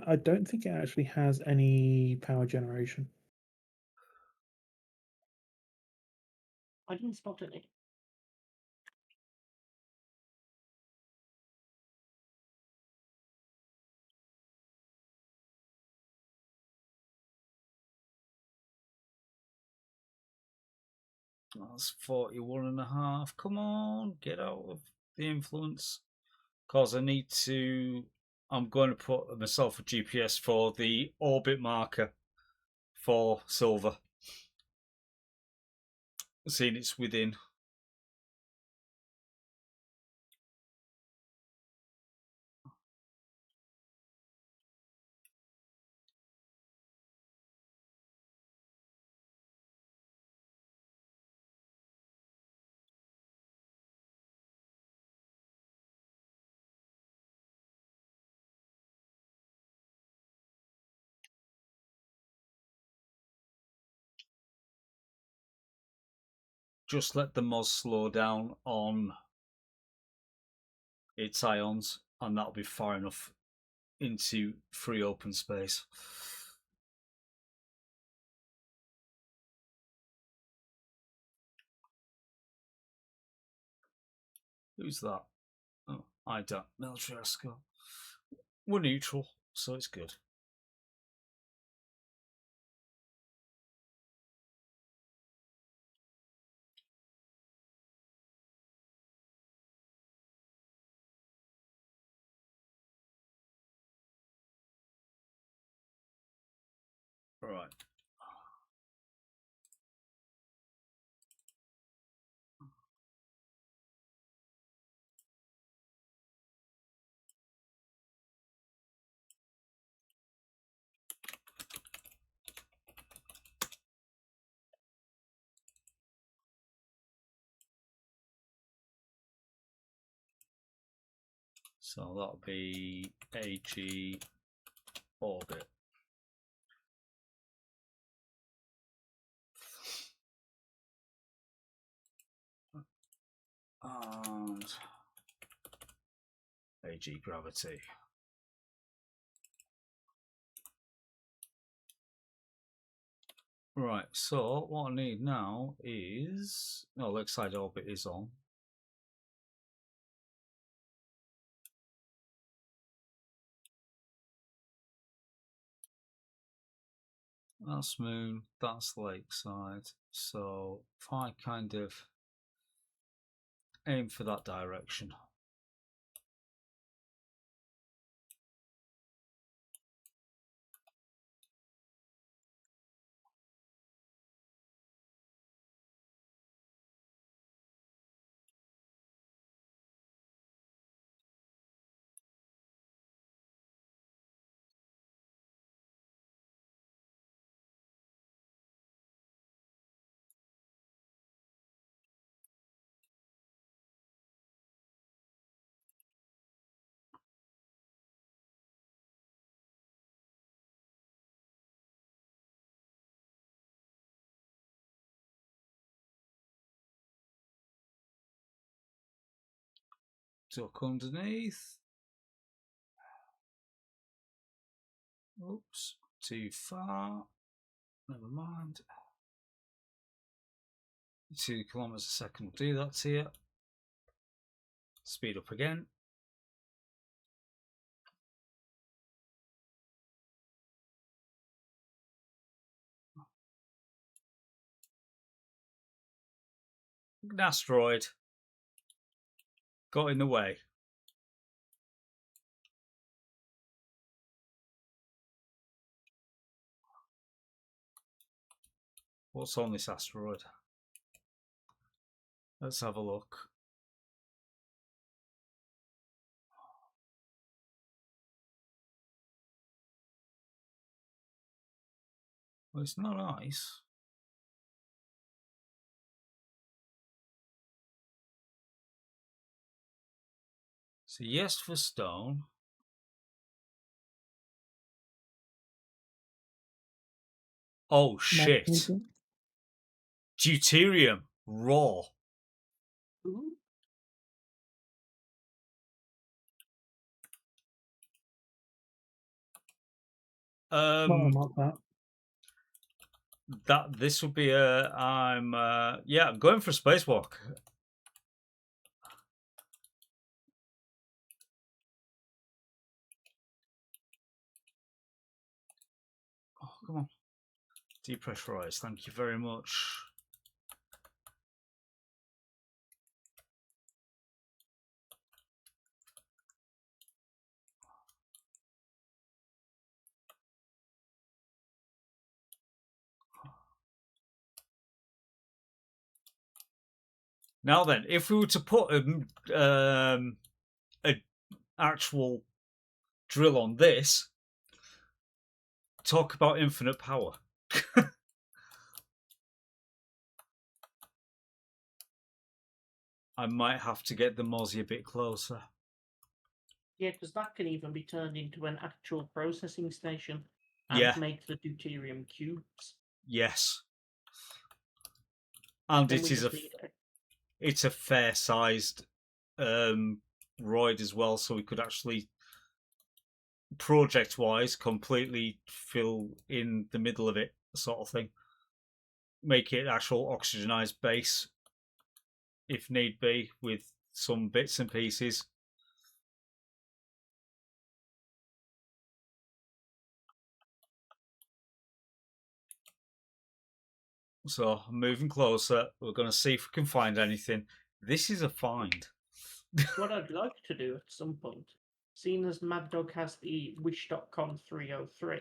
I don't think it actually has any power generation. I didn't spot any. That's 41.5. Come on, get out of the influence. Because I need to. I'm going to put myself a GPS for the orbit marker for silver. Seeing it's within. Just let the Moz slow down on its ions, and that'll be far enough into free open space. Who's that? Oh, I don't. Military escort. We're neutral, so it's good. Right. So that'll be AG orbit. And AG gravity. Right, so what I need now is... Oh, lakeside orbit is on. That's moon, that's lakeside. So if I kind of aim for that direction. Duck underneath. Oops, too far. Never mind. 2 kilometers a second will do that to you. Speed up again. An asteroid got in the way. What's on this asteroid? Let's have a look. Well, it's not ice. So yes for stone. Oh shit. Magnesium. Deuterium. Raw. Ooh. Well, mark that. This would be a I'm going for a spacewalk. Oh, come on. Depressurize, thank you very much. Now then, if we were to put a actual drill on this, talk about infinite power. I might have to get the Mozzie a bit closer. Yeah, because that can even be turned into an actual processing station and Yeah. make the deuterium cubes. Yes. And Then it we is just need it's a fair sized roid as well, so we could actually project wise completely fill in the middle of it, sort of thing. Make it actual oxygenized base if need be, with some bits and pieces. So I'm moving closer. We're going to see if we can find anything. This is a find. what I'd like to do at some point, seeing as Mad Dog has the Wish.com 303,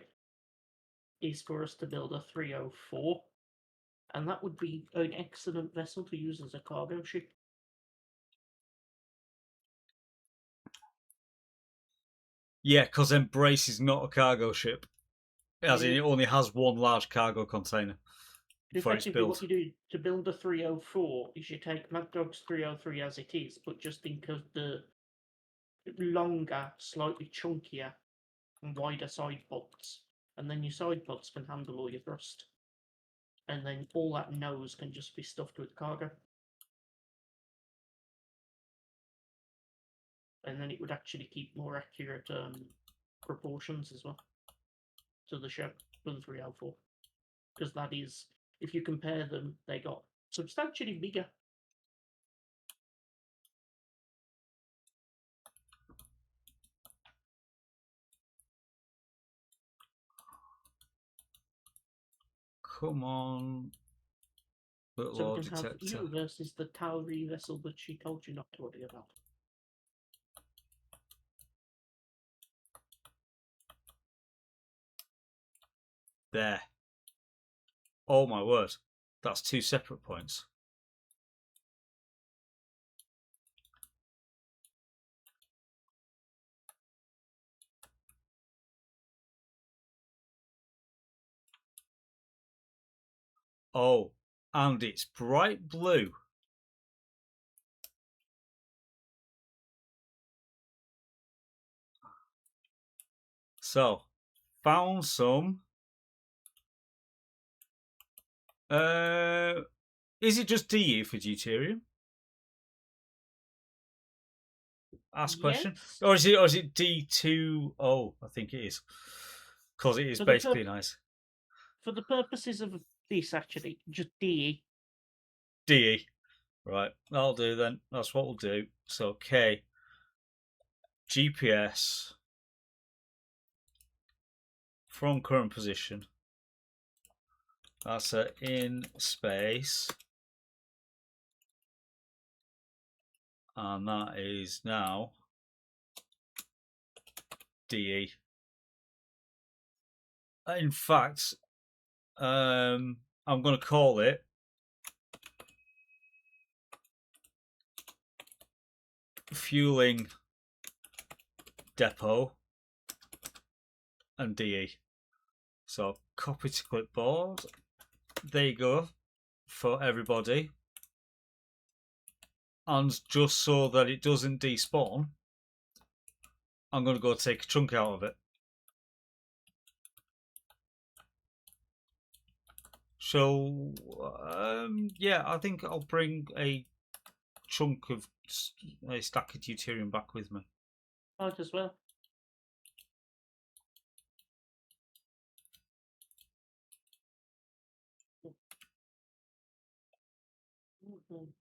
is for us to build a 304, and that would be an excellent vessel to use as a cargo ship. Yeah, because Embrace is not a cargo ship. As in, Yeah. it only has one large cargo container for its Effectively, build. what you do to build a 304 is you take Mad Dog's 303 as it is, but just think of the longer, slightly chunkier, and wider side pods, and then your side pods can handle all your thrust, and then all that nose can just be stuffed with cargo, and then it would actually keep more accurate proportions as well to the ship for the 304, because that is, if you compare them, they got substantially bigger. Come on. Little So ore we can have detector. you versus the Tauri vessel that she told you not to worry about. There. Oh my word. That's 2 separate points. Oh, and it's bright blue. So, found some. Is it just DU for deuterium? Ask question. Yes. Or is it D2? Oh, I think it is. Because it is For the basically nice. For the purposes of this, actually, just DE. DE. Right, that'll do then. That's what we'll do. So K. GPS. From current position. That's in space. And that is now DE. In fact, I'm going to call it fueling depot and DE. So copy to clipboard. There you go for everybody. And just so that it doesn't despawn, I'm going to go take a chunk out of it. So, yeah, I think I'll bring a chunk of a stack of deuterium back with me. Might as well. Mhm.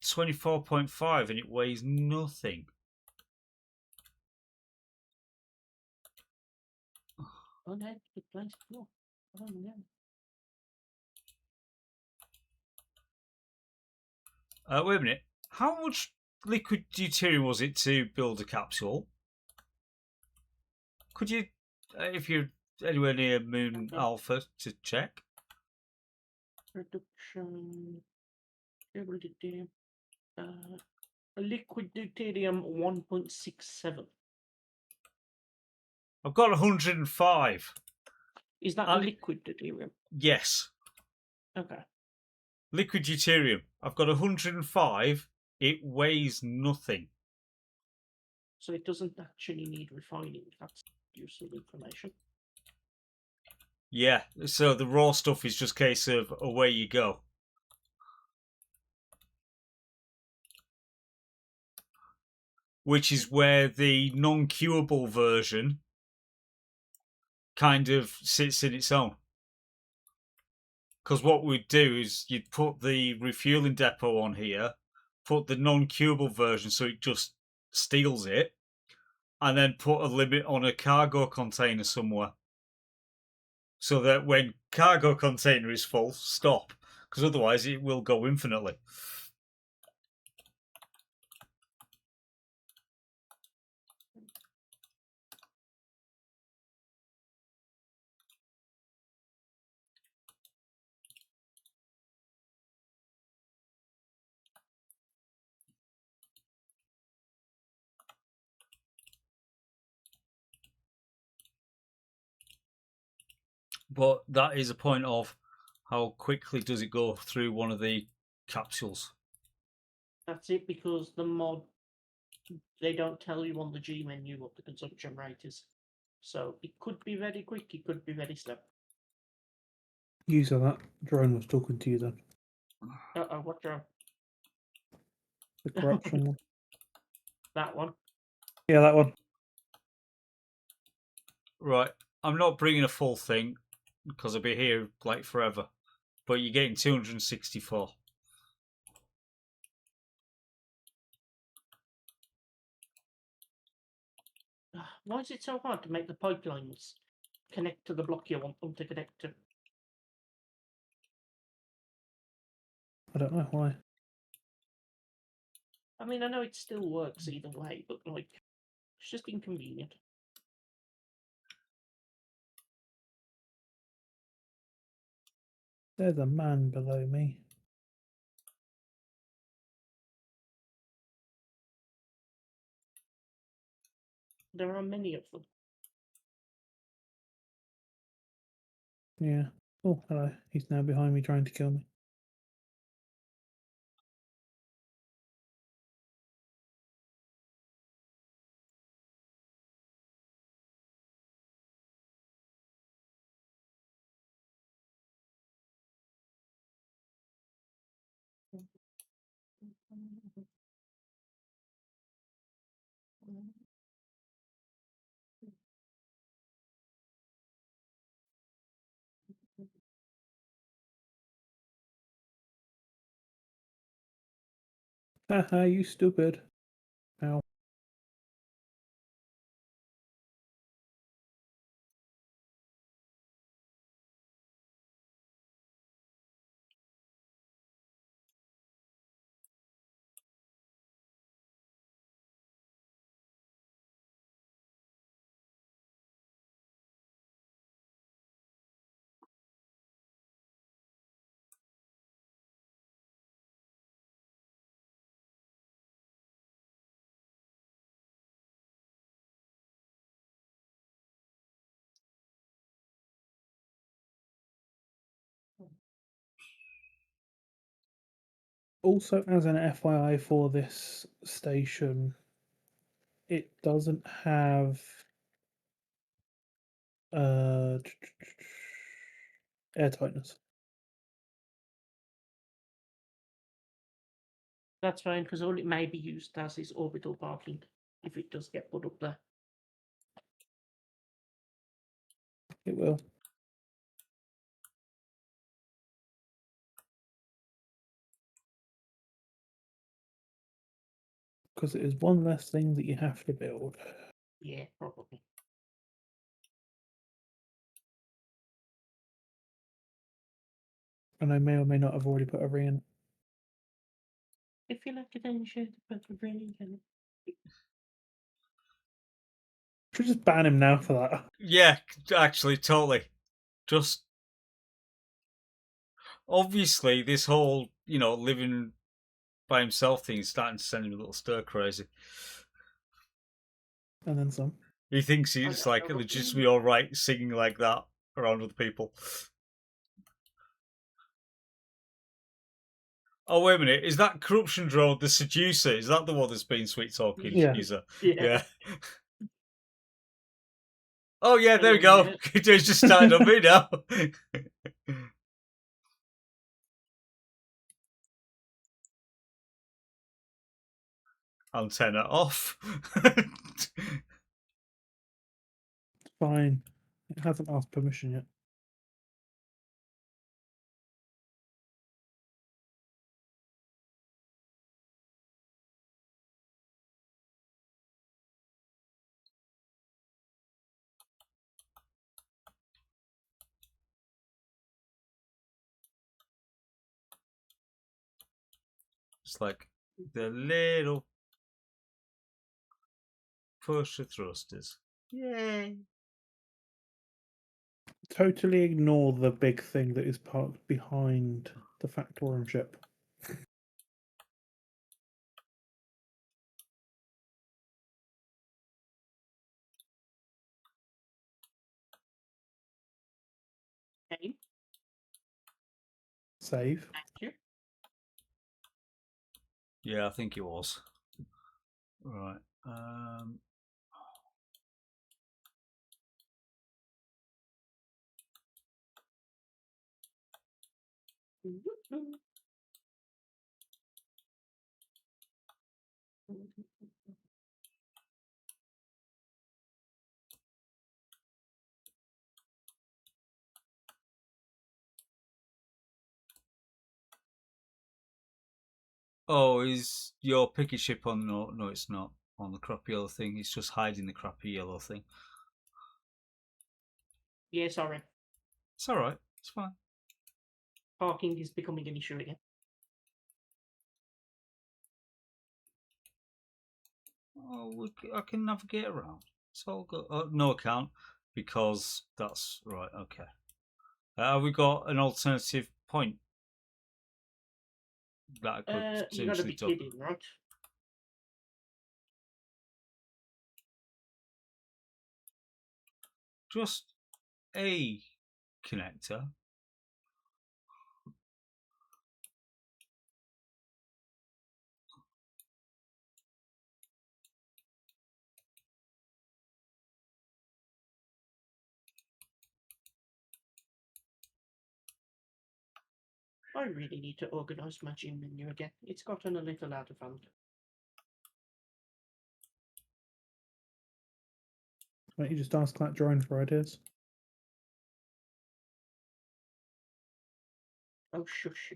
24.5 and it weighs nothing. Oh, no, good place. Oh, I don't know. Wait a minute. How much liquid deuterium was it to build a capsule? Could you, if you're anywhere near Moon Okay. Alpha, to check? Reduction. Deuterium. Liquid deuterium 1.67. I've got 105. Is that And liquid deuterium? yes, Okay. liquid deuterium. I've got 105. It weighs nothing. So it doesn't actually need refining. That's useful information. Yeah, so the raw stuff is just a case of away you go. Which is where the non-queuable version kind of sits in its own. Because what we'd do is you'd put the refueling depot on here, put the non-queuable version so it just steals it, and then put a limit on a cargo container somewhere. So that when cargo container is full, stop. Because otherwise it will go infinitely. But that is a point of how quickly does it go through one of the capsules. That's it, because the mod, they don't tell you on the G menu what the consumption rate is. So it could be very quick, it could be very slow. User, that drone was talking to you then. Uh-oh, what drone? The corruption one. That one. Yeah, that one. Right. I'm not bringing a full thing because I'll be here like forever. But you're getting 264. Why is it so hard to make the pipelines connect to the block you want them to connect to? I don't know why. I mean, I know it still works either way, but like, it's just inconvenient. There's a man below me. There are many of them. Yeah. Oh, hello. He's now behind me trying to kill me. Haha, you stupid. Ow. Also, as an FYI for this station, it doesn't have air tightness. That's fine, because all it may be used as is orbital parking, if it does get put up there. It will. Because it is one less thing that you have to build. Yeah, probably. And I may or may not have already put a ring in. If you like it, then you should put a ring in it. Should just ban him now for that. Yeah, actually, totally. Just obviously, this whole living by himself thing is starting to send him a little stir crazy. And then some. He thinks I he's don't like know what legitimately you- all right singing like that around other people. Oh wait a minute, is that corruption drone the seducer? Is that the one that's been sweet talking Yeah. user? Yeah. Oh yeah, there we go. It's just started on me now. Antenna off. Fine. It hasn't asked permission yet. It's like the little pusher thrusters. Yay. Totally ignore the big thing that is parked behind the Factorum ship. Okay, Save. thank you. Yeah, I think it was. Right. Oh, is your picket ship on? No, no, it's not on the crappy yellow thing. It's just hiding the crappy yellow thing. Yeah, sorry. It's all right. It's fine. Parking is becoming an issue again. Oh, I can navigate around. It's all good. Oh, no account because that's right. Okay. Have we got an alternative point that I could You gotta be potentially kidding, right? just a connector? I really need to organise my gym menu again. It's gotten a little out of hand. Why don't you just ask that drone for ideas? Oh, shush.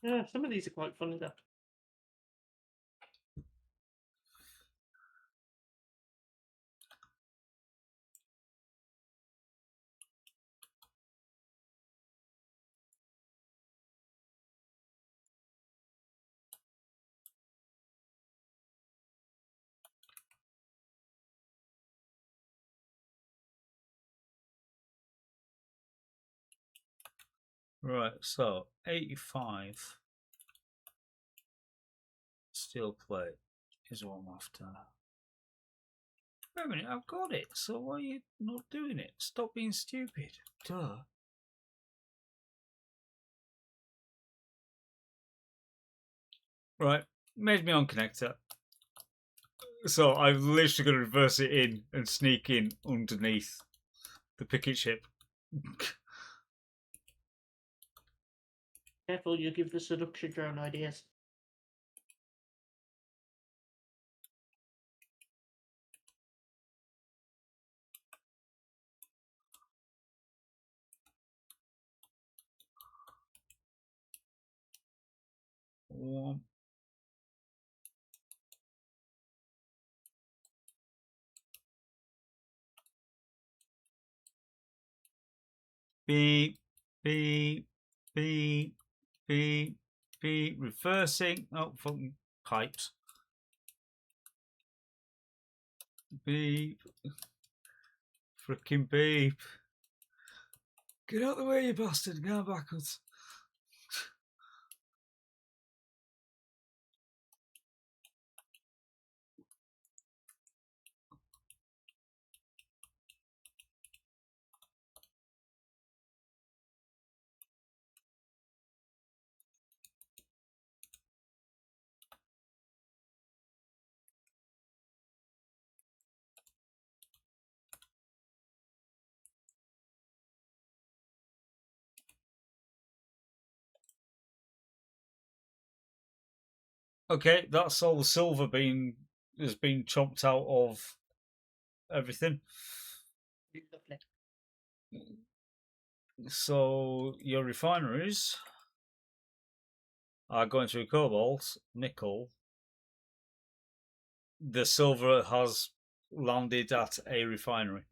Yeah, some of these are quite funny though. Right. So 85 steel plate is what I'm after. Wait a minute, I've got it. So why are you not doing it? Stop being stupid. Duh. Right. Made me on connector. So I'm literally going to reverse it in and sneak in underneath the picket ship. Careful, you give the seduction drone ideas. One. Beep, beep, beep, beep, beep. Reversing. Oh, fucking pipes. Beep. Frickin' beep. Get out the way, you bastard. Go backwards. Okay, that's all the silver has been chomped out of everything. Lovely. So your refineries are going through cobalt, nickel. The silver has landed at a refinery.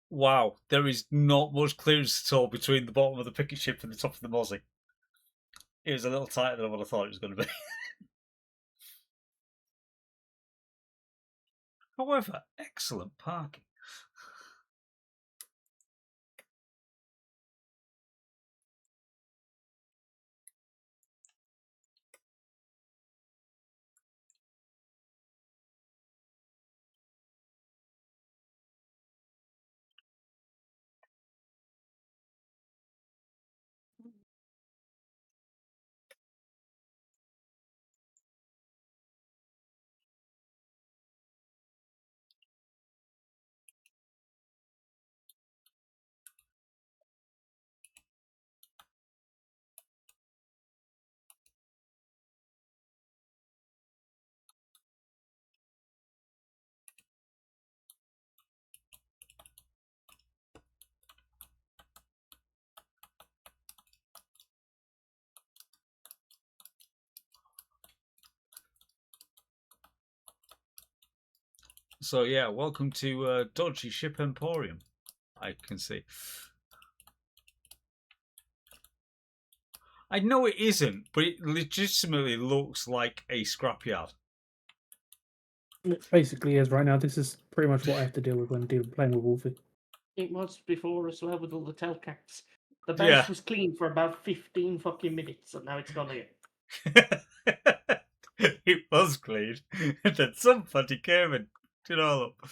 Wow, there is not much clearance at all between the bottom of the picket ship and the top of the mozzie. It was a little tighter than what I thought it was going to be. However, excellent parking. So yeah, welcome to Dodgy Ship Emporium. I can see. I know it isn't, but it legitimately looks like a scrapyard. It basically is right now. This is pretty much what I have to deal with when playing with Wolfie. It was before as well with all the Telcats. The base Yeah. was clean for about 15 fucking minutes, and now it's gone again. It was clean. And then somebody came and did all up.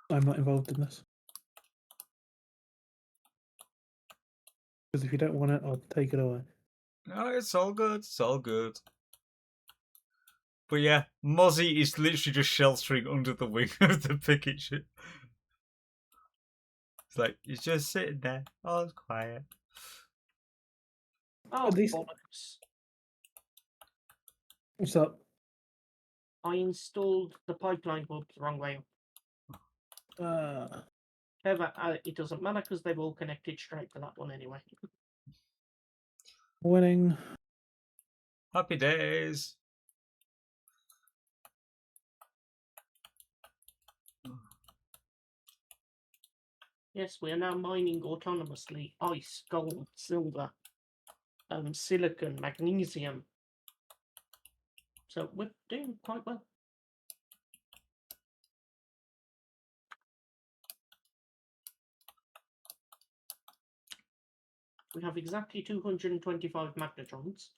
I'm not involved in this. Because if you don't want it, I'll take it away. No, it's all good. It's all good. But yeah, Mozzie is literally just sheltering under the wing of the picket ship. It's like, he's just sitting there, all quiet. Oh, At least- bollocks. What's up? I installed the pipeline hub the wrong way up. However, it doesn't matter because they've all connected straight to that one anyway. Winning. Happy days. Yes, we are now mining autonomously ice, gold, silver, silicon, magnesium. So we're doing quite well. We have exactly 225 magnetrons,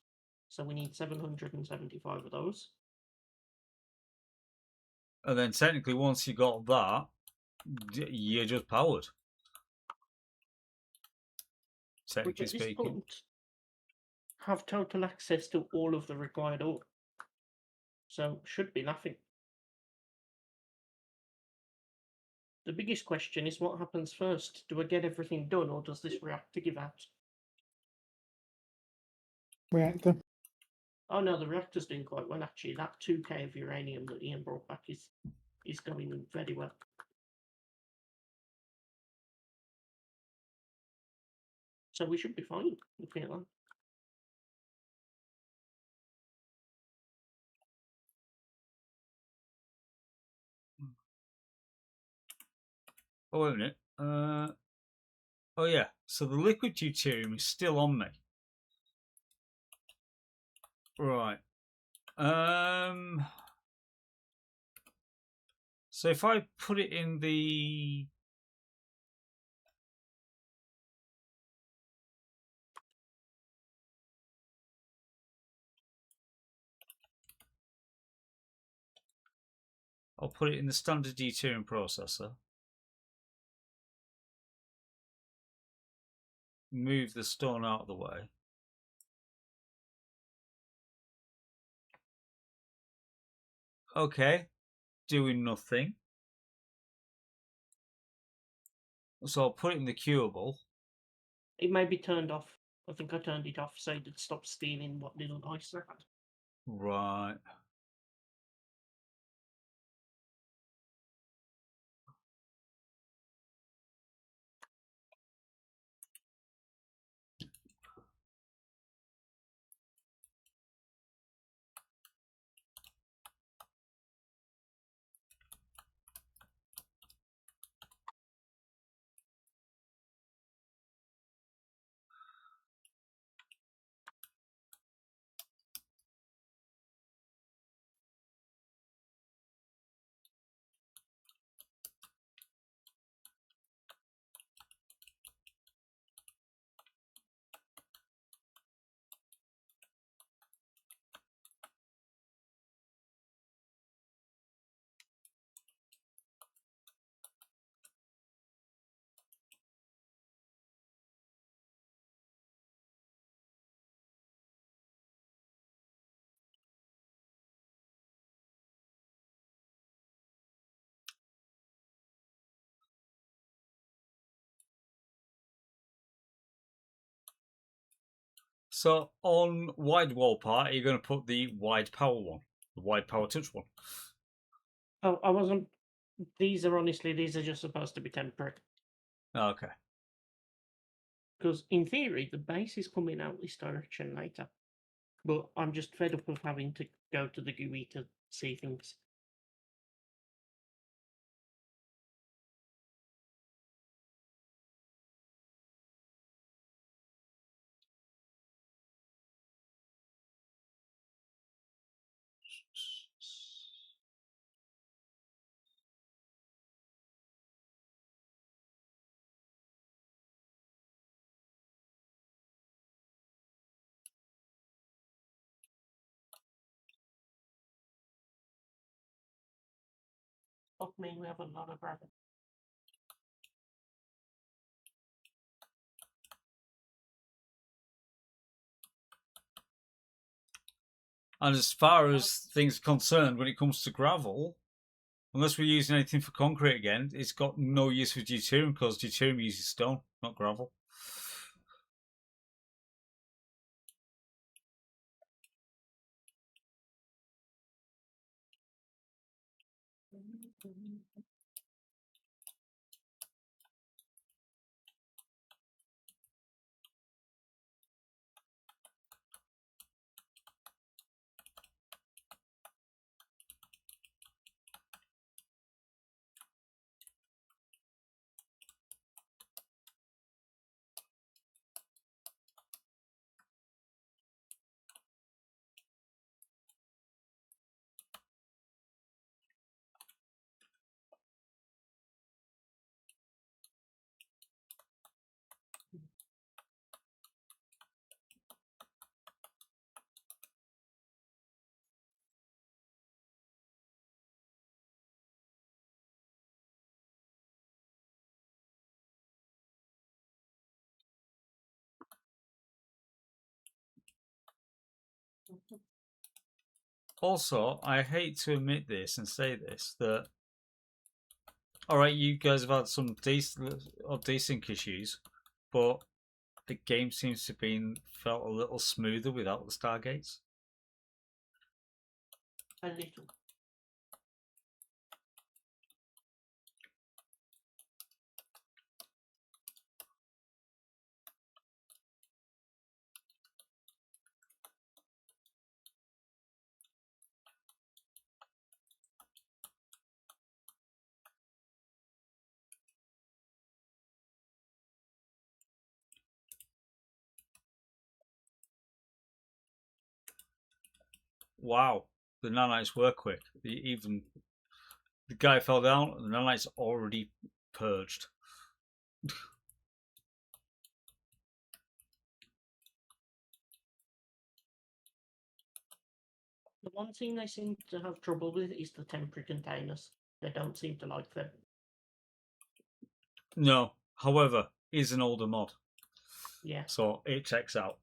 so we need 775 of those. And then technically, once you got that, you're just powered. Which Technically at this speaking. point have total access to all of the required ore. So should be nothing. The biggest question is what happens first? Do I get everything done or does this reactor give out? Reactor. Oh no, the reactor's doing quite well actually. That 2k of uranium that Ian brought back is going very well. So we should be fine, looking at that. Oh, wait a minute. Oh, yeah. So the liquid deuterium is still on me. Right. So if I put it in the... I'll put it in the standard deuterium processor. Move the stone out of the way. Okay. Doing nothing. So I'll put it in the curable. It may be turned off. I think I turned it off so it stopped stealing what little ice I had. Right. So on wide wall part, you're going to put the wide power one, the wide power touch one. Oh, I wasn't. These are just supposed to be temporary. Okay. Because in theory, the base is coming out this direction later. But I'm just fed up of having to go to the GUI to see things. Fuck me, we have a lot of rabbits. And as far as things are concerned, when it comes to gravel, unless we're using anything for concrete again, it's got no use for deuterium because deuterium uses stone, not gravel. Also, I hate to admit this and say this, that alright, you guys have had some desync issues, but the game seems to have been felt a little smoother without the Stargates. A little. wow, the nanites were quick. Even the guy fell down, and the nanites already purged. The one thing they seem to have trouble with is the temporary containers. They don't seem to like them. No, however, is an older mod, Yeah. so it checks out.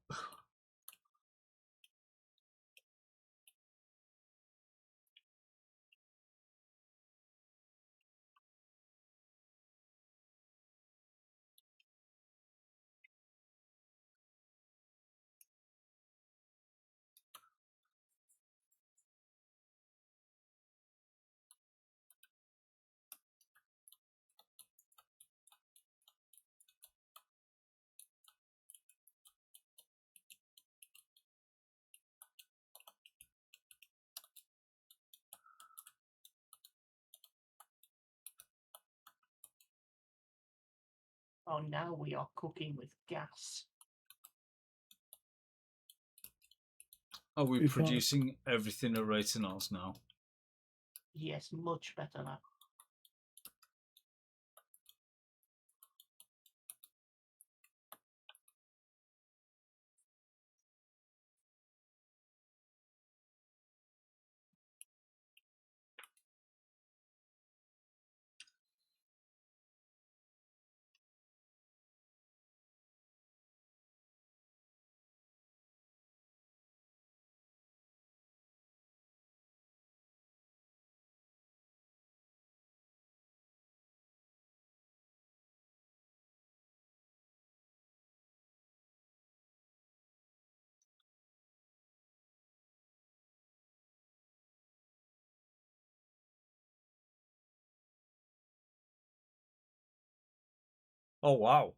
Oh, now we are cooking with gas. Are we Be fine. producing everything at Raytonos now? Yes, much better now. Oh wow!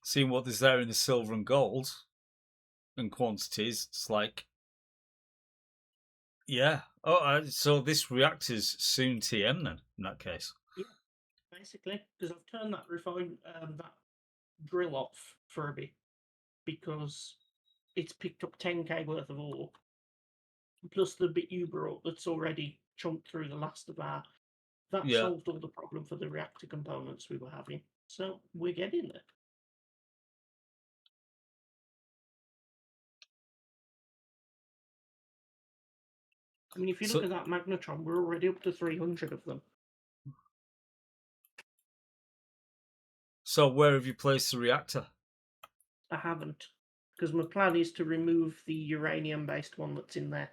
Seeing what there's there in the silver and gold and quantities, it's like, yeah. Oh, so this reactor's soon TM then. In that case, Yeah, basically, because I've turned that that drill off for a bit because it's picked up 10k worth of ore, plus the bit you brought that's already chunked through the last of our. That yeah. solved all the problem for the reactor components we were having. So we're getting there. I mean, if you So- look at that magnetron, we're already up to 300 of them. So where have you placed the reactor? I haven't, because my plan is to remove the uranium-based one that's in there.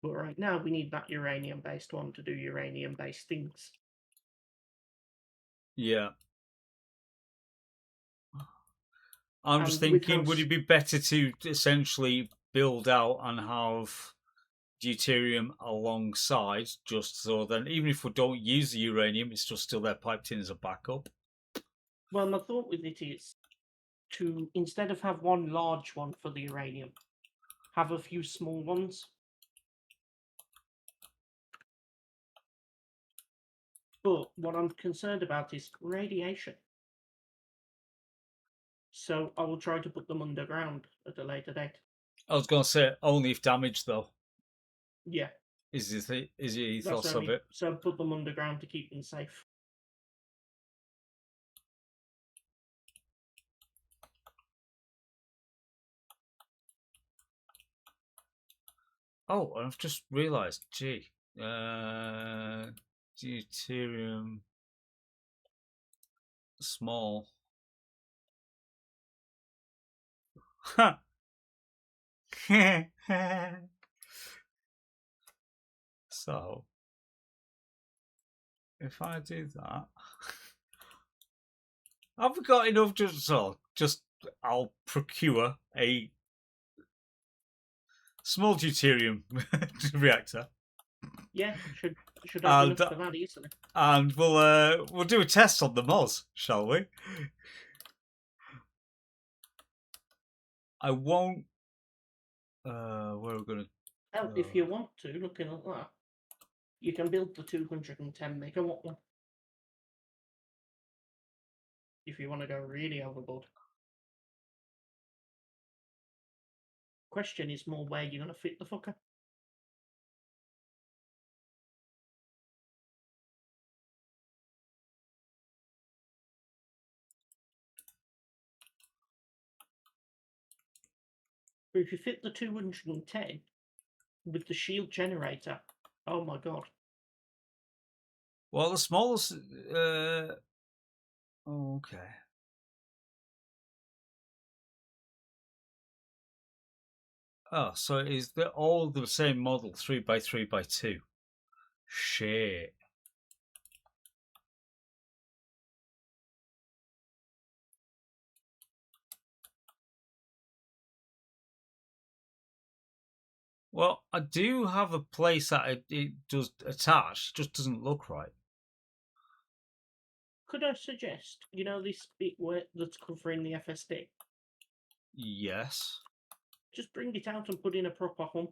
But right now, we need that uranium-based one to do uranium-based things. Yeah. I'm just And with thinking, would those- it be better to essentially build out and have deuterium alongside, just so then even if we don't use the uranium, it's just still there piped in as a backup? Well, my thought with it is to, instead of have one large one for the uranium, have a few small ones. But what I'm concerned about is radiation. So I will try to put them underground at a later date. I was going to say only if damaged, though. Yeah, Is the that's ethos what I of mean. it? So put them underground to keep them safe. Oh, and I've just realised. Gee, deuterium small. Ha. So if I do that, I've got enough. Just I'll procure a small deuterium reactor, Yeah, should have and enough for that easily. and we'll do a test on the Moz, shall we? I won't. Where are we gonna? Hell, if you want to, looking at that, you can build the 210 megawatt one. if you want to go really overboard. Question is more where you're going to fit the fucker. But if you fit the 210 with the shield generator, oh my god. Well, the smallest. Okay. Oh, so is the all the same model, 3x3x2? Shit. Well, I do have a place that it does attach, just doesn't look right. Could I suggest, you know, this bit where that's covering the FSD? Yes. Just bring it out and put in a proper hump.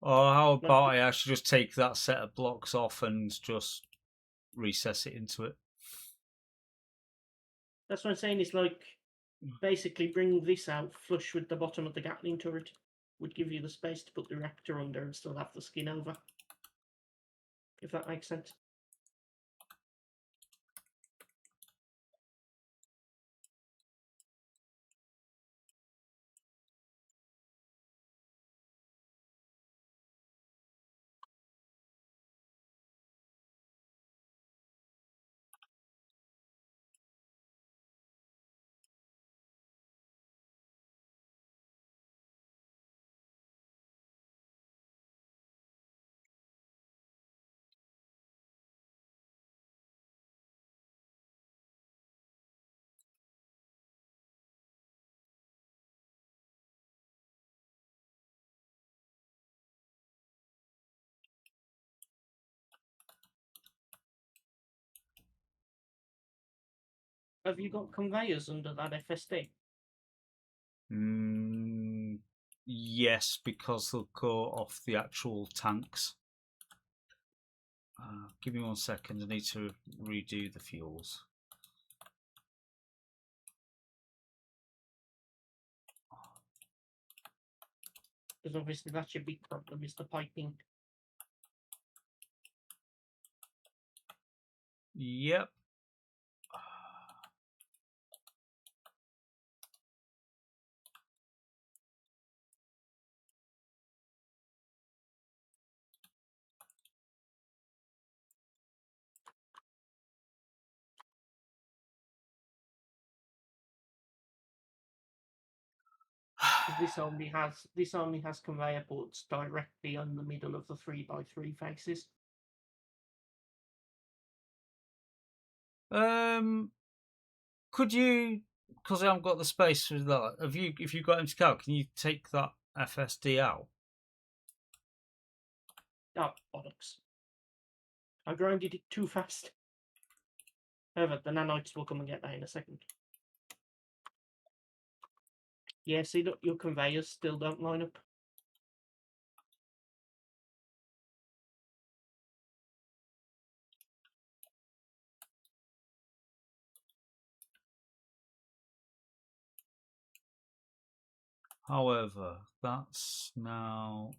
Or how Like about I actually just take that set of blocks off and just recess it into it? That's what I'm saying. It's like basically bring this out flush with the bottom of the Gatling turret. Would give you the space to put the reactor under and still have the skin over. If that makes sense. Have you got conveyors under that FSD? Yes, because they'll go off the actual tanks. Give me 1 second. I need to redo the fuels. Because obviously that's your big problem, is the piping. Yep. This only has conveyor ports directly on the middle of the 3x3 faces. Could you? Because I haven't got the space for that. Have you? If you've got empty car, can you take that FSD out? Oh, bollocks. I grinded it too fast. However, the nanites will come and get that in a second. Yeah, see, look, your conveyors still don't line up. However, that's now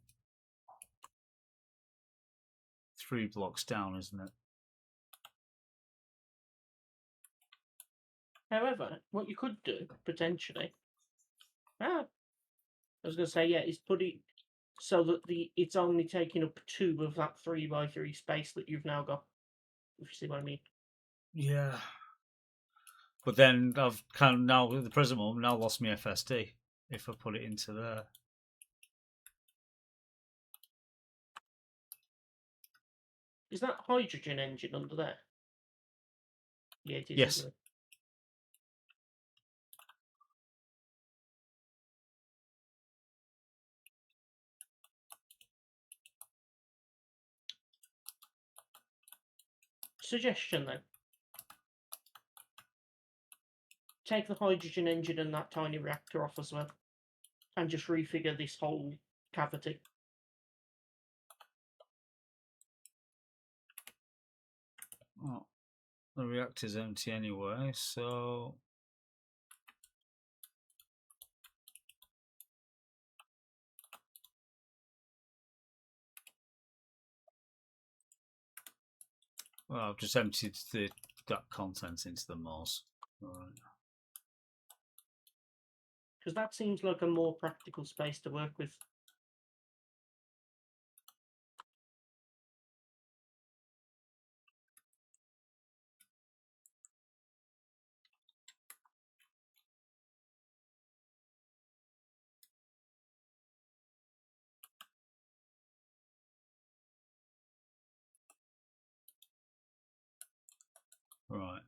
3 blocks down, isn't it? However, what you could do, potentially... I was going to say, yeah, is put it so that it's only taking up 2 of that 3x3 space that you've now got. If you see what I mean. Yeah. But then I've kind of now, at the present moment, now lost my FSD if I put it into there. Is that hydrogen engine under there? Yeah, it is. Yes. Isn't it? Suggestion then. Take the hydrogen engine and that tiny reactor off as well. And just refigure this whole cavity. Oh, the reactor's empty anyway, so well, I've just emptied that contents into the Mars. Right. Because that seems like a more practical space to work with. Right.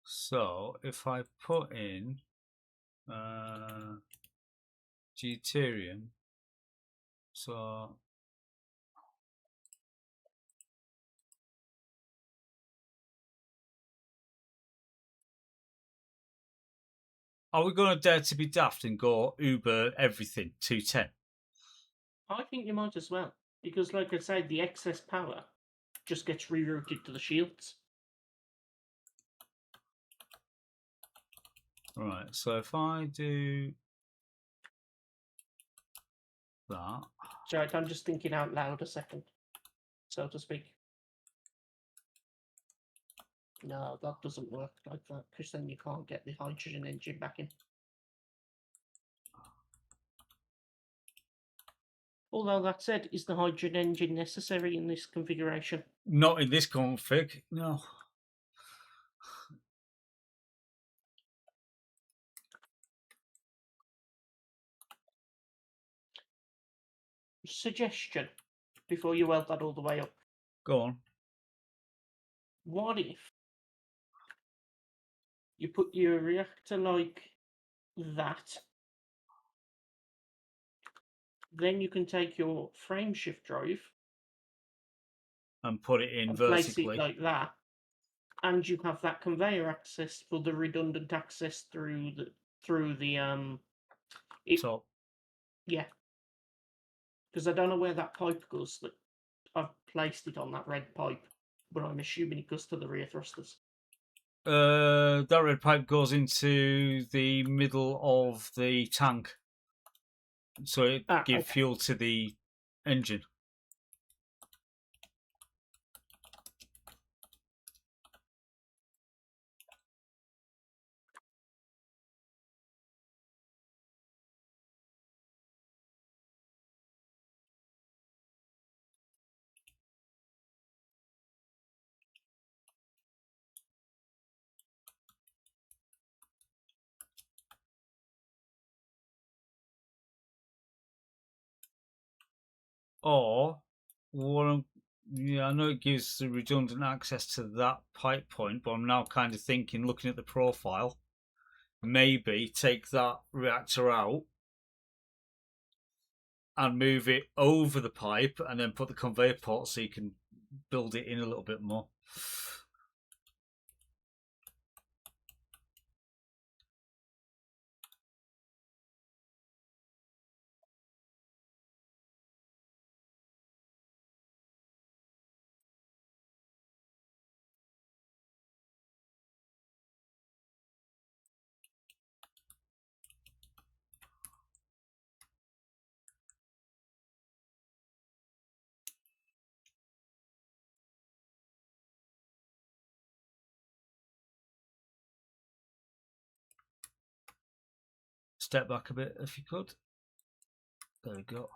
So if I put in deuterium, so are we going to dare to be daft and go Uber everything 210? I think you might as well. Because, like I said, the excess power just gets rerouted to the shields. Right, so if I do that, So I'm just thinking out loud a second, so to speak. No, that doesn't work like that, because then you can't get the hydrogen engine back in. Although that said, is the hydrogen engine necessary in this configuration? not in this config, no. Suggestion, before you weld that all the way up. Go on. What if you put your reactor like that, then you can take your frameshift drive And put it in and place it vertically. like that, and you have that conveyor access for the redundant access through the So yeah. Because I don't know where that pipe goes. That I've placed it on that red pipe, but I'm assuming it goes to the rear thrusters. that red pipe goes into the middle of the tank, so it gives Okay. fuel to the engine. Or yeah, I know it gives the redundant access to that pipe point, but I'm now kind of thinking, looking at the profile, maybe take that reactor out and move it over the pipe and then put the conveyor port so you can build it in a little bit more. Step back a bit if you could. There we go.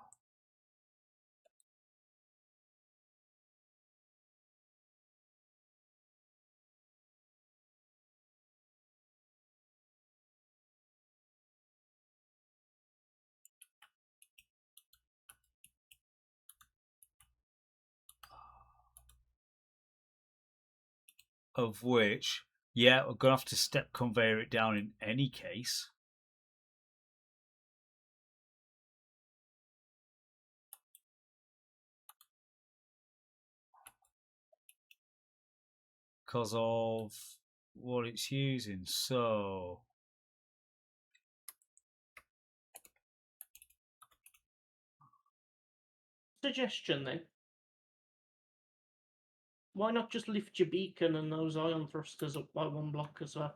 Of which, yeah, we're going to have to step conveyor it down in any case. Because of what it's using. So Suggestion then. Why not just lift your beacon and those ion thrusters up by 1 block as well?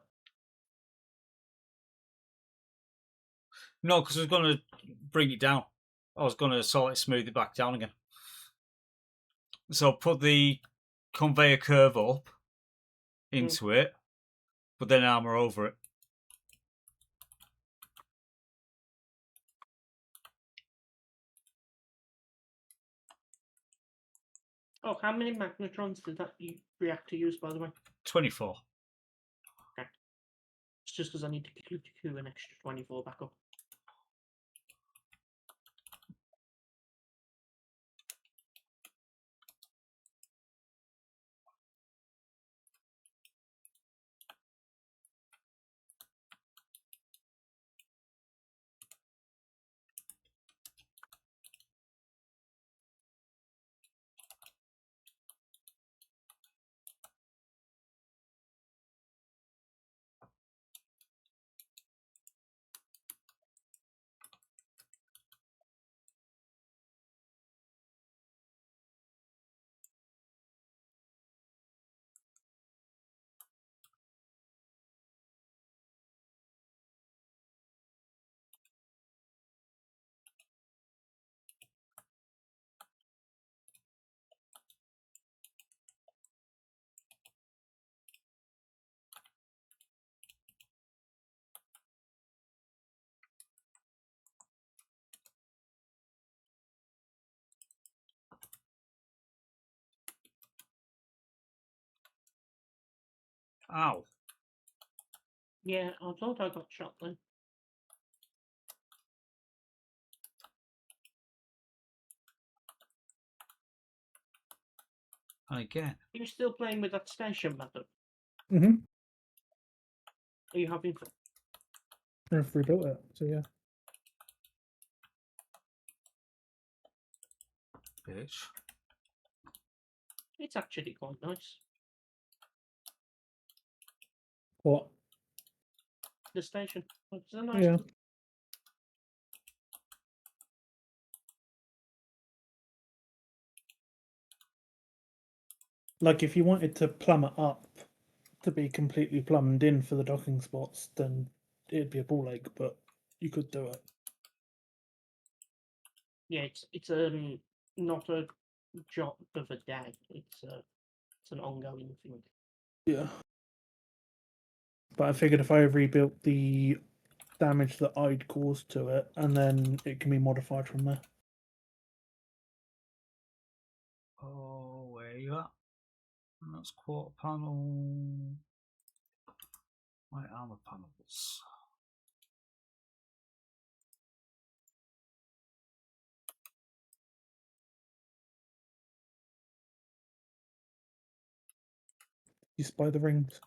No, because I was going to bring it down. I was going to slightly smooth it back down again. So put the conveyor curve up into it, but then armor over it. Oh, how many magnetrons did that reactor use, by the way? 24. Okay. It's just because I need to queue an extra 24 back up. Ow. Yeah, I thought I got shot then. And again. Are you still playing with that station method? Mm-hmm. Are you having fun? I've rebuilt it, so yeah. Bitch. It's actually quite nice. What? The station. It's a nice. Yeah. Like, if you wanted to plumb it up to be completely plumbed in for the docking spots, then it'd be a ball ache, but you could do it. Yeah, it's not a job of a day. It's an ongoing thing. Yeah. But I figured if I rebuilt the damage that I'd caused to it, and then it can be modified from there. Oh, where are you at? That's quarter panel. My armor panels. You spy the rings.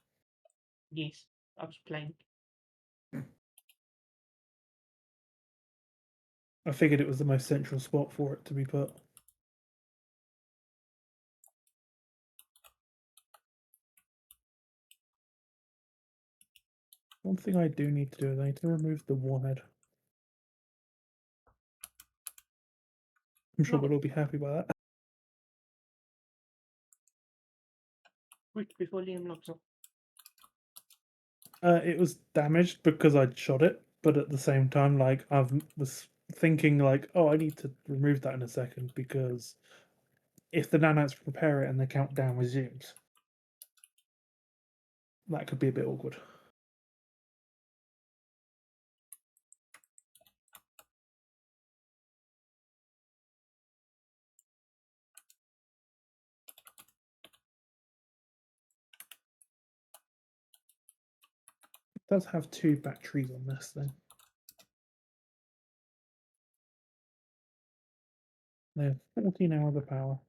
Yes, I was playing. I figured it was the most central spot for it to be put. One thing I do need to do is I need to remove the warhead. I'm sure No. we'll all be happy by that. Quick before Liam logs on. It was damaged because I'd shot it, but at the same time, like, I was thinking, like, oh, I need to remove that in a second because if the nanites prepare it and the countdown resumes, that could be a bit awkward. It does have 2 batteries on this thing. They have 14 hours of power.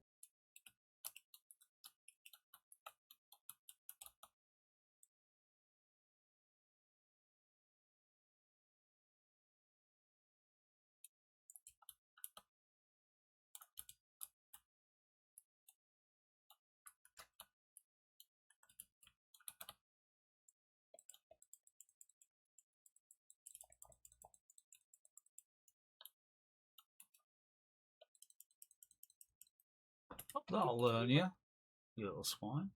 That'll learn you, you little swine.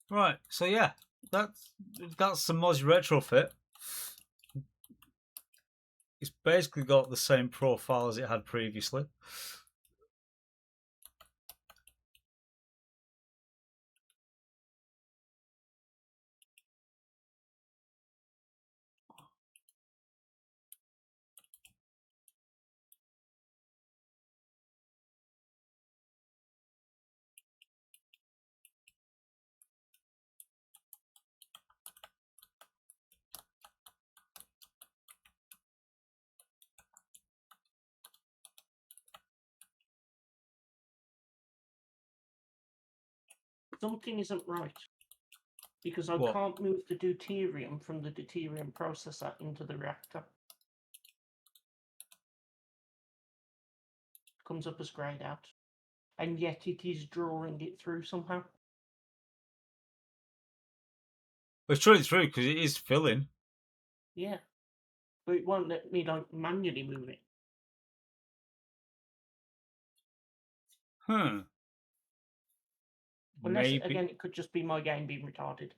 Right, so yeah, that's the Moz retrofit. It's basically got the same profile as it had previously. Something isn't right. Because I What? can't move the deuterium from the deuterium processor into the reactor. Comes up as grayed out. And yet it is drawing it through somehow. It's running through because it is filling. Yeah. But it won't let me like manually move it. Huh. Unless, Maybe. again, it could just be my game being retarded.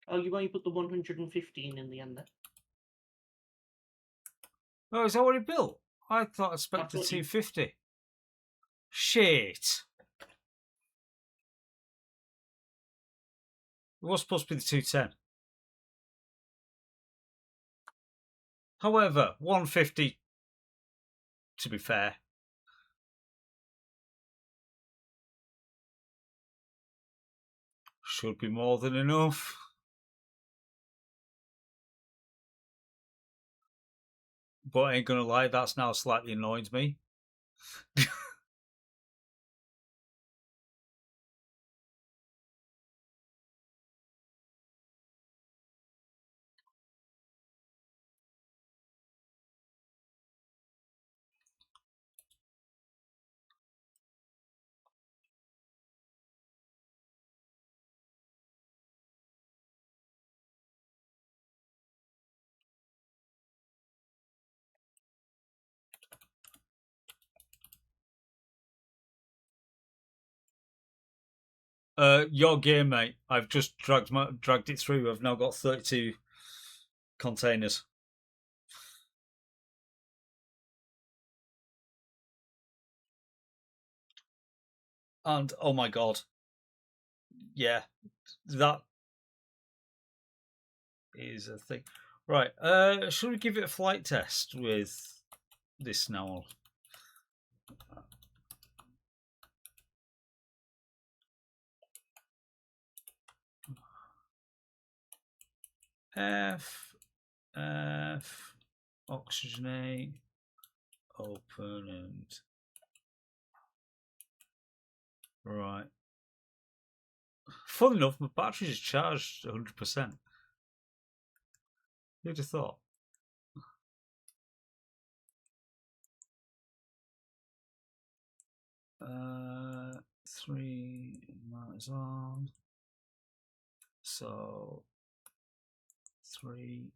Oh, you only put the 115 in the end there. Oh, is that what it built? I thought I expected what you- 250. Shit. It was supposed to be the 210. However, 150, to be fair. Should be more than enough. But I ain't gonna lie, that's now slightly annoyed me. Your game, mate. I've just dragged it through. I've now got 32 containers. And oh my god. Yeah, that is a thing. Right, should we give it a flight test with this now? F, oxygenate, open, and right. Fun enough, my battery is charged 100%. Who'd have thought? Three is on. So 3.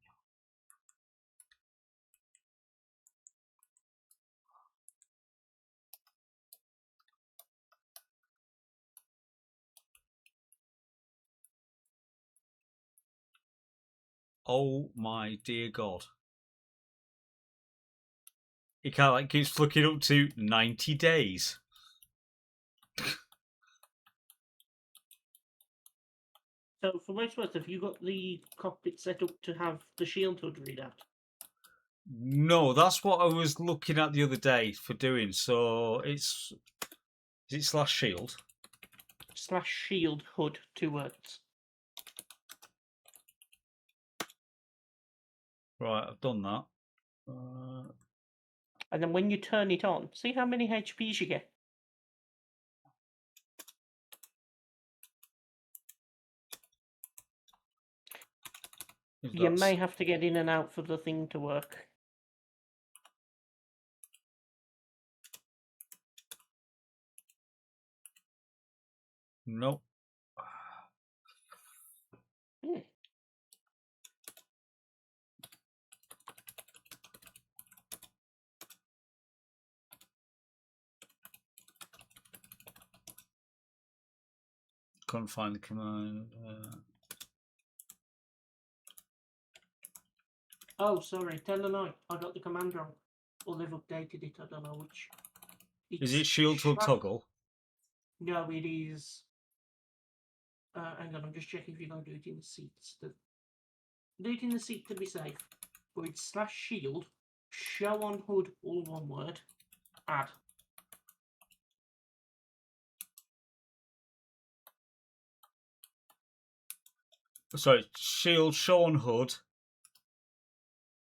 Oh my dear God. It kind of like keeps flicking up to 90 days. So, for what it's worth, have you got the cockpit set up to have the shield hood read out? No, that's what I was looking at the other day for doing. So is it /shield? /shield hood, 2 words. Right, I've done that. And then when you turn it on, see how many HPs you get. If You that's- may have to get in and out for the thing to work. Nope. Hmm. Couldn't find the command. Oh, sorry, tell a lie. I got the command wrong. Or they've updated it, I don't know which. Is it It's shield hood shrap- toggle? No, it is. Hang on, I'm just checking if you can do it in the seats. Do it in the seat to be safe. But it's /shield, show on hood, all one word, add. Sorry, shield show on hood.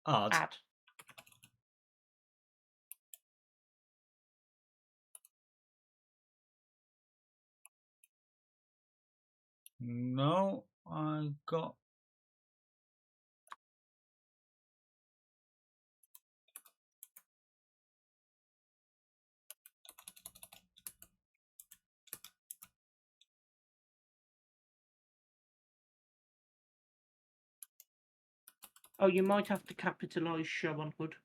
Add. Add. No, I got. Oh, you might have to capitalise show on hood.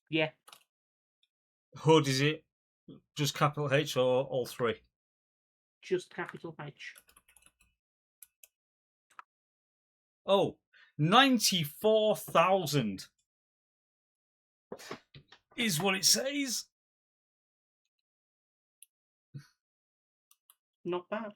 Yeah, Hood, is it just capital H or all three? just capital H. Oh, 94,000 is what it says. Not bad.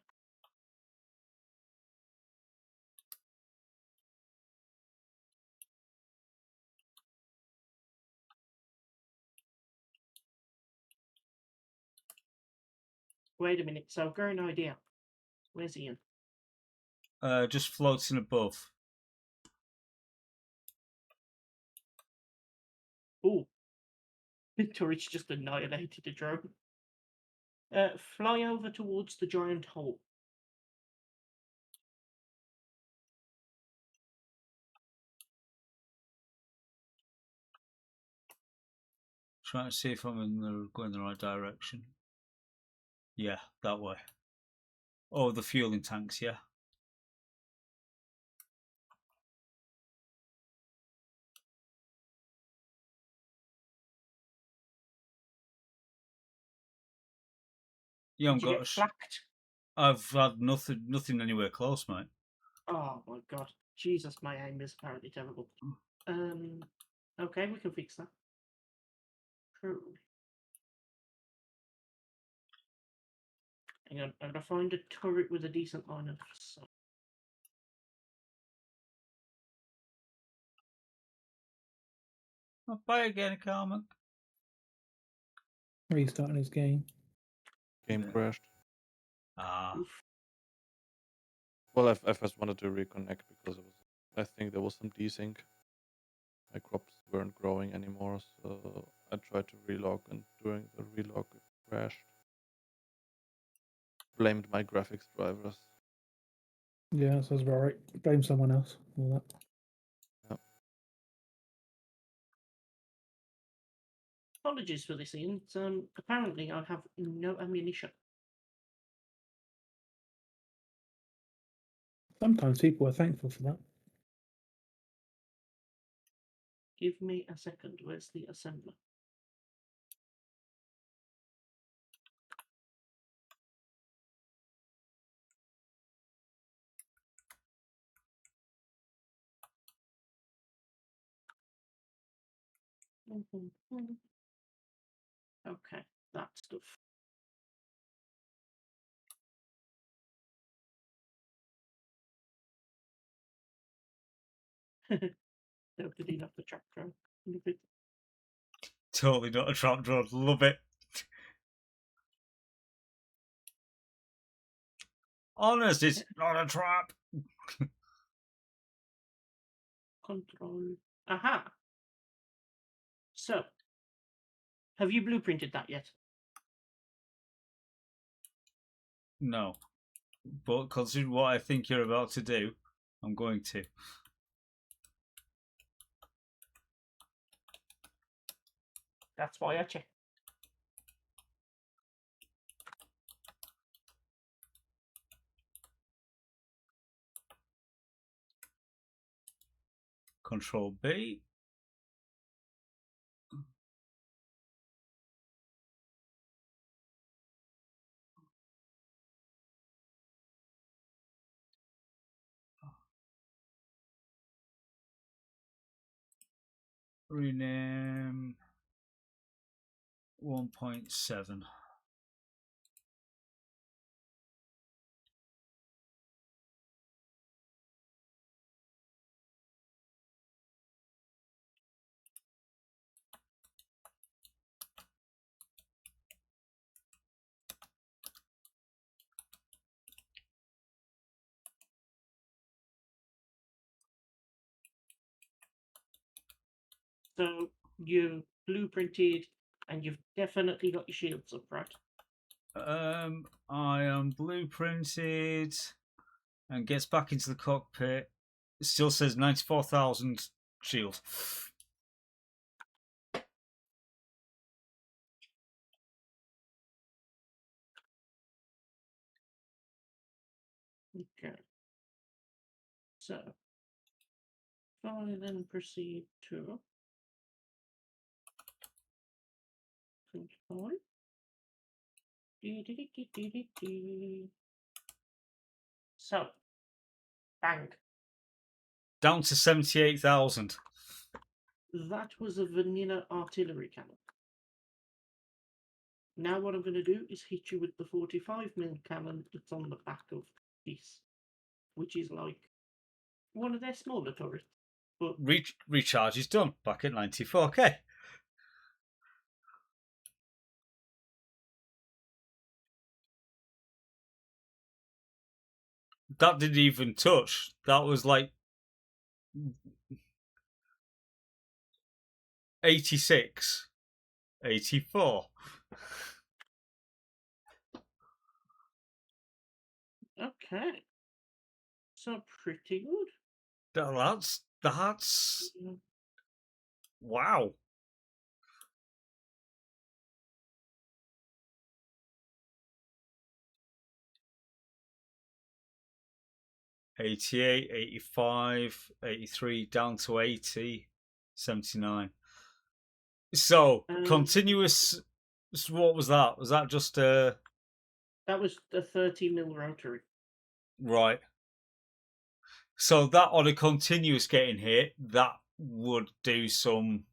Wait a minute, so I've got an idea. Where's Ian? Just floating above. Ooh. The turret's just annihilated a drone. Fly over towards the giant hole. Trying to see if I'm going the right direction. Yeah, that way. Oh, the fueling tanks, yeah. You Did haven't you got. get flacked? I've had nothing anywhere close, mate. Oh my god. Jesus, my aim is apparently terrible. Okay, we can fix that. True. Hang on, I'm gonna find a turret with a decent line of sight. I'll buy again, Carmen. Restarting his game. Game Yeah. crashed. Ah, Oof. Well, I first wanted to reconnect because I think there was some desync. My crops weren't growing anymore, so I tried to relog, and during the relog it crashed. Blamed my graphics drivers. Yeah, that sounds about right. Blame someone else. All that. Apologies for this, Ian. Apparently I have no ammunition. Sometimes people are thankful for that. Give me a second. Where's the assembler? Okay, that stuff. No, did he not the track drone? totally not a trap drone. Love it. Honest, it's not a trap. Control. Aha! So, have you blueprinted that yet? No. but considering what I think you're about to do, I'm going to. That's why I check. Control B. Rename 1.7. So you've blueprinted and you've definitely got your shields up, right? I am blueprinted and gets back into the cockpit. It still says 94,000 shield. Okay. So if I then proceed to control. So, bang. Down to 78,000. That was a vanilla artillery cannon. Now what I'm going to do is hit you with the 45mm cannon that's on the back of this, which is like one of their smaller turrets. But Recharge is done. Back at 94k. That didn't even touch. That was like 86, 84. okay, so pretty good. That's wow. $88, $85, $83, down to $80, $79. So continuous. What was that? Was that just that was a 30mm rotary. Right? So that on a continuous getting hit, that would do some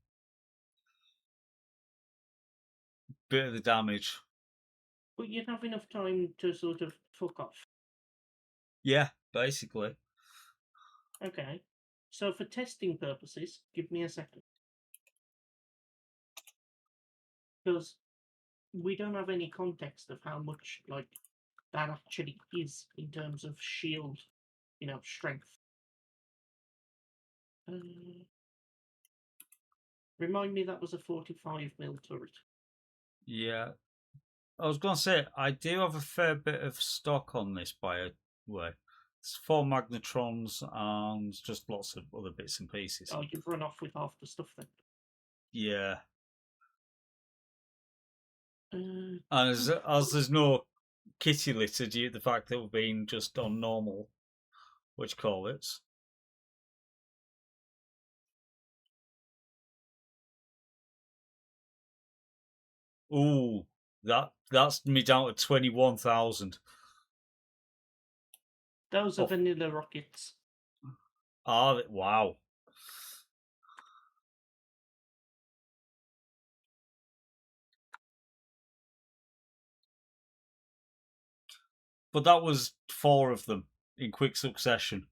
bit of the damage. But you'd have enough time to sort of fuck off. Yeah, basically. Okay. So for testing purposes, give me a second. Because we don't have any context of how much like that actually is in terms of shield, strength. Remind me that was a 45mm turret. Yeah. I was going to say, I do have a fair bit of stock on this, by the way. It's 4 magnetrons and just lots of other bits and pieces. Oh, you've run off with half the stuff then. Yeah. Uh, And as there's no kitty litter due to the fact that we've been just on normal, what you call it. Ooh, that's me down to 21,000. those are vanilla rockets. Ah, wow. But that was 4 of them in quick succession.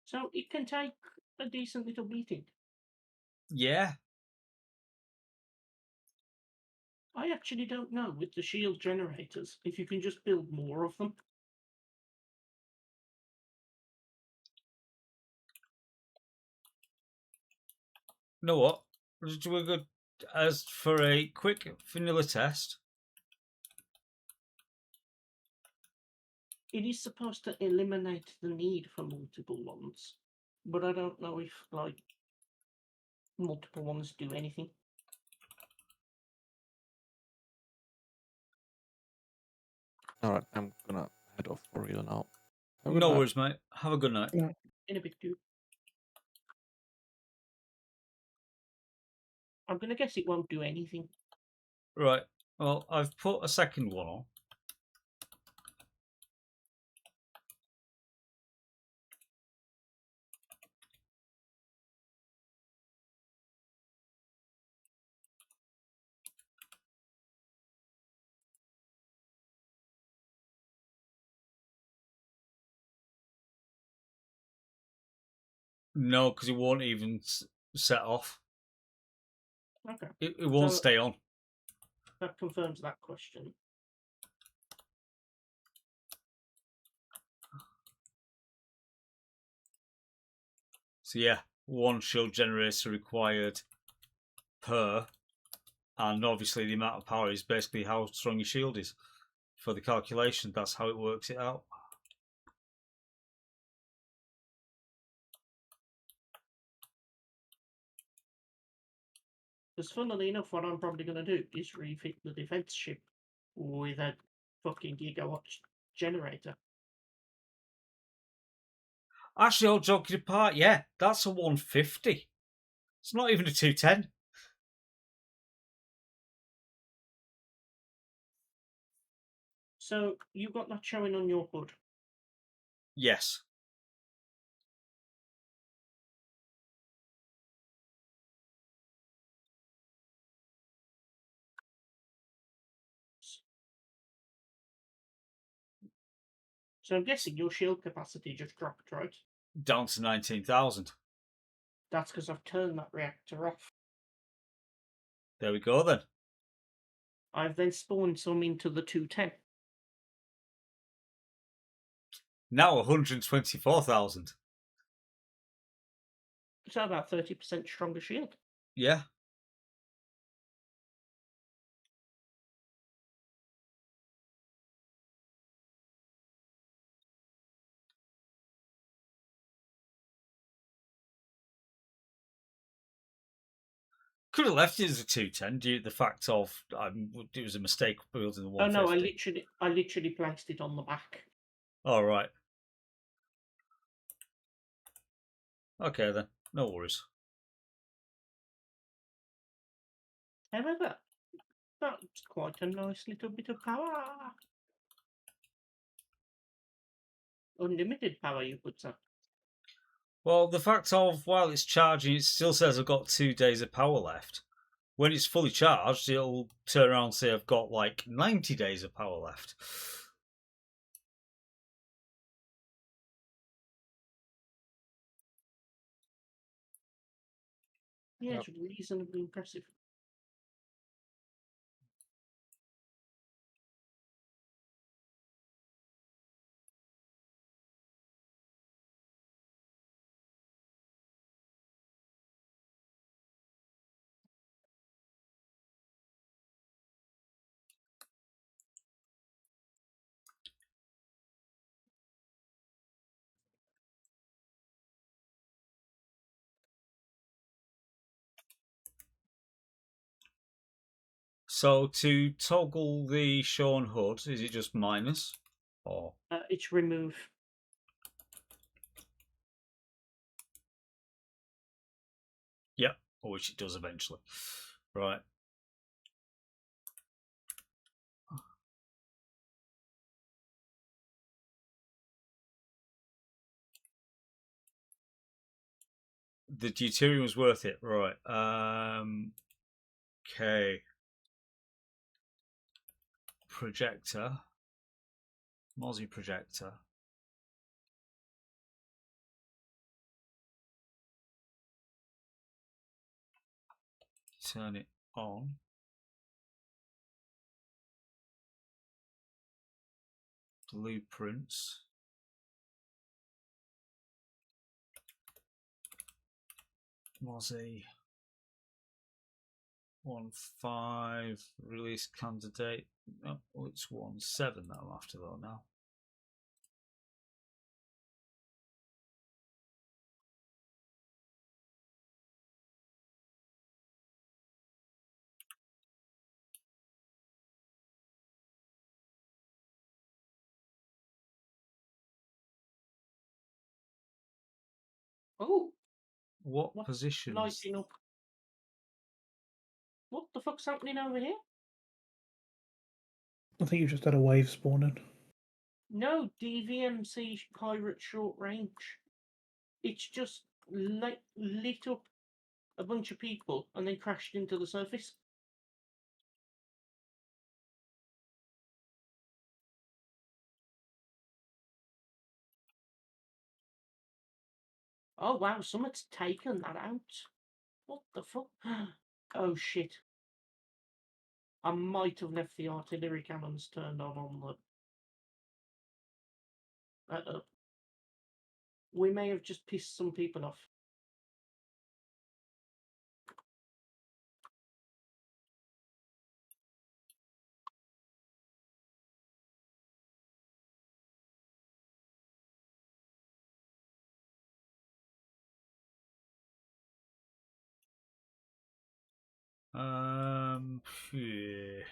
So it can take a decent little beating. Yeah. I actually don't know with the shield generators if you can just build more of them. You know what? We're good. as for a quick vanilla test, It is supposed to eliminate the need for multiple ones, but I don't know if like multiple ones do anything. All right, I'm gonna head off for real now. Have a good no night. worries, mate. Have a good night. In a bit too. I'm gonna guess it won't do anything. Right. Well, I've put a second one on. No, because it won't even set off. Okay, It won't So- stay on. that confirms that question. So yeah, one shield generator required per, and obviously the amount of power is basically how strong your shield is. For the calculation, that's how it works it out. Because funnily enough, what I'm probably gonna do is refit the defense ship with a fucking gigawatt generator. Actually, all joking apart, yeah, that's a 150. It's not even a 210. So you got that showing on your HUD. Yes. So I'm guessing your shield capacity just dropped, right? Down to 19,000. That's because I've turned that reactor off. There we go then. I've then spawned some into the 210. Now 124,000. So about 30% stronger shield. Yeah. Could have left it as a 210 due to the fact of it was a mistake building the Oh 150. no, I literally placed it on the back. All right. Okay then. No worries. However, that's quite a nice little bit of power. Unlimited power, you could say. Well, the fact of while it's charging, it still says I've got 2 days of power left. When it's fully charged, it'll turn around and say I've got like 90 days of power left. Yeah, it's reasonably impressive. So to toggle the shown HUD, is it just minus? Or It's remove. yep, or which it does eventually. Right. The deuterium was worth it, right? Okay. Projector, Mozzie projector. Turn it on. Blueprints. Mozzie. 1-5 release candidate. Oh, it's 1-7 that I'm after though now. Oh, What what's positions? lighting up? What the fuck's happening over here? I think you just had a wave spawning. No, DVMC pirate short range. It's just lit up a bunch of people and then crashed into the surface. Oh wow, someone's taken that out. What the fuck? Oh shit. I might have left the artillery cannons turned on the... Uh-oh. We may have just pissed some people off. Yeah.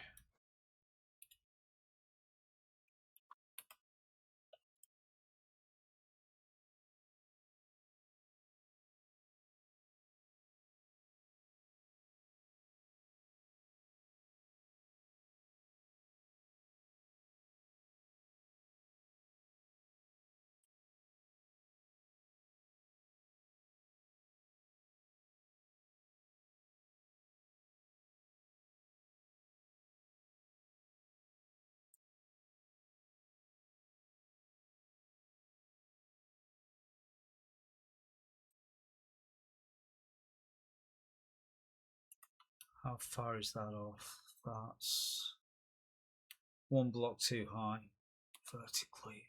How far is that off? That's one block too high vertically.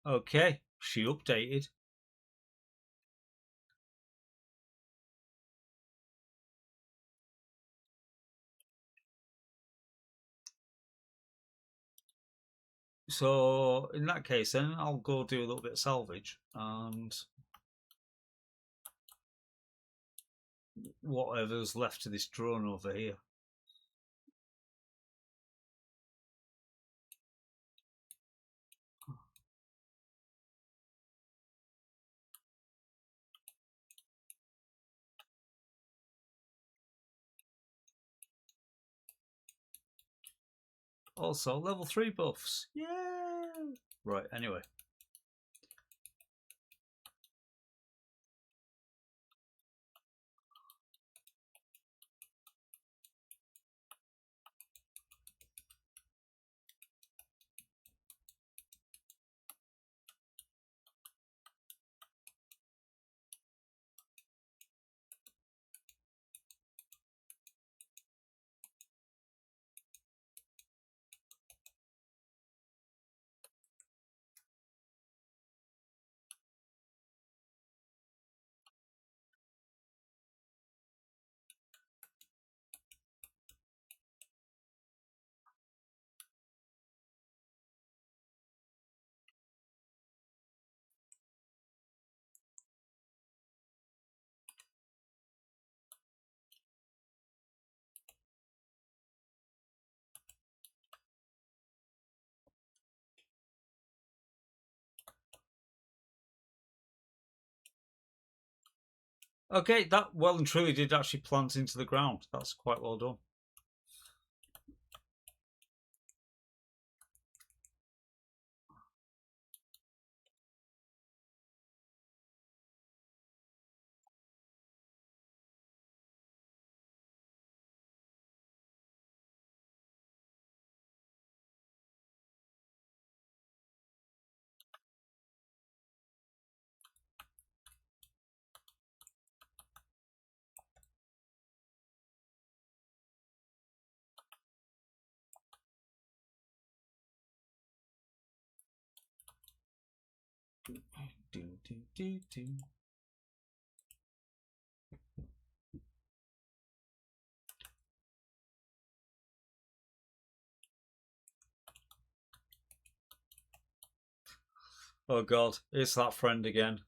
Okay, she updated. So in that case, then I'll go do a little bit of salvage and whatever's left of this drone over here. Also, level 3 buffs. Yeah. Right, anyway. Okay, that well and truly did actually plant into the ground. That's quite well done. Do, do, do, do. Oh god, it's that friend again.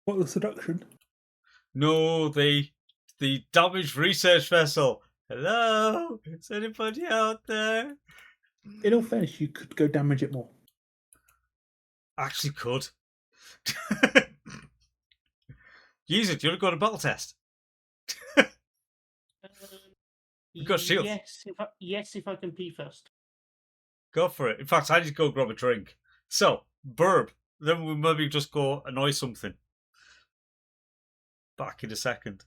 What, the seduction? No, the damaged research vessel. Hello, is anybody out there? In all fairness, you could go damage it more. Actually, could. Use it. You want to go on a battle test? You've got shield. Yes, if I can pee first. Go for it. In fact, I need to go grab a drink. So, burp. Then we'll maybe just go annoy something. Back in a second.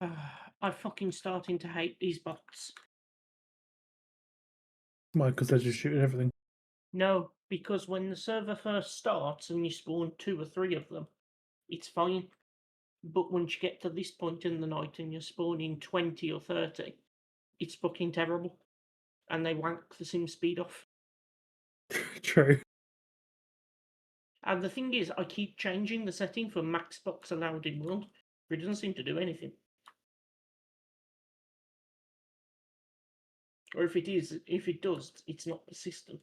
I'm fucking starting to hate these bots. Why? Because they're just shooting everything. No, because when the server first starts and you spawn 2 or 3 of them, it's fine. But once you get to this point in the night and you're spawning 20 or 30, it's fucking terrible. And they wank the sim speed off. True. And the thing is, I keep changing the setting for max box allowed in world, but it doesn't seem to do anything. Or if it does, it's not persistent.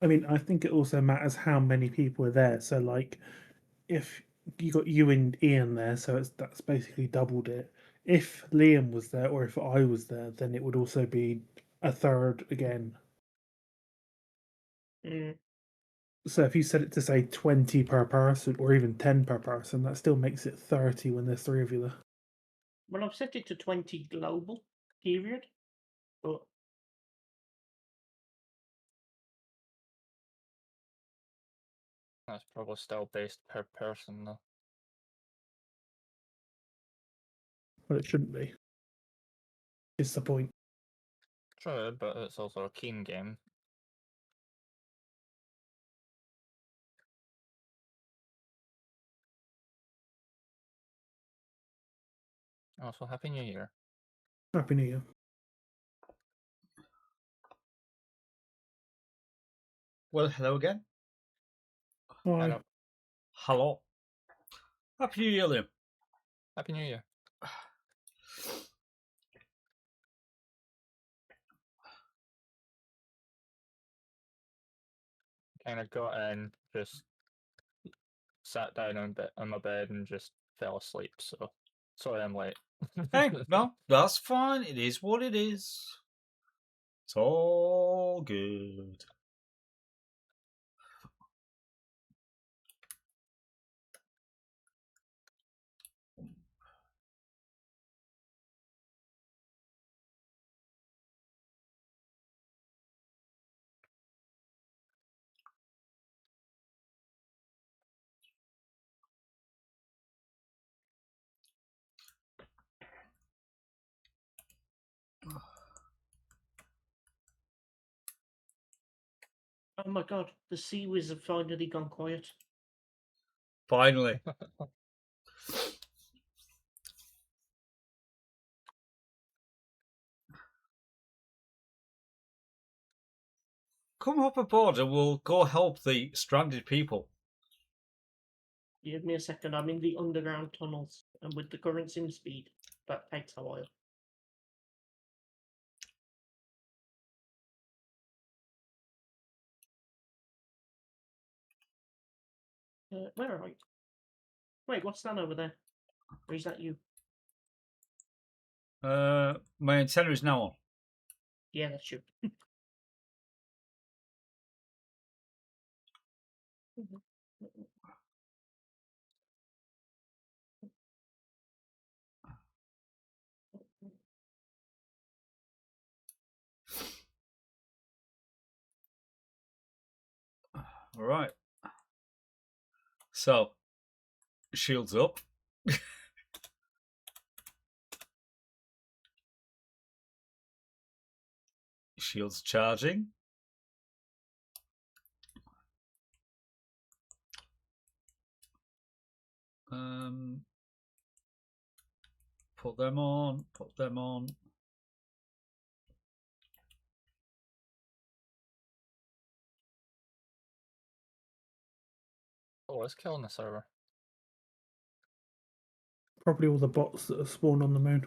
I mean, I think it also matters how many people are there. So, like, if you got you and Ian there, so that's basically doubled it. If Liam was there, or if I was there, then it would also be a third again. Mm. So if you set it to say 20 per person, or even 10 per person, that still makes it 30 when there's 3 of you there. Well, I've set it to 20 global, period. But That's probably still based per person, though. Well, it shouldn't be. It's the point. True, but it's also a keen game. Also, Happy New Year. Happy New Year. Well, hello again. Bye. Hello. Hello. Happy New Year, Liam. Happy New Year. Kind of got in, just sat down on my bed and just fell asleep. So sorry I'm late. Hey, no, that's fine. It is what it is. It's all good. oh my god, the sea whiz have finally gone quiet. Finally. Come hop aboard and we'll go help the stranded people. Give me a second, I'm in the underground tunnels, and with the current sim speed, that takes a while. Where are you? Wait, what's that over there? Or is that you? My antenna is now on. Yeah, that's you. All right. So, shields up. Shields charging. Put them on. Put them on. Oh, it's killing the server. Probably all the bots that have spawned on the moon.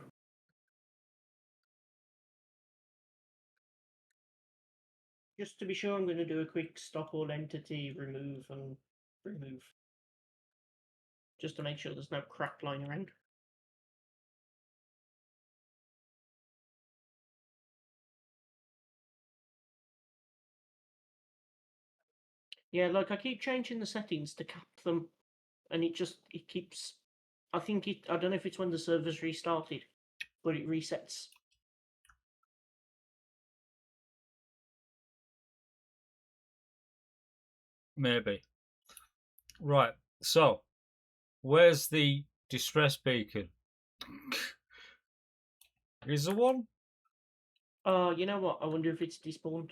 Just to be sure, I'm going to do a quick stop all entity remove and remove. Just to make sure there's no crap lying around. Yeah, like I keep changing the settings to cap them, and it keeps. I don't know if it's when the server's restarted, but it resets. Maybe. Right. So, where's the distress beacon? Is there one? Oh, you know what? I wonder if it's despawned.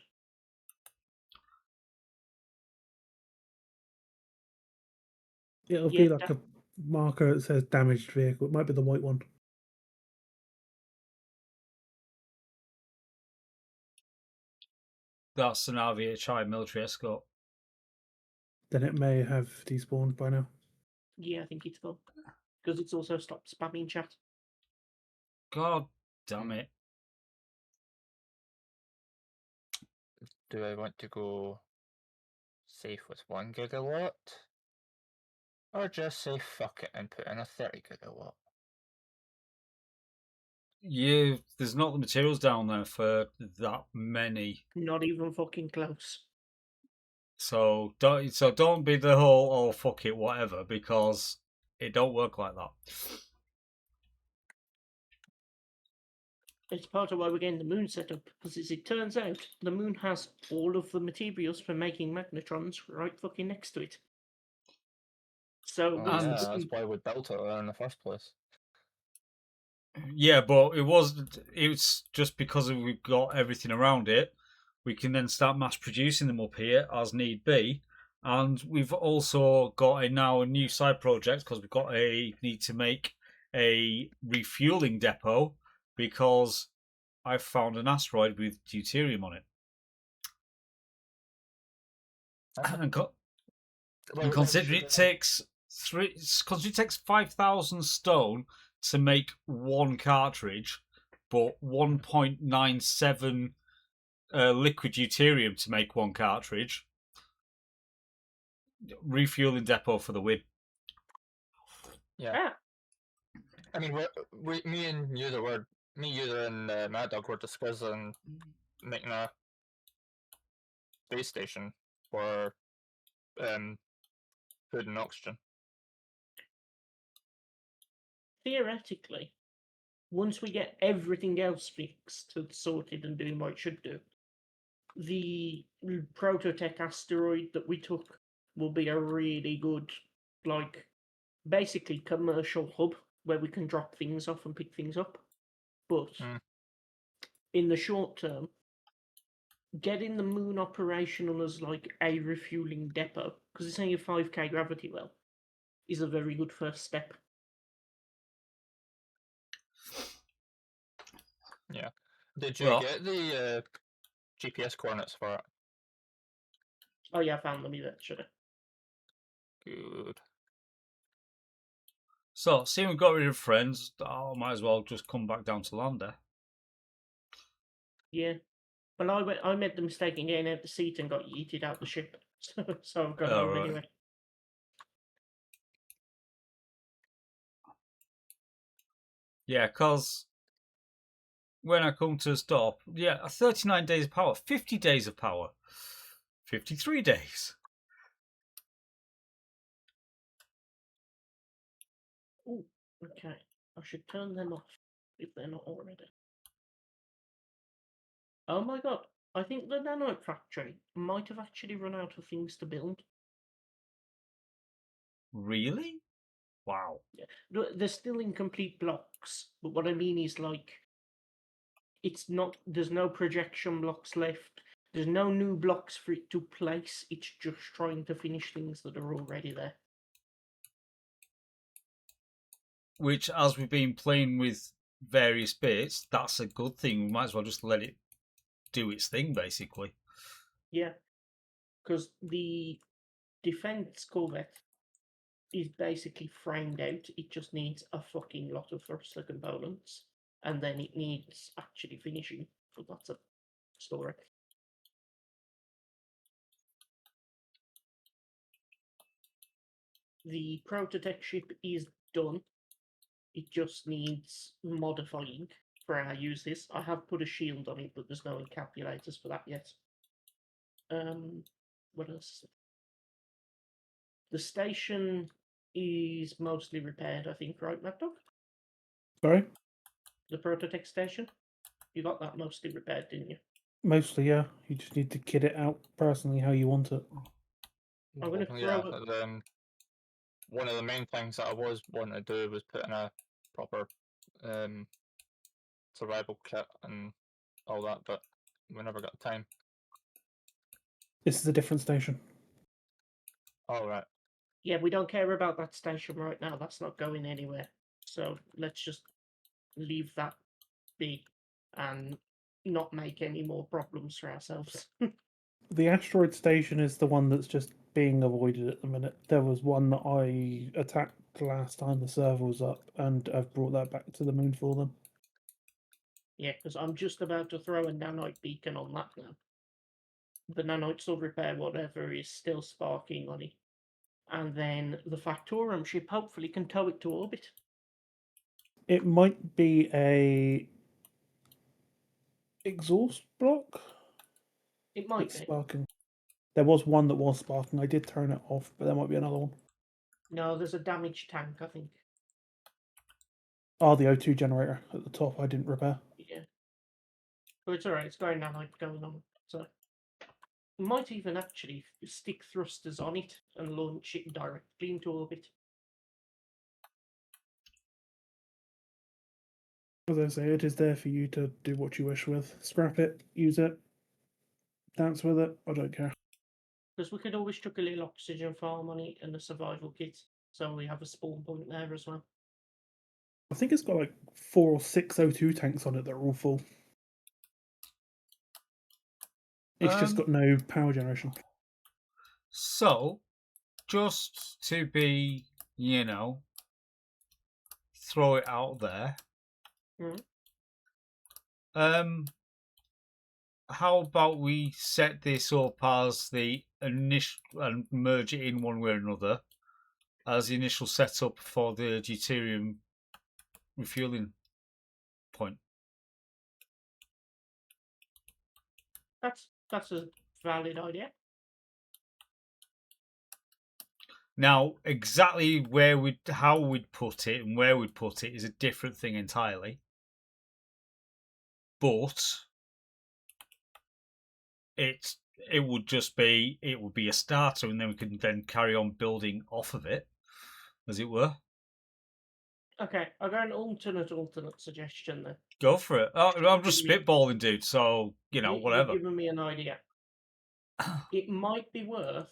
It'll Yeah, be like a marker that says damaged vehicle. It might be the white one. That's an RVHI military escort. Then it may have despawned by now. Yeah, I think it's gone. Because it's also stopped spamming chat. God damn it. Do I want to go safe with 1 gigawatt? Or just say fuck it and put in a 30 gigawatt? There's not the materials down there for that many. Not even fucking close. So don't be the whole oh fuck it whatever, because it don't work like that. It's part of why we're getting the moon set up, because as it turns out, the moon has all of the materials for making magnetrons right fucking next to it. So Oh, once yeah, the that's moon, why we built it there in the first place. Yeah, but it's just because we've got everything around it, we can then start mass producing them up here as need be. And we've also got a new side project because need to make a refueling depot because I found an asteroid with deuterium on it. And considering it takes 5,000 stone to make one cartridge, but 1.97 liquid deuterium to make one cartridge. Refueling depot for the win. Yeah. I mean, me, you, and Mad Dog were discussing making a base station for food and oxygen. theoretically, once we get everything else fixed and sorted and doing what it should do, the Prototech asteroid that we took will be a really good, like, basically commercial hub where we can drop things off and pick things up. But in the short term, getting the moon operational as like a refueling depot, because it's only a 5k gravity well, is a very good first step. Yeah. Did you get the GPS coordinates for it? Oh yeah, I found them eventually. Good. So, seeing we've got rid of friends, I might as well just come back down to Lander. Yeah. Well, I made the mistake in getting out the seat and got yeeted out the ship. So I've gone home right. anyway. Yeah, because when I come to stop, 39 days of power, 50 days of power, 53 days. Ooh, okay. I should turn them off if they're not already. Oh my god. I think the nanite factory might have actually run out of things to build. Really? Wow. Yeah. They're still incomplete blocks, but what I mean is like it's not there's no projection blocks left. There's no new blocks for it to place. It's just trying to finish things that are already there. Which, as we've been playing with various bits, that's a good thing. We might as well just let it do its thing, basically. Yeah. Because the defense corvette is basically framed out. It just needs a fucking lot of thruster components, and then it needs actually finishing. So that's a story. The Prototech ship is done. It just needs modifying for how I use this. I have put a shield on it, but there's no encapsulators for that yet. What else? The station is mostly repaired, I think, right, Mad Dog? Sorry? The Prototech station? You got that mostly repaired, didn't you? Mostly, yeah. You just need to kit it out personally how you want it. I'm going to throw it. one of the main things that I was wanting to do was put in a proper survival kit and all that, but we never got time. This is a different station. All right. Yeah, we don't care about that station right now. That's not going anywhere. So let's just leave that be and not make any more problems for ourselves. The asteroid station is the one that's just being avoided at the minute. There was one that I attacked last time the server was up, and I've brought that back to the moon for them. Yeah, because I'm just about to throw a nanite beacon on that now. The nanites will repair whatever is still sparking on it. And then the Factorum ship hopefully can tow it to orbit. It might be a exhaust block It might that's be. sparking. There was one that was sparking. I did turn it off, but there might be another one. No, there's a damaged tank, I think. Oh, the O2 generator at the top I didn't repair. Yeah. But it's alright, it's going nanite going on. So might even actually stick thrusters on it and launch it directly into orbit. As I say, it is there for you to do what you wish with. Scrap it, use it, dance with it. I don't care. Because we could always chuck a little oxygen farm on it and a survival kit. So we have a spawn point there as well. I think it's got like 4 or 6 O2 tanks on it that are all full. It's just got no power generation. So, just to be, throw it out there. How about we set this up as the initial and merge it in one way or another as the initial setup for the deuterium refueling point? That's a valid idea. Now, exactly how we'd put it and where we'd put it is a different thing entirely. But it would be a starter, and then we can then carry on building off of it, as it were. Okay, I got an alternate suggestion then. Go for it. Oh, I'm just spitballing, dude. So whatever. You're giving me an idea. It might be worth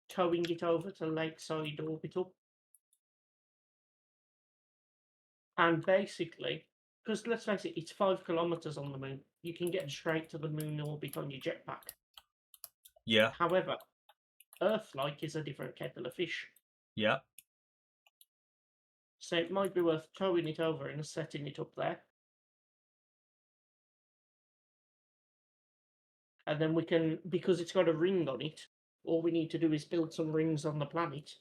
towing it over to Lakeside Orbital. And basically, because let's face it, it's 5 kilometers on the moon. You can get straight to the moon orbit on your jetpack. Yeah. However, Earth-like is a different kettle of fish. Yeah. So it might be worth towing it over and setting it up there. And then we can, because it's got a ring on it, all we need to do is build some rings on the planet.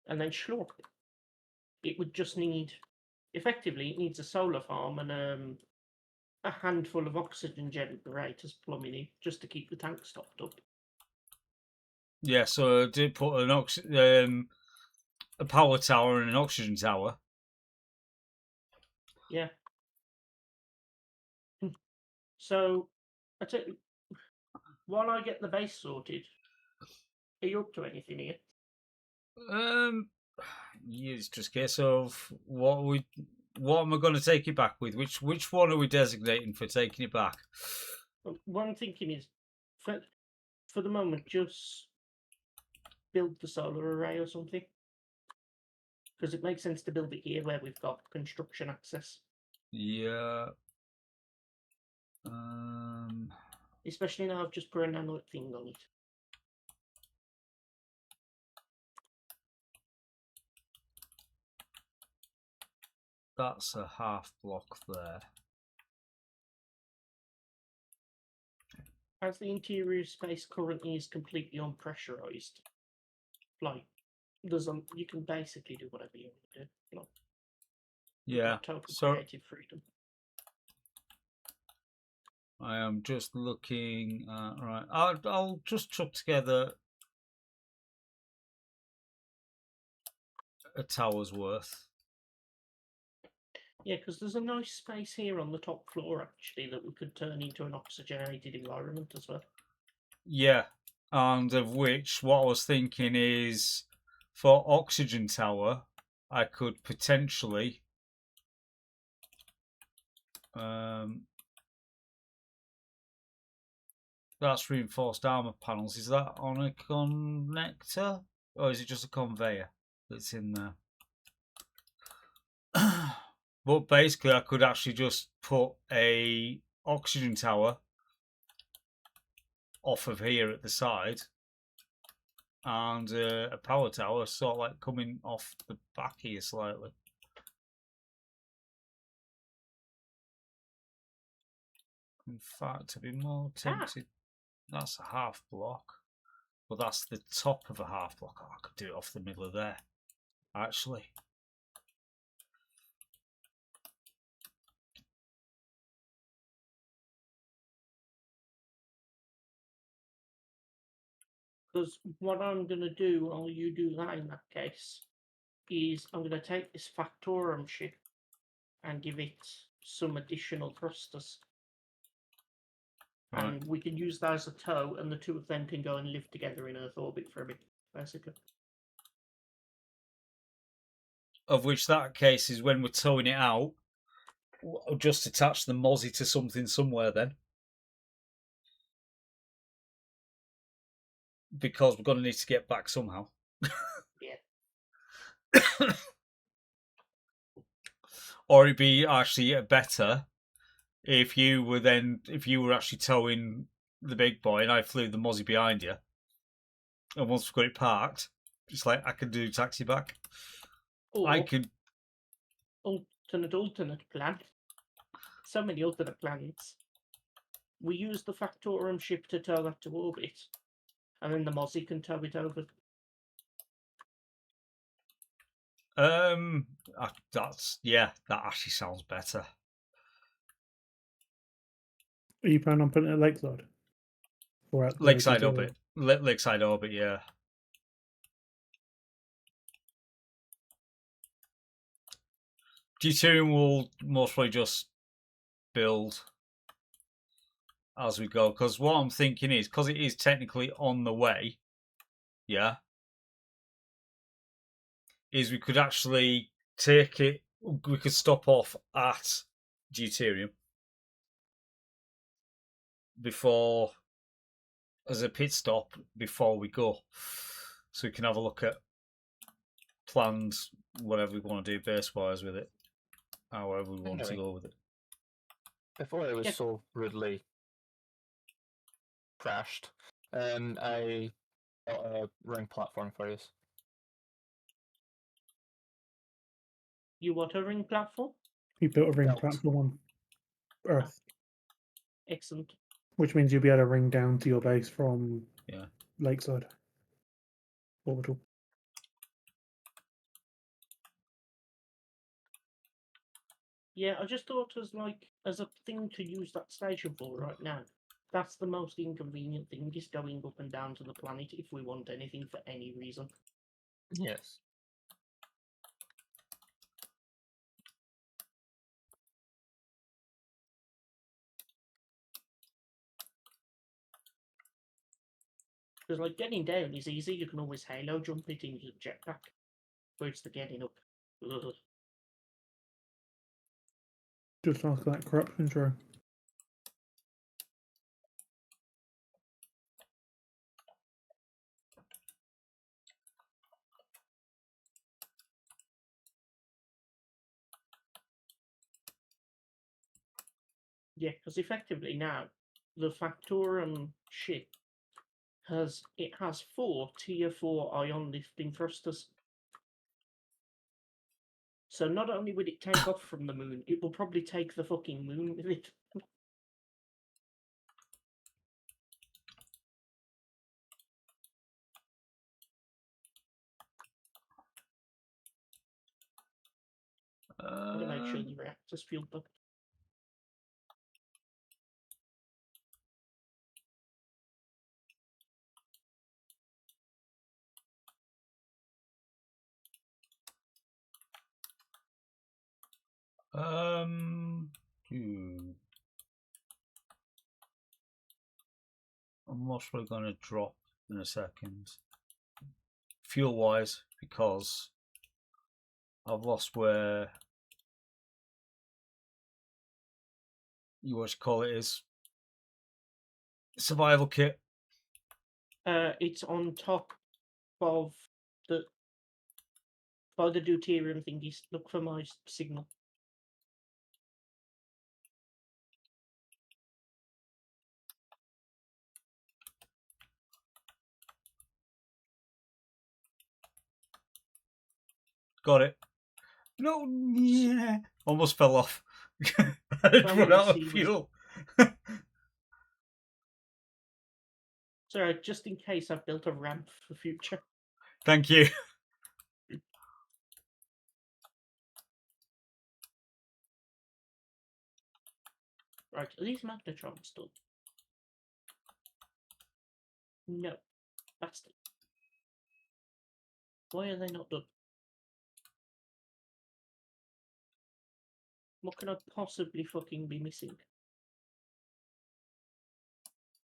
And then schlorp. It would just need, effectively, it needs a solar farm and a handful of oxygen generators plumbing in just to keep the tank stocked up. Yeah, so I did put a power tower and an oxygen tower. Yeah. So, I tell you, while I get the base sorted, are you up to anything here? It's just a case of what am I going to take it back with? Which one are we designating for taking it back? What I'm thinking is, for the moment, just build the solar array or something. Because it makes sense to build it here where we've got construction access. Yeah. Especially now I've just put a nanite thing on it. That's a half block there. As the interior space currently is completely unpressurized, like you can basically do whatever you want to do. Like, Yeah. total So creative freedom. I am just looking. Right. I'll just chuck together a tower's worth. Yeah, because there's a nice space here on the top floor actually that we could turn into an oxygenated environment as well. Yeah. and of which what I was thinking is for oxygen tower, I could potentially that's reinforced armor panels. Is that on a connector or is it just a conveyor that's in there? But basically, I could actually just put a oxygen tower off of here at the side, and a power tower sort of like coming off the back here slightly. In fact, to be more tempted, that's a half block, but that's the top of a half block. Oh, I could do it off the middle of there, actually. Because what I'm going to do while you do that in that case is I'm going to take this Factorum ship and give it some additional thrusters. Right. And we can use that as a tow, and the two of them can go and live together in Earth orbit for a bit, basically. Of which that case is when we're towing it out, we'll just attach the mozzie to something somewhere then. Because we're going to need to get back somehow. Yeah. Or it'd be actually better if you were actually towing the big boy and I flew the mozzie behind you. And once we've got it parked, it's like I can do taxi back. Or I could alternate plan. So many alternate plans. We use the Factorum ship to tow that to orbit, and then the mozzie can tow it over. That actually sounds better. Are you planning on putting it at Lakeside? Or at the Lakeside GTO? orbit. Lakeside orbit, yeah. G2 will mostly just build as we go. Because what I'm thinking is, because it is technically on the way, yeah, is we could actually take it, we could stop off at Deuterium before, as a pit stop before we go. So we can have a look at plans, whatever we want to do base wise with it, however we want to go with it. Before it was so rudely crashed, I got a ring platform for you. You want a ring platform? You built a ring Belt. platform on Earth, Excellent. which means you'll be able to ring down to your base from Yeah. Lakeside orbital. Yeah, I just thought as a thing to use that station for right now. That's the most inconvenient thing, is going up and down to the planet if we want anything for any reason. Yes. Because like getting down is easy, you can always halo jump it into the jetpack. But it's the getting up. Ugh. Just ask that corruption intro. Yeah, because effectively now, the Factorum ship has 4 tier 4 ion lifting thrusters. So not only will it take off from the moon, it will probably take the fucking moon with it. I'm gonna make sure the reactor's fueled up. I'm mostly going to drop in a second. Fuel wise, because I've lost where you what you call it is. Survival kit. It's on top of the by the deuterium thingies. Look for my signal. Got it. No, yeah. Almost fell off. I'd Tell run me out of see was- fuel. Sorry, just in case I've built a ramp for future. Thank you. Right, are these magnetrons done? No. That's it. Why are they not done? What can I possibly fucking be missing?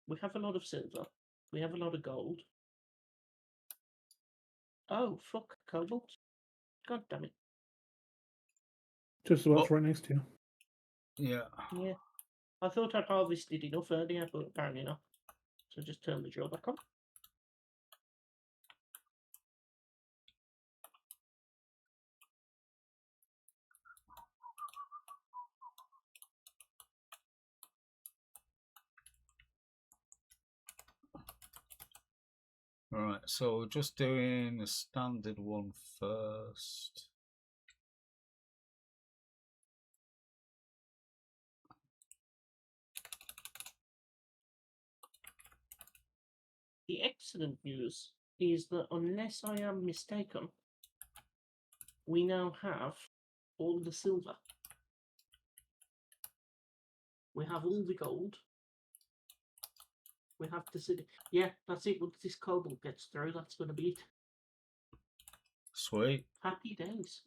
We have a lot of silver. We have a lot of gold. Oh, fuck, cobalt. God damn it. Just about Well- right next to you. Yeah. Yeah. I thought I'd harvested enough earlier, but apparently not. So just turn the drill back on. Right, so we're just doing a standard one first. The excellent news is that unless I am mistaken, we now have all the silver. We have all the gold. We have the city. Yeah, that's it. Once this cobalt gets through, that's going to be it. Sweet. Happy days.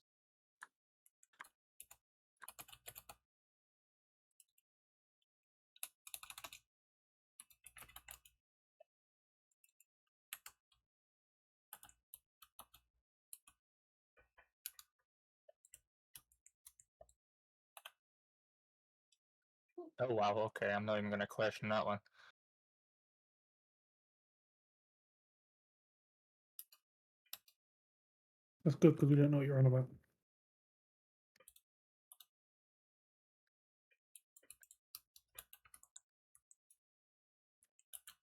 Oh wow, okay, I'm not even going to question that one. That's good because we don't know what you're on about.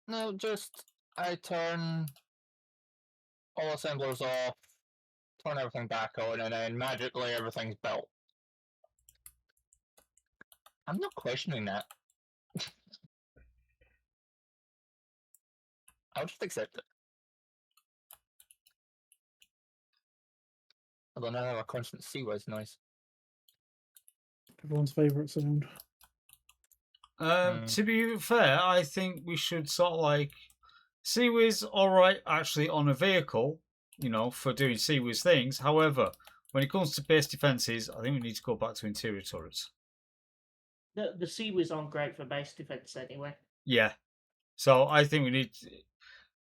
No, just I turn all assemblers off, turn everything back on, and then magically everything's built. I'm not questioning that. I'll just accept it. Although now I have a constant C-Wiz noise. Everyone's favourite sound. To be fair, I think we should sort of like CWIS alright actually on a vehicle, you know, for doing CWIS things. However, when it comes to base defences, I think we need to go back to interior turrets. The Seawiz aren't great for base defense anyway. Yeah. So I think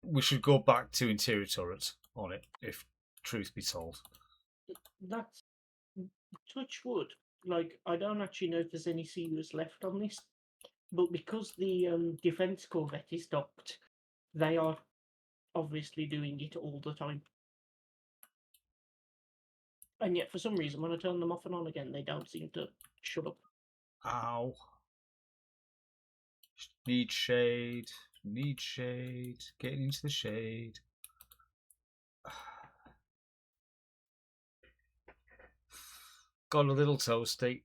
we should go back to interior turrets on it, if truth be told. That's touch wood. Like, I don't actually know if there's any Seawiz left on this, but because the defense corvette is docked, they are obviously doing it all the time. And yet, for some reason, when I turn them off and on again, they don't seem to shut up. Ow. Need shade. Need shade. Getting into the shade. Got a little toasty.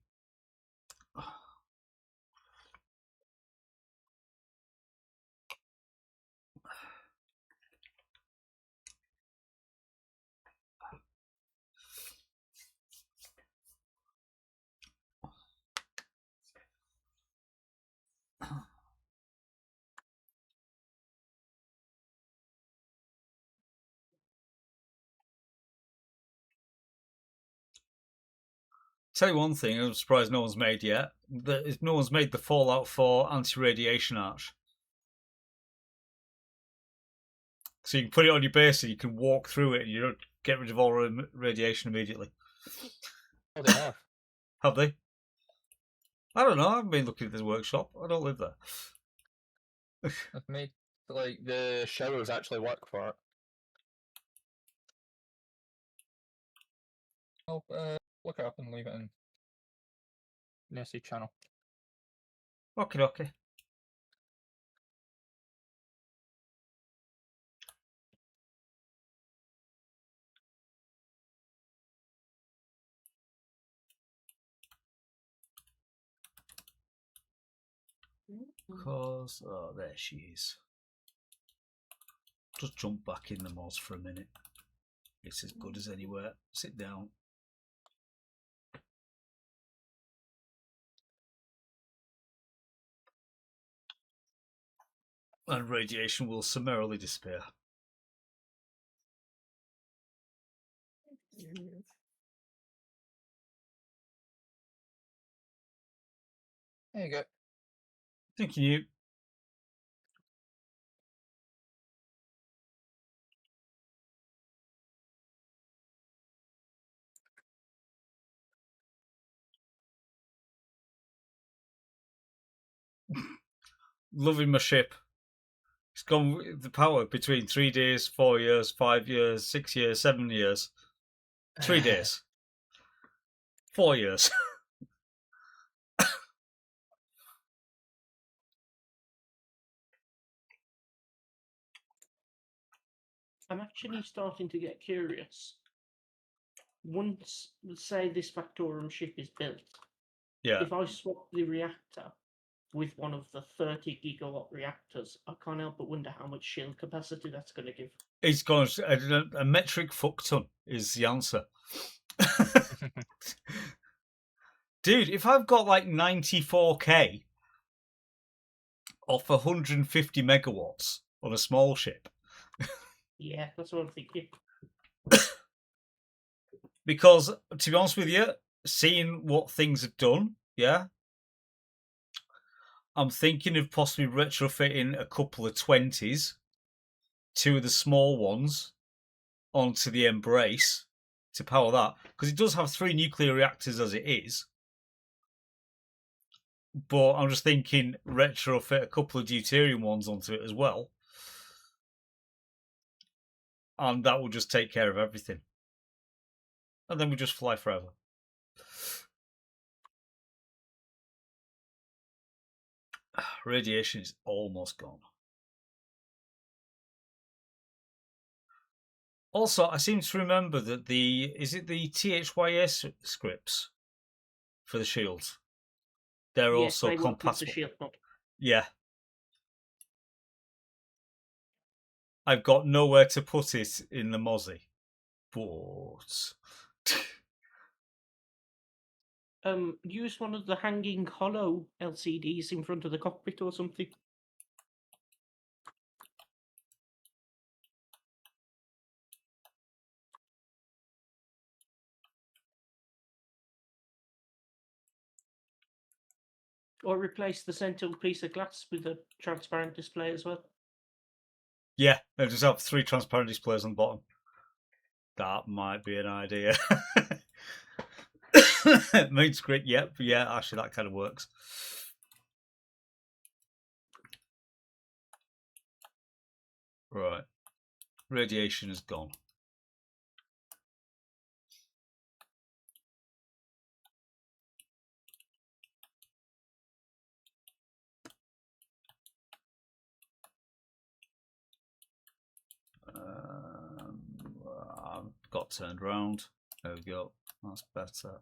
Tell you one thing, I'm surprised no one's made yet. No one's made the Fallout 4 anti-radiation arch. So you can put it on your base and you can walk through it and you don't get rid of all radiation immediately. Oh, they have. Have they? I don't know. I haven't been looking at this workshop. I don't live there. I've made like the showers actually work for it. I'll look it up and leave it in Nessie channel. Okay. Because, oh, there she is. Just jump back in the mods for a minute. It's as good as anywhere. Sit down. And radiation will summarily disappear. There you go. Thank you. Loving my ship. It's gone with the power between 3 days, 4 years, 5 years, 6 years, 7 years. 3 days. 4 years. I'm actually starting to get curious. Once, say, this Factorum ship is built, Yeah. if I swap the reactor with one of the 30 gigawatt reactors, I can't help but wonder how much shield capacity that's going to give. It's gone a metric fuck ton is the answer. Dude, if I've got like 94k off 150 megawatts on a small ship. Yeah, that's what I'm thinking. Because, to be honest with you, seeing what things have done, yeah, I'm thinking of possibly retrofitting a couple of 20s, 2 of the small ones, onto the Embrace to power that. Because it does have 3 nuclear reactors as it is. But I'm just thinking retrofit a couple of deuterium ones onto it as well. And that will just take care of everything. And then we just fly forever. Radiation is almost gone. Also, I seem to remember that is it the THYS scripts for the shields? They're Yes, also they work with the compatible. shield mod. Yeah. I've got nowhere to put it in the Mozzie. But Use one of the hanging hollow LCDs in front of the cockpit or something. Or replace the central piece of glass with a transparent display as well. yeah, I just have 3 transparent displays on the bottom. That might be an idea. Main screen, yep, yeah, actually that kind of works. Right. Radiation is gone. I've got turned around. There we go. That's better.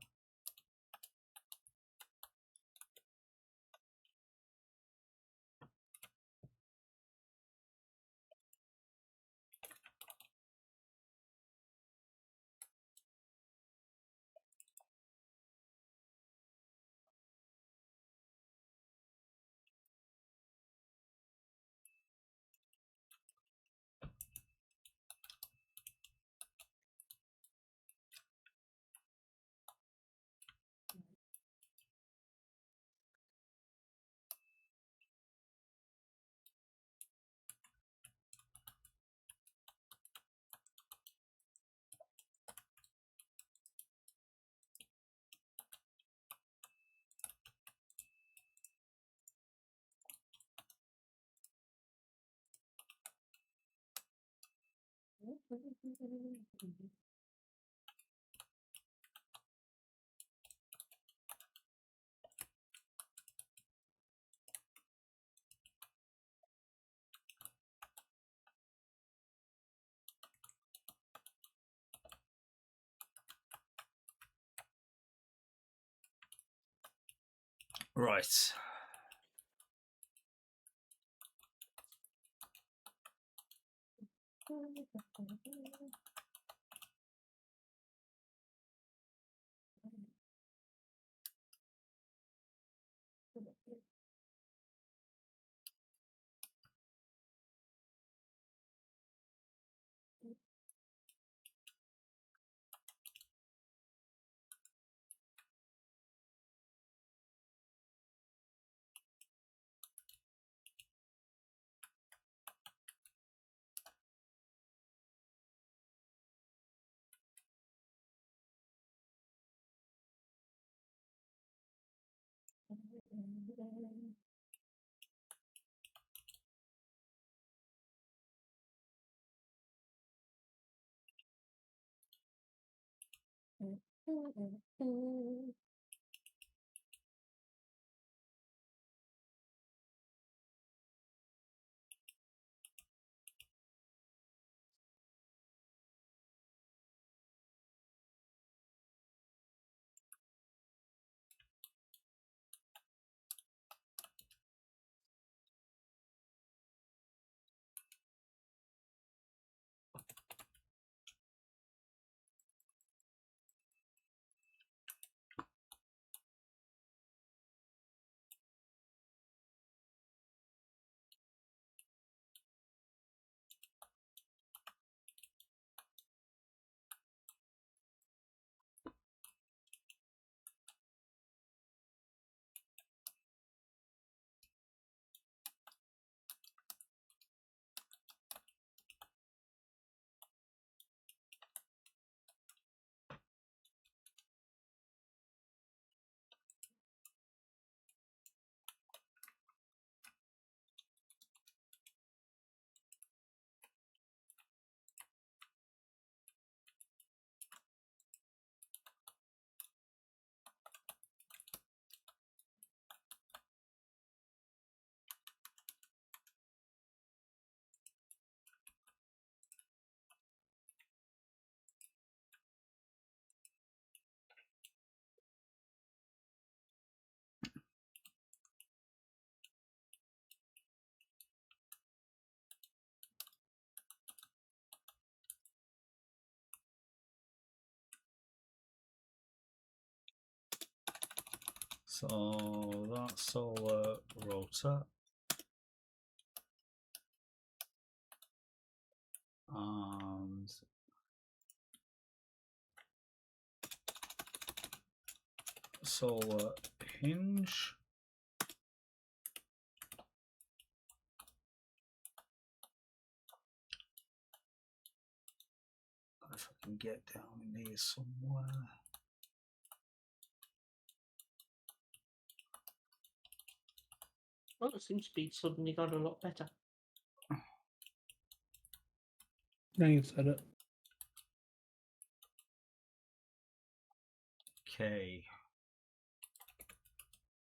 Right. So that's solar rotor. And solar hinge. If I can get down in here somewhere. Well, the sim speed suddenly got a lot better. Now you've said it. Okay.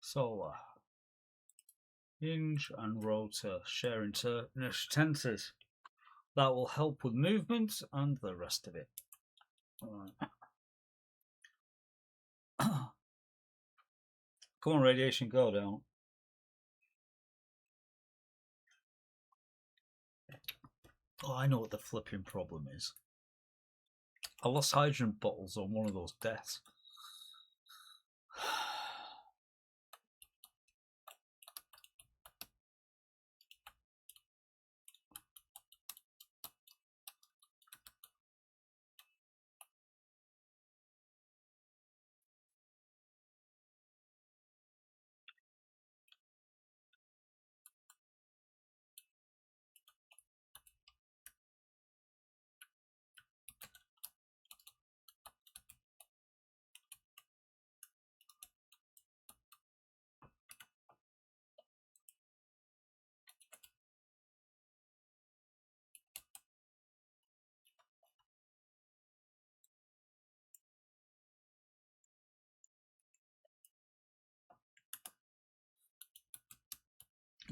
Solar. Hinge and rotor share tensors. That will help with movement and the rest of it. Right. Come on, radiation, go down. Oh, I know what the flipping problem is. I lost hydrogen bottles on one of those deaths.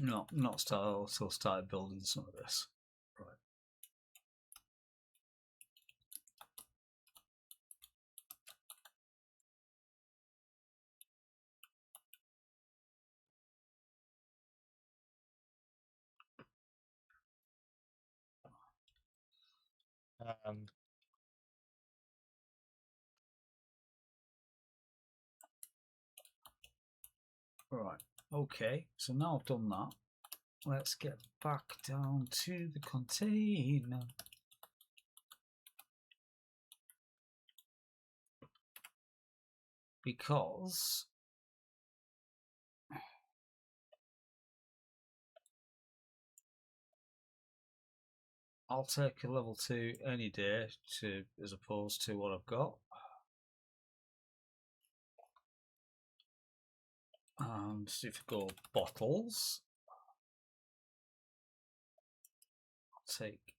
No, not start till start building some of this. Right. Um, Right. Okay. So now I've done that. Let's get back down to the container. Because I'll take a level 2 any day as opposed to what I've got. And if I go bottles, I'll take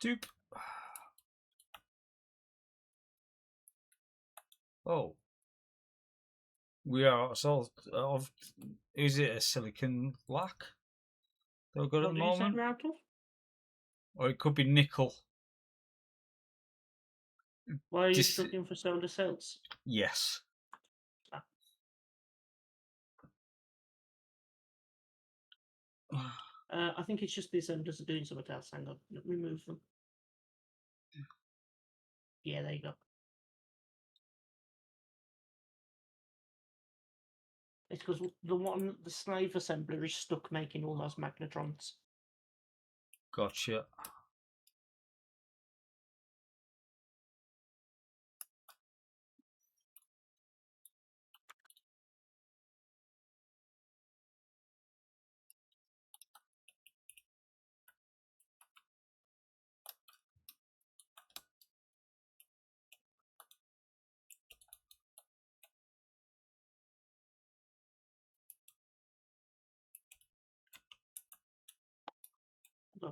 dupe. Oh, we are so of. Is it a silicon lac that we've got at What the did you say, moment, Ralph? or it could be nickel? Why are you Dis- looking for solar cells? Yes. I think it's just the assemblers are doing something else. Hang on, remove them. Yeah, there you go. It's because the slave assembler is stuck making all those magnetrons. Gotcha.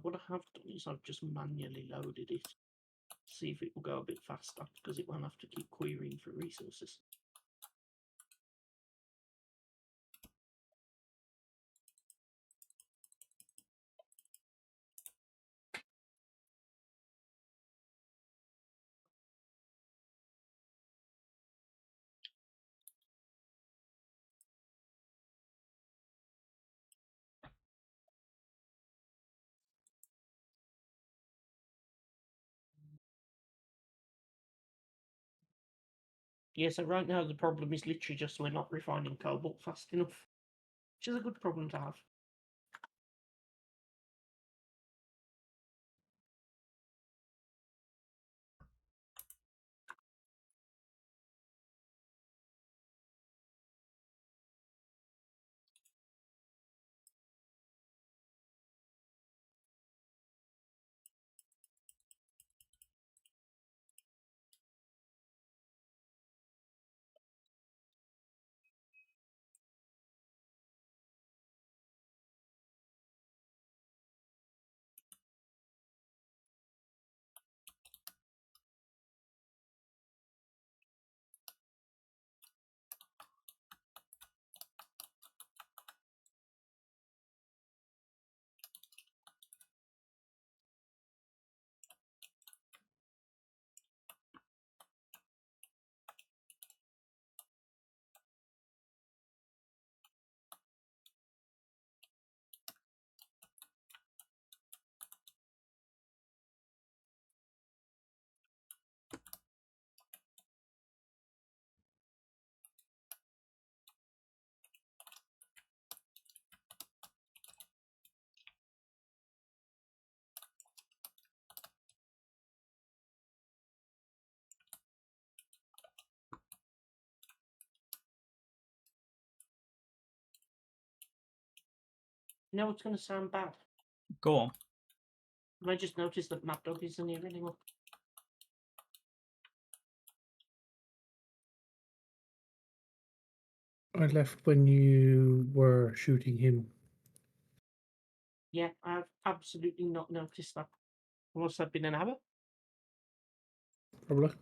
What I have done is I've just manually loaded it. See if it will go a bit faster because it won't have to keep querying for resources. Yeah, so right now the problem is literally just we're not refining cobalt fast enough, which is a good problem to have. You know what's going to sound bad? Go on. I just noticed that Mad Dog isn't here anymore. I left when you were shooting him. Yeah, I've absolutely not noticed that. Must have been an hour. Probably.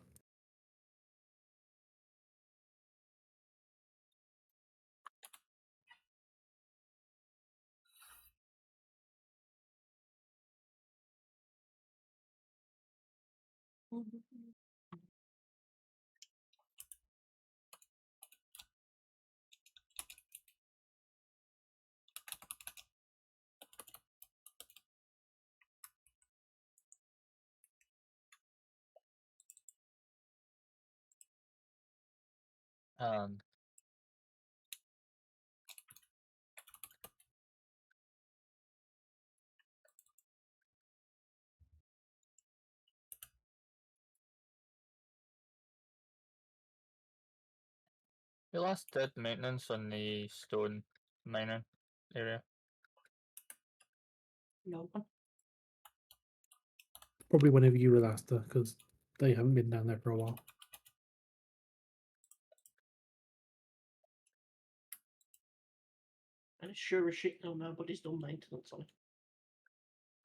Um, we last did maintenance on the stone mining area. No one. Probably whenever you were last there, because they haven't been down there for a while. And it's sure as shit no nobody's done maintenance on it.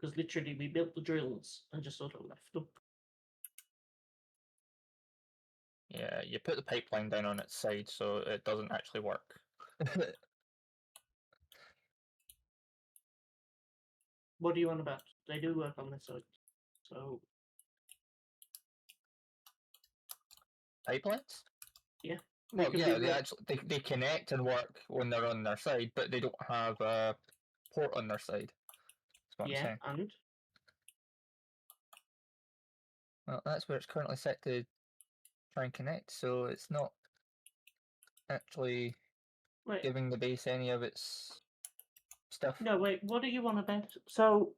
Because literally we built the drills and just sort of left them. Yeah, you put the pipeline down on its side so it doesn't actually work. What do you want about? They do work on this side. So, Pipelines? yeah. Well, can yeah, be they work- actually they connect and work when they're on their side, but they don't have a port on their side. That's what I'm Yeah, saying. and Well, that's where it's currently set to try and connect, so it's not actually wait. giving the base any of its stuff. No, wait. What do you want about? So,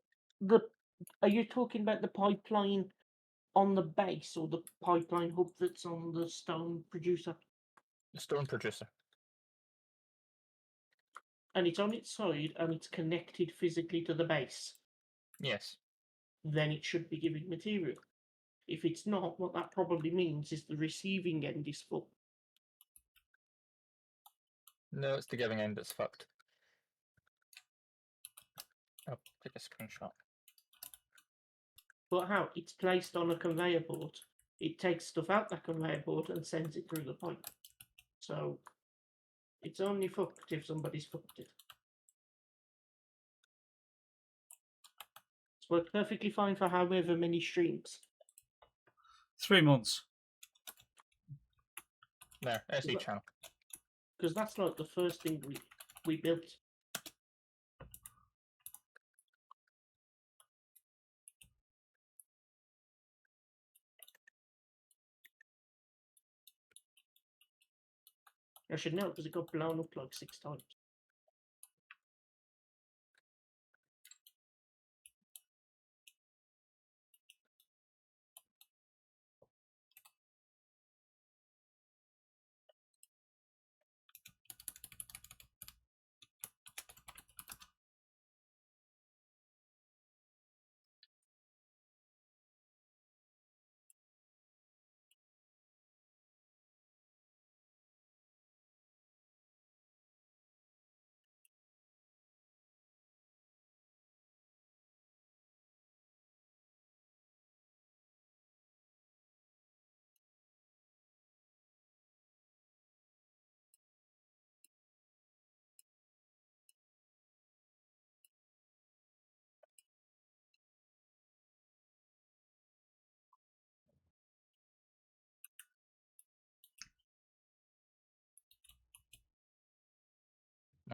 are you talking about the pipeline on the base or the pipeline hub that's on the stone producer? The stone producer. And it's on its side and it's connected physically to the base. Yes. Then it should be giving material. If it's not, what that probably means is the receiving end is full. No, it's the giving end that's fucked. I'll take a screenshot. But how? It's placed on a conveyor belt. It takes stuff out that conveyor belt and sends it through the pipe. So it's only fucked if somebody's fucked it. It's worked perfectly fine for however many streams. 3 months. There, SE that- channel. Because that's like the first thing we built. I should know because it got blown up like 6 times.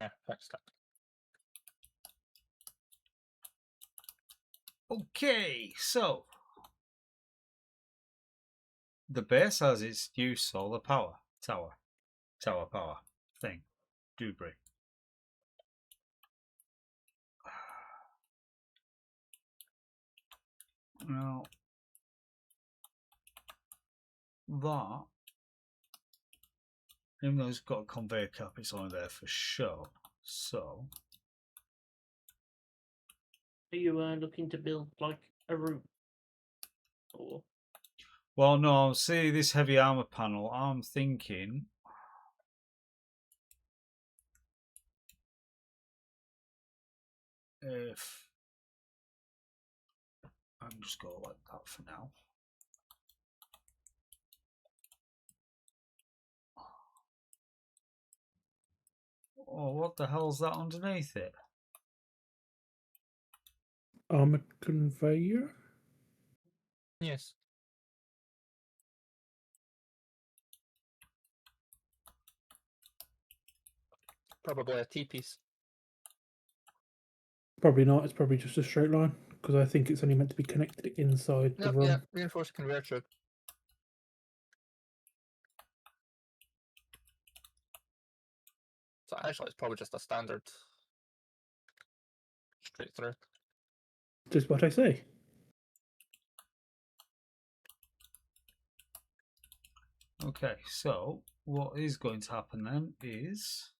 Yeah, fixed it. Okay, so the base has its new solar power tower power thing. Dewberry. Now that, even though it's got a conveyor cap, it's only there for show. So Are you looking to build like a room? Or well, no, see this heavy armor panel. I'm thinking if I'm just go like that for now. Oh, what the hell's that underneath it? Armored conveyor? Yes. Probably a T-piece. Probably not. It's probably just a straight line because I think it's only meant to be connected inside the Yep, room. yeah, reinforced conveyor tube. So actually, it's probably just a standard straight through. Just what I say. Okay, so what is going to happen then is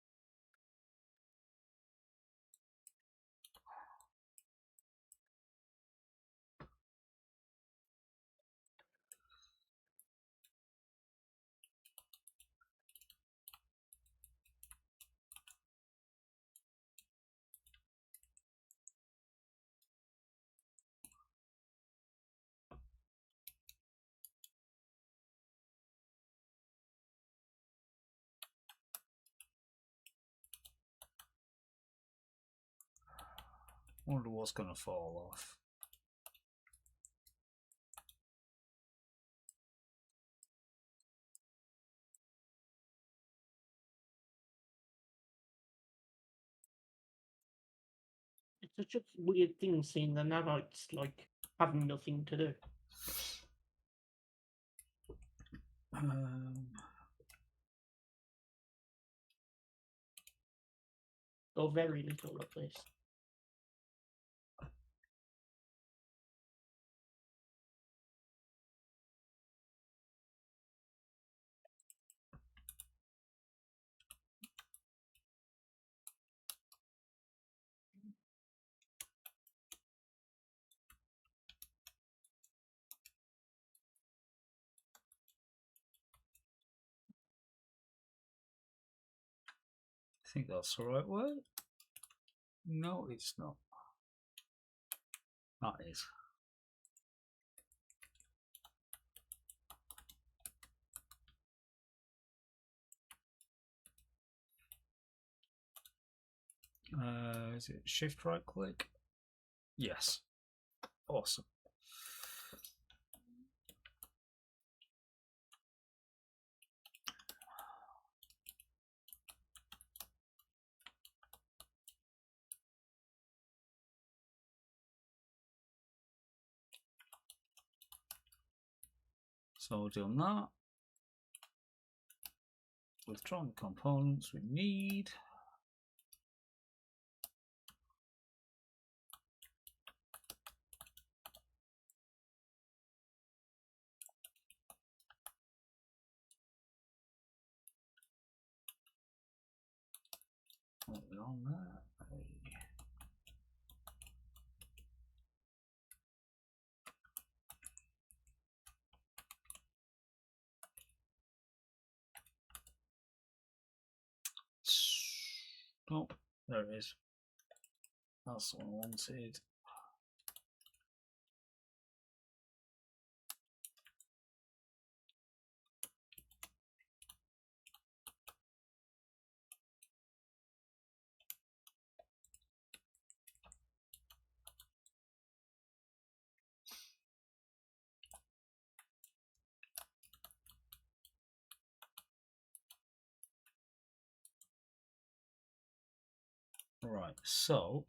wonder what's going to fall off. it's such a weird thing seeing the nanites like having nothing to do. Um, Or very little at least. I think that's the right word. No, it's not. That is. Is it shift right click? Yes. Awesome. So we're doing that. Withdrawn components we need. On that. Oh, there it is. That's what I wanted. Right, so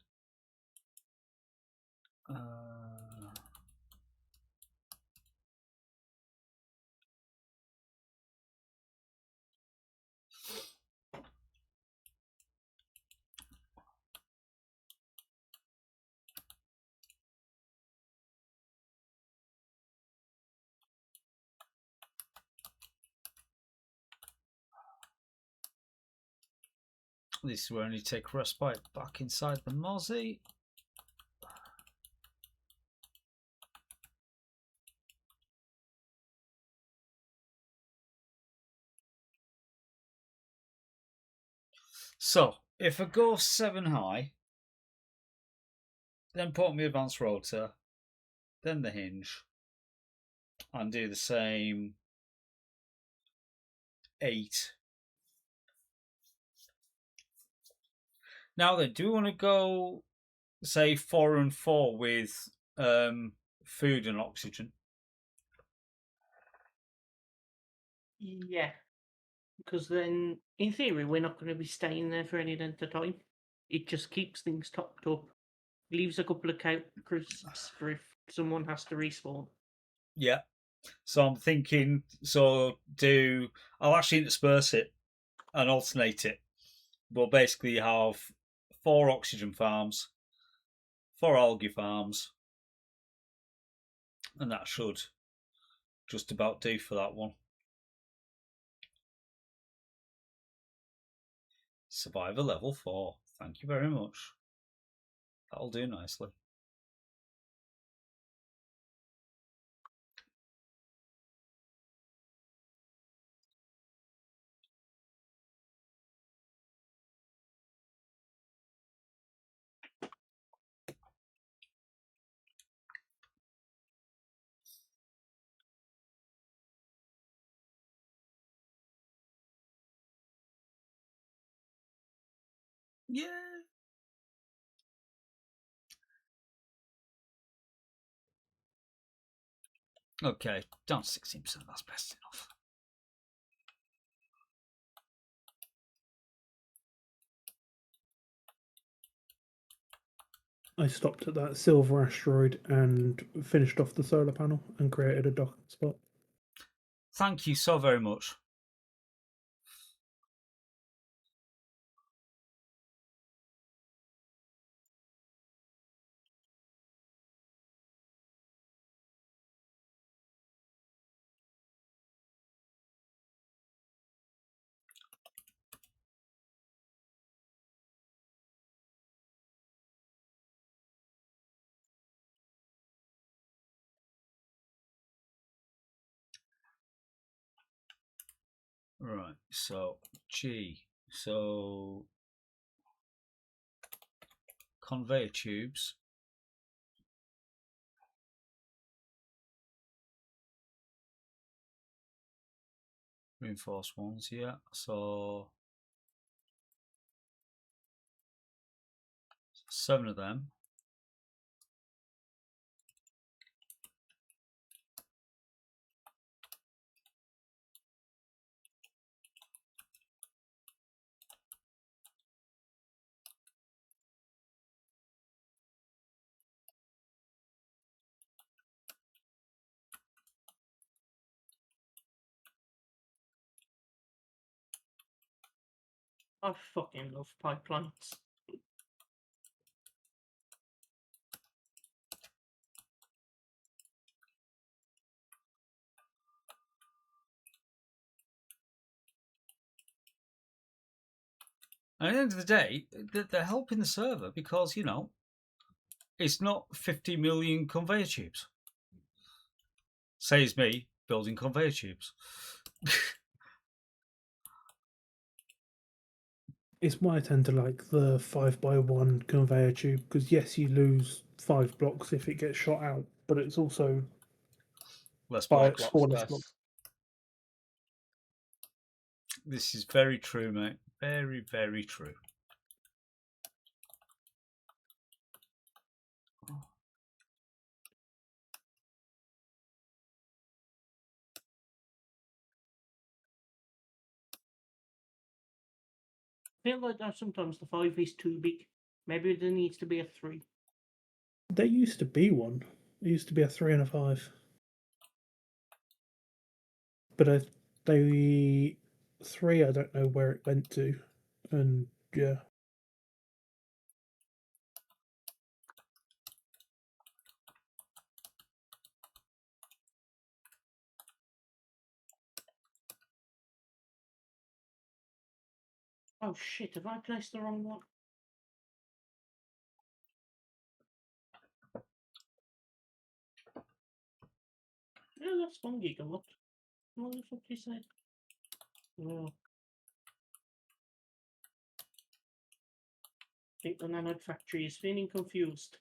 this is where I need to take respite back inside the mozzie. So, if I go 7 high, then put my advanced rotor, then the hinge, and do the same 8. Now then, do we want to go, say, 4 and 4 with food and oxygen? Yeah. Because then, in theory, we're not going to be staying there for any length of time. It just keeps things topped up. Leaves a couple of crisps for if someone has to respawn. Yeah. So I'm thinking, I'll actually intersperse it and alternate it. But basically you have 4 oxygen farms, 4 algae farms, and that should just about do for that one. Survivor level 4. Thank you very much. That'll do nicely. Yeah. Okay, down to 16%. That's best enough. I stopped at that silver asteroid and finished off the solar panel and created a docking spot. Thank you so very much. Right, so G. So conveyor tubes. Reinforced ones, yeah. So 7 of them. I fucking love pipelines. And at the end of the day, they're helping the server because, it's not 50 million conveyor tubes. Saves me building conveyor tubes. It's why I tend to like the 5x1 conveyor tube because yes, you lose 5 blocks if it gets shot out, but it's also Less by blocks. 4 less blocks. This is very true, mate. Very, very true. I feel like that sometimes the 5 is too big. Maybe there needs to be a 3. There used to be one. There used to be a 3 and a 5. But the 3, I don't know where it went to. And yeah. Oh shit, have I placed the wrong one? Yeah, that's 1 gigawatt. What the fuck is that? Oh. I think the nanite factory is feeling confused.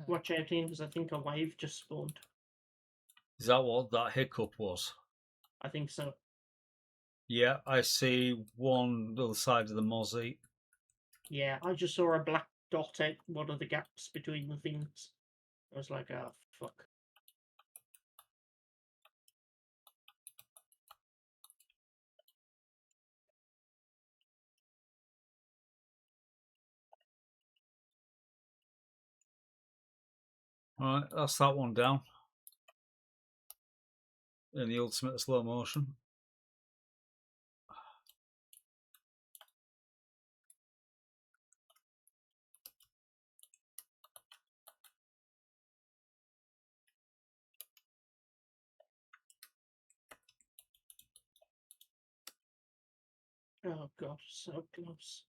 Watch out, Ian, because I think a wave just spawned. Is that what that hiccup was? I think so. Yeah, I see one little side of the mozzie. Yeah, I just saw a black dot out one of the gaps between the things. I was like, oh, fuck. All right, that's that one down. In the ultimate slow motion. Oh god, so close.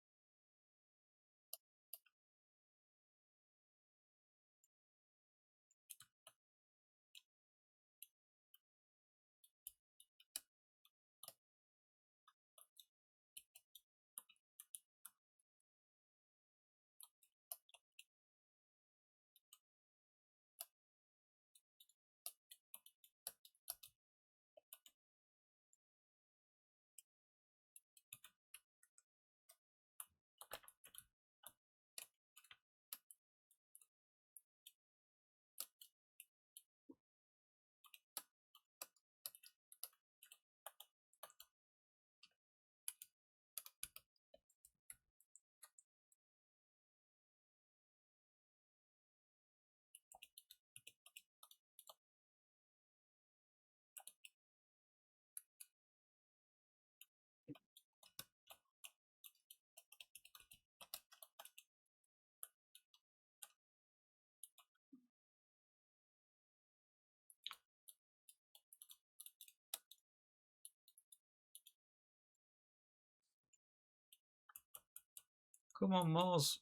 Come on, Moz.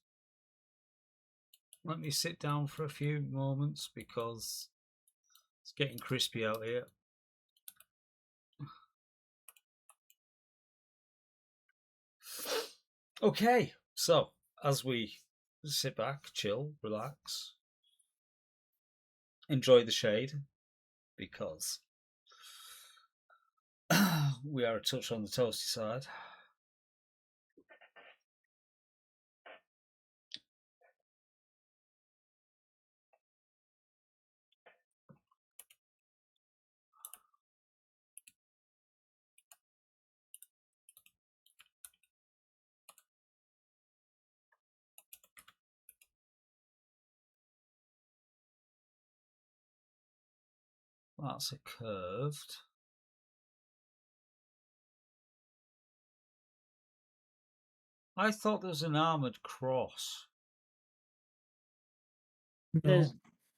Let me sit down for a few moments because it's getting crispy out here. Okay, so as we sit back, chill, relax, enjoy the shade, because we are a touch on the toasty side. That's a curved. I thought there was an armoured cross. No. There's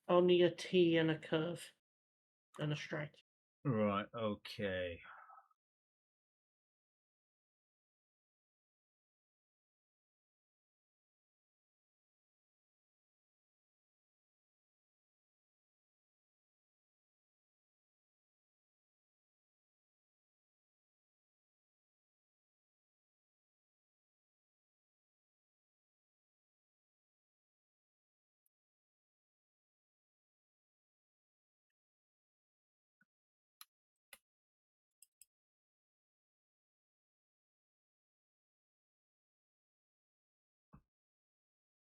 only a T and a curve and a straight. Right, okay.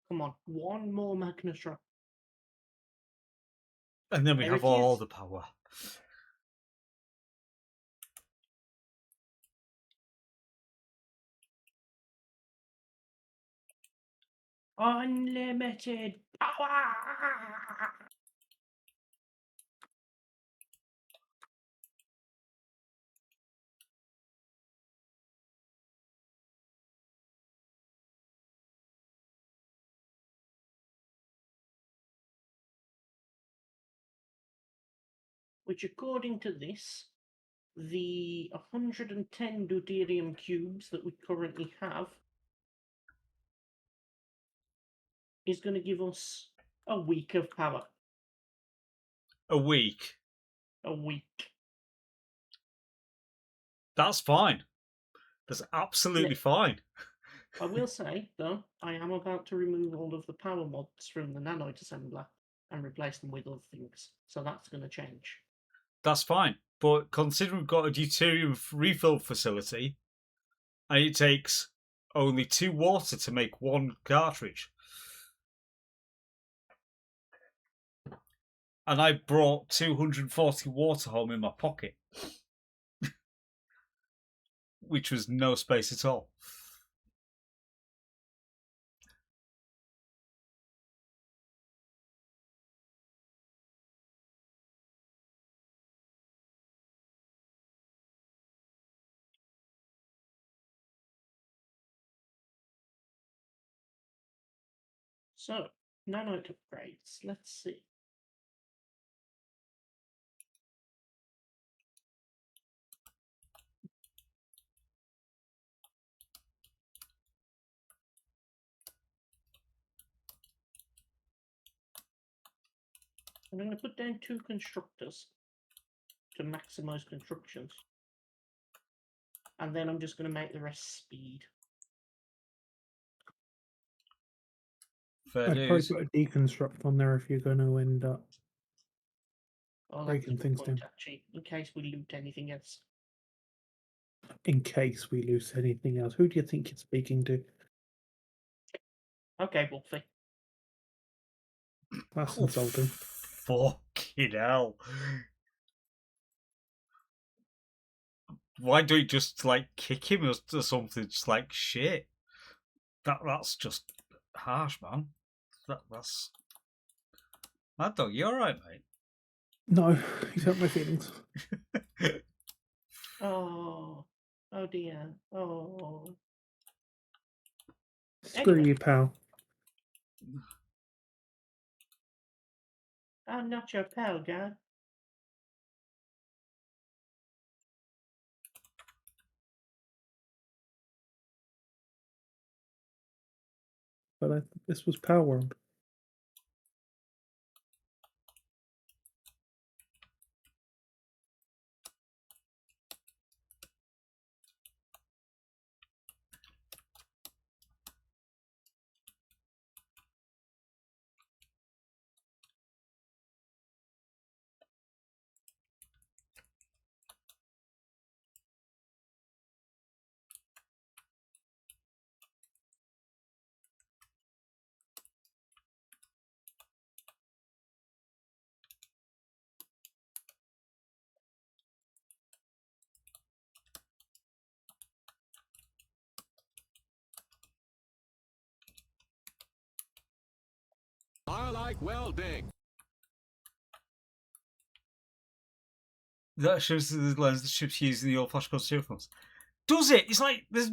Come on, one more magnetron. And then we There have it all is. the power. Unlimited power! Which, according to this, the 110 deuterium cubes that we currently have is going to give us a week of power. A week. A week. That's fine. That's absolutely fine. I will say, though, I am about to remove all of the power mods from the nanoid assembler and replace them with other things. So that's going to change. That's fine. But considering we've got a deuterium refill facility, and it takes only 2 water to make 1 cartridge. And I brought 240 water home in my pocket, which was no space at all. So, nanoid upgrades. Let's see. I'm going to put down 2 constructors to maximize constructions. And then I'm just going to make the rest speed. Fair I'd probably dues. put a deconstruct on there if you're going to end up Oh, that's a breaking good things point, down. actually, in case we loot anything else. In case we lose anything else. Who do you think you're speaking to? Okay, Wolfie. That's Oh, insulting. fucking hell. Why don't you just, like, kick him or something? Just like, shit. That's just harsh, man. That's... Mad Dog, you alright, mate? No, he's hurt my feelings. Oh. Oh dear. Oh. Screw Anyway. you, pal. I'm not your pal, guy. But I thought this was Power World. like welding. That shows the lens the ship's using the old flash code serial films. Does it? It's like there's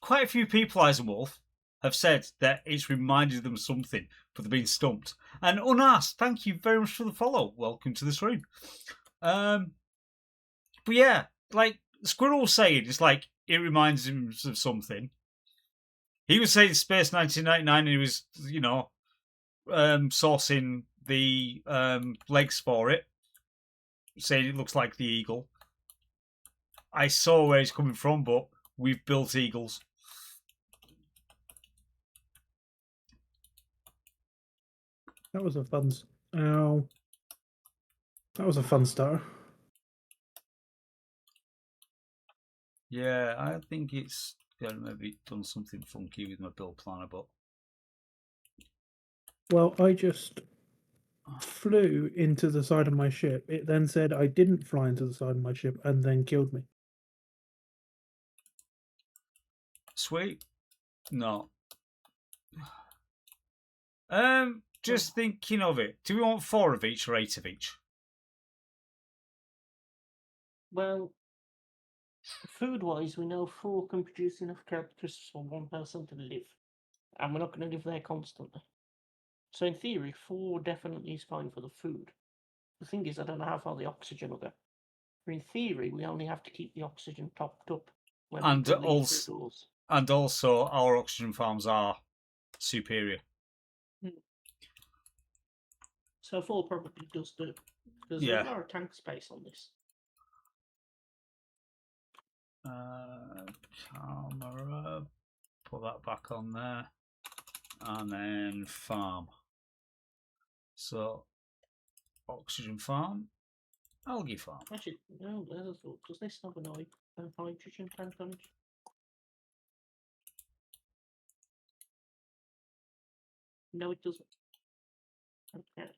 quite a few people, Eisenwolf, have said that it's reminded them something, but they've been stumped. And unasked, thank you very much for the follow. Welcome to the stream. But yeah, like Squirrel was saying, it's like it reminds him of something. He was saying Space 1999, and he was, sourcing the legs for it, saying it looks like the eagle. I saw where he's coming from, but we've built eagles. That was a fun. Ow. That was a fun start. Yeah, I think it's maybe done something funky with my build planner, but Well, I just flew into the side of my ship. It then said I didn't fly into the side of my ship and then killed me. sweet. No. Just thinking of it. Do we want 4 of each or 8 of each? Well, food-wise, we know 4 can produce enough characteristics for 1 person to live, and we're not going to live there constantly. So in theory, 4 definitely is fine for the food. The thing is, I don't know how far the oxygen will go. But in theory, we only have to keep the oxygen topped up when And people leave also, through doors. and also, our oxygen farms are superior. So 4 probably does do, because Yeah. there's a lot of tank space on this. Camera, put that back on there, and then farm. So, oxygen farm, algae farm. Actually, no, there's a thought. Does this have an hydrogen tank on it? No, it doesn't. Okay.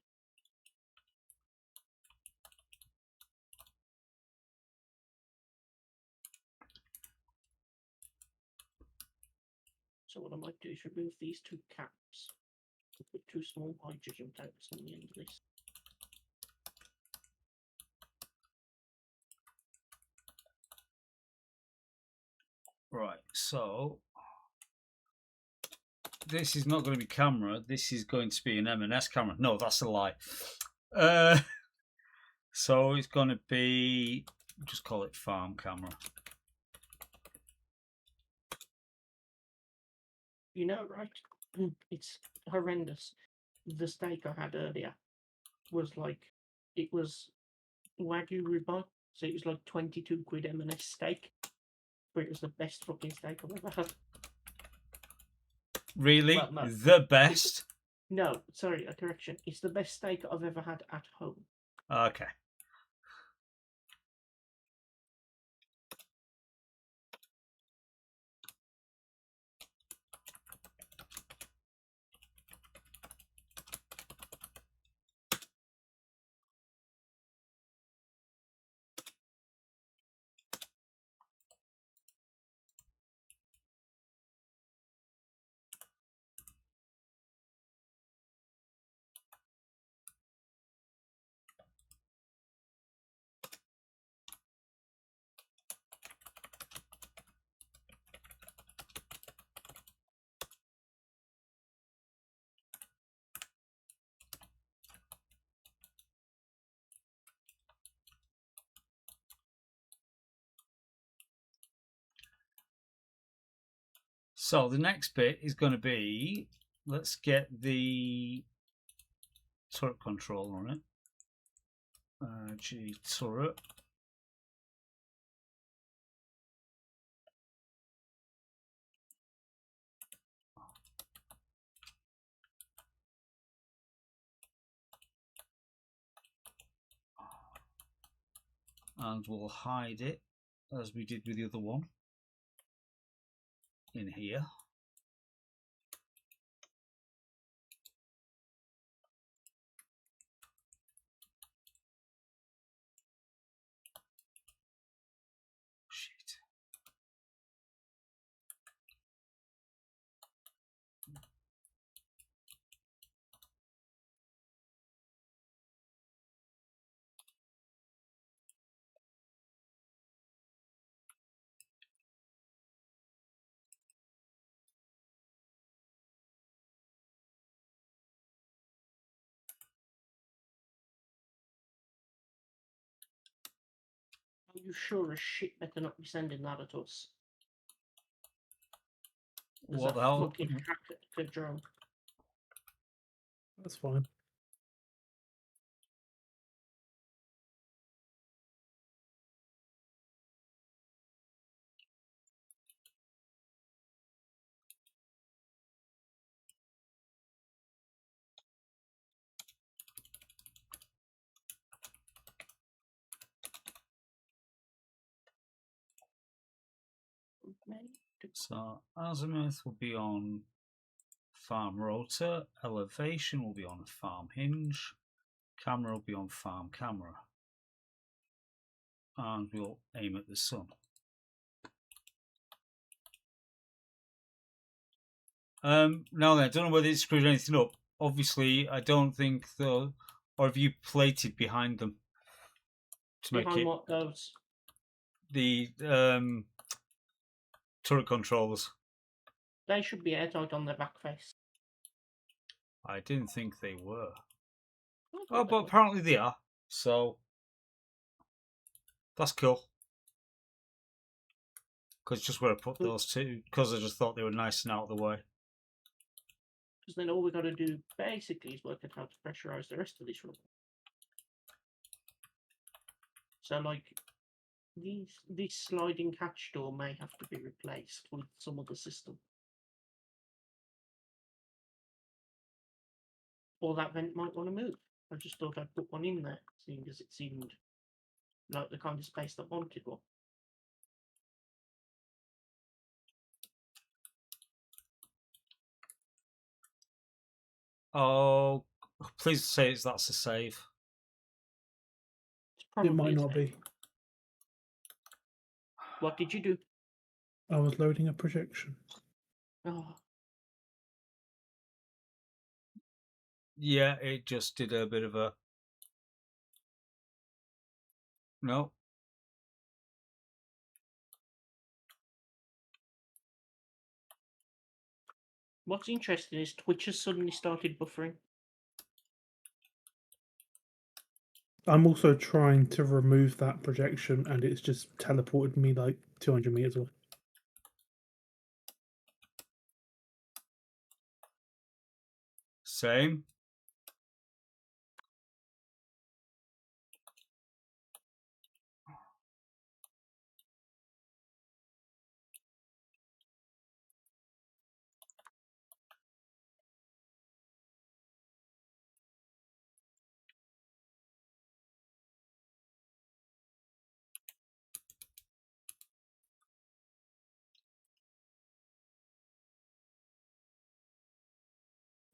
So what I might do is remove these 2 caps and put 2 small hydrogen tanks on the end of this. Right, so this is not going to be camera. This is going to be an M&S camera. No, that's a lie. So it's going to be, just call it farm camera. You know, right? It's horrendous. The steak I had earlier was like, it was Wagyu ribeye, so it was like 22 quid M&S steak, but it was the best fucking steak I've ever had. Really? Well, no. The best? No, sorry, a correction. It's the best steak I've ever had at home. Okay. So the next bit is going to be, let's get the turret control on it. G turret. And we'll hide it as we did with the other one in here. Shit. You sure as shit better not be sending that at us. There's What a the hell? fucking hacker drone. That's fine. So azimuth will be on farm rotor, elevation will be on farm hinge, camera will be on farm camera, and we'll aim at the sun. Now then, I don't know whether it screwed anything up. Obviously, I don't think though, or have you plated behind them to make Behind it what goes? the turret controllers? They should be airtight on their back face. I didn't think they were. I Oh, thought they but were. apparently they are. So that's cool. Because just where I put those two, because I just thought they were nice and out of the way. Because then all we got to do basically is work out how to pressurize the rest of this room. So, like, this sliding hatch door may have to be replaced with some other system. Or that vent might want to move. I just thought I'd put one in there, seeing as it seemed like the kind of space that wanted one. Oh, please say that's a save. It's probably It might a not save. be. What did you do? I was loading a projection. Oh, Yeah, it just did a bit of a... No. what's interesting is Twitch has suddenly started buffering. I'm also trying to remove that projection, and it's just teleported me like 200 meters away. Same.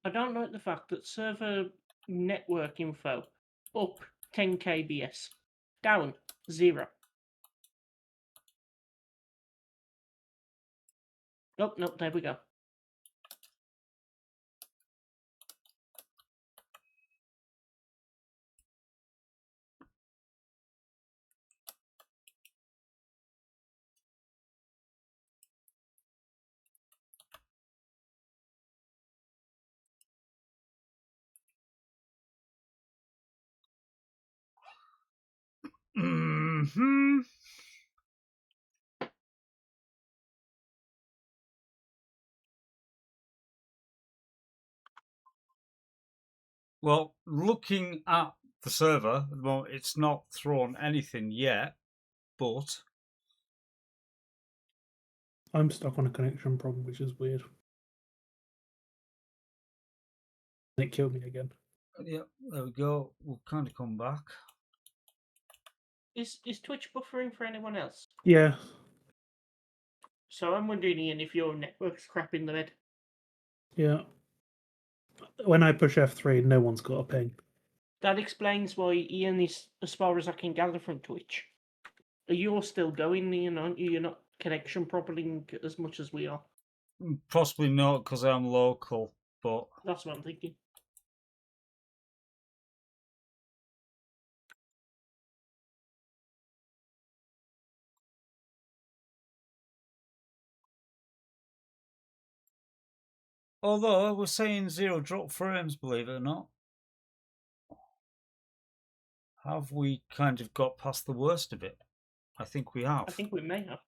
I don't like the fact that server network info up 10 kbs, down 0. Oh, no, there we go. Mm-hmm. Well, looking at the server, well, it's not thrown anything yet, but I'm stuck on a connection problem, which is weird. It killed me again. yeah, there we go. We'll kind of come back. Is Twitch buffering for anyone else? Yeah, So I'm wondering, Ian, if your network's crap in the bed. yeah. When I push F3, no one's got a ping. That explains why Ian is, as far as I can gather from Twitch. You're still going, Ian, aren't you? You're not connection properly as much as we are. Possibly not because I'm local, but That's what I'm thinking. although we're saying 0 drop frames, believe it or not. Have we kind of got past the worst of it? I think we have. I think we may have.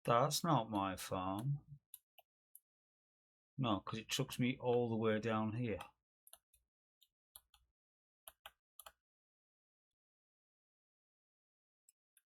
That's not my farm. No, because it chucks me all the way down here.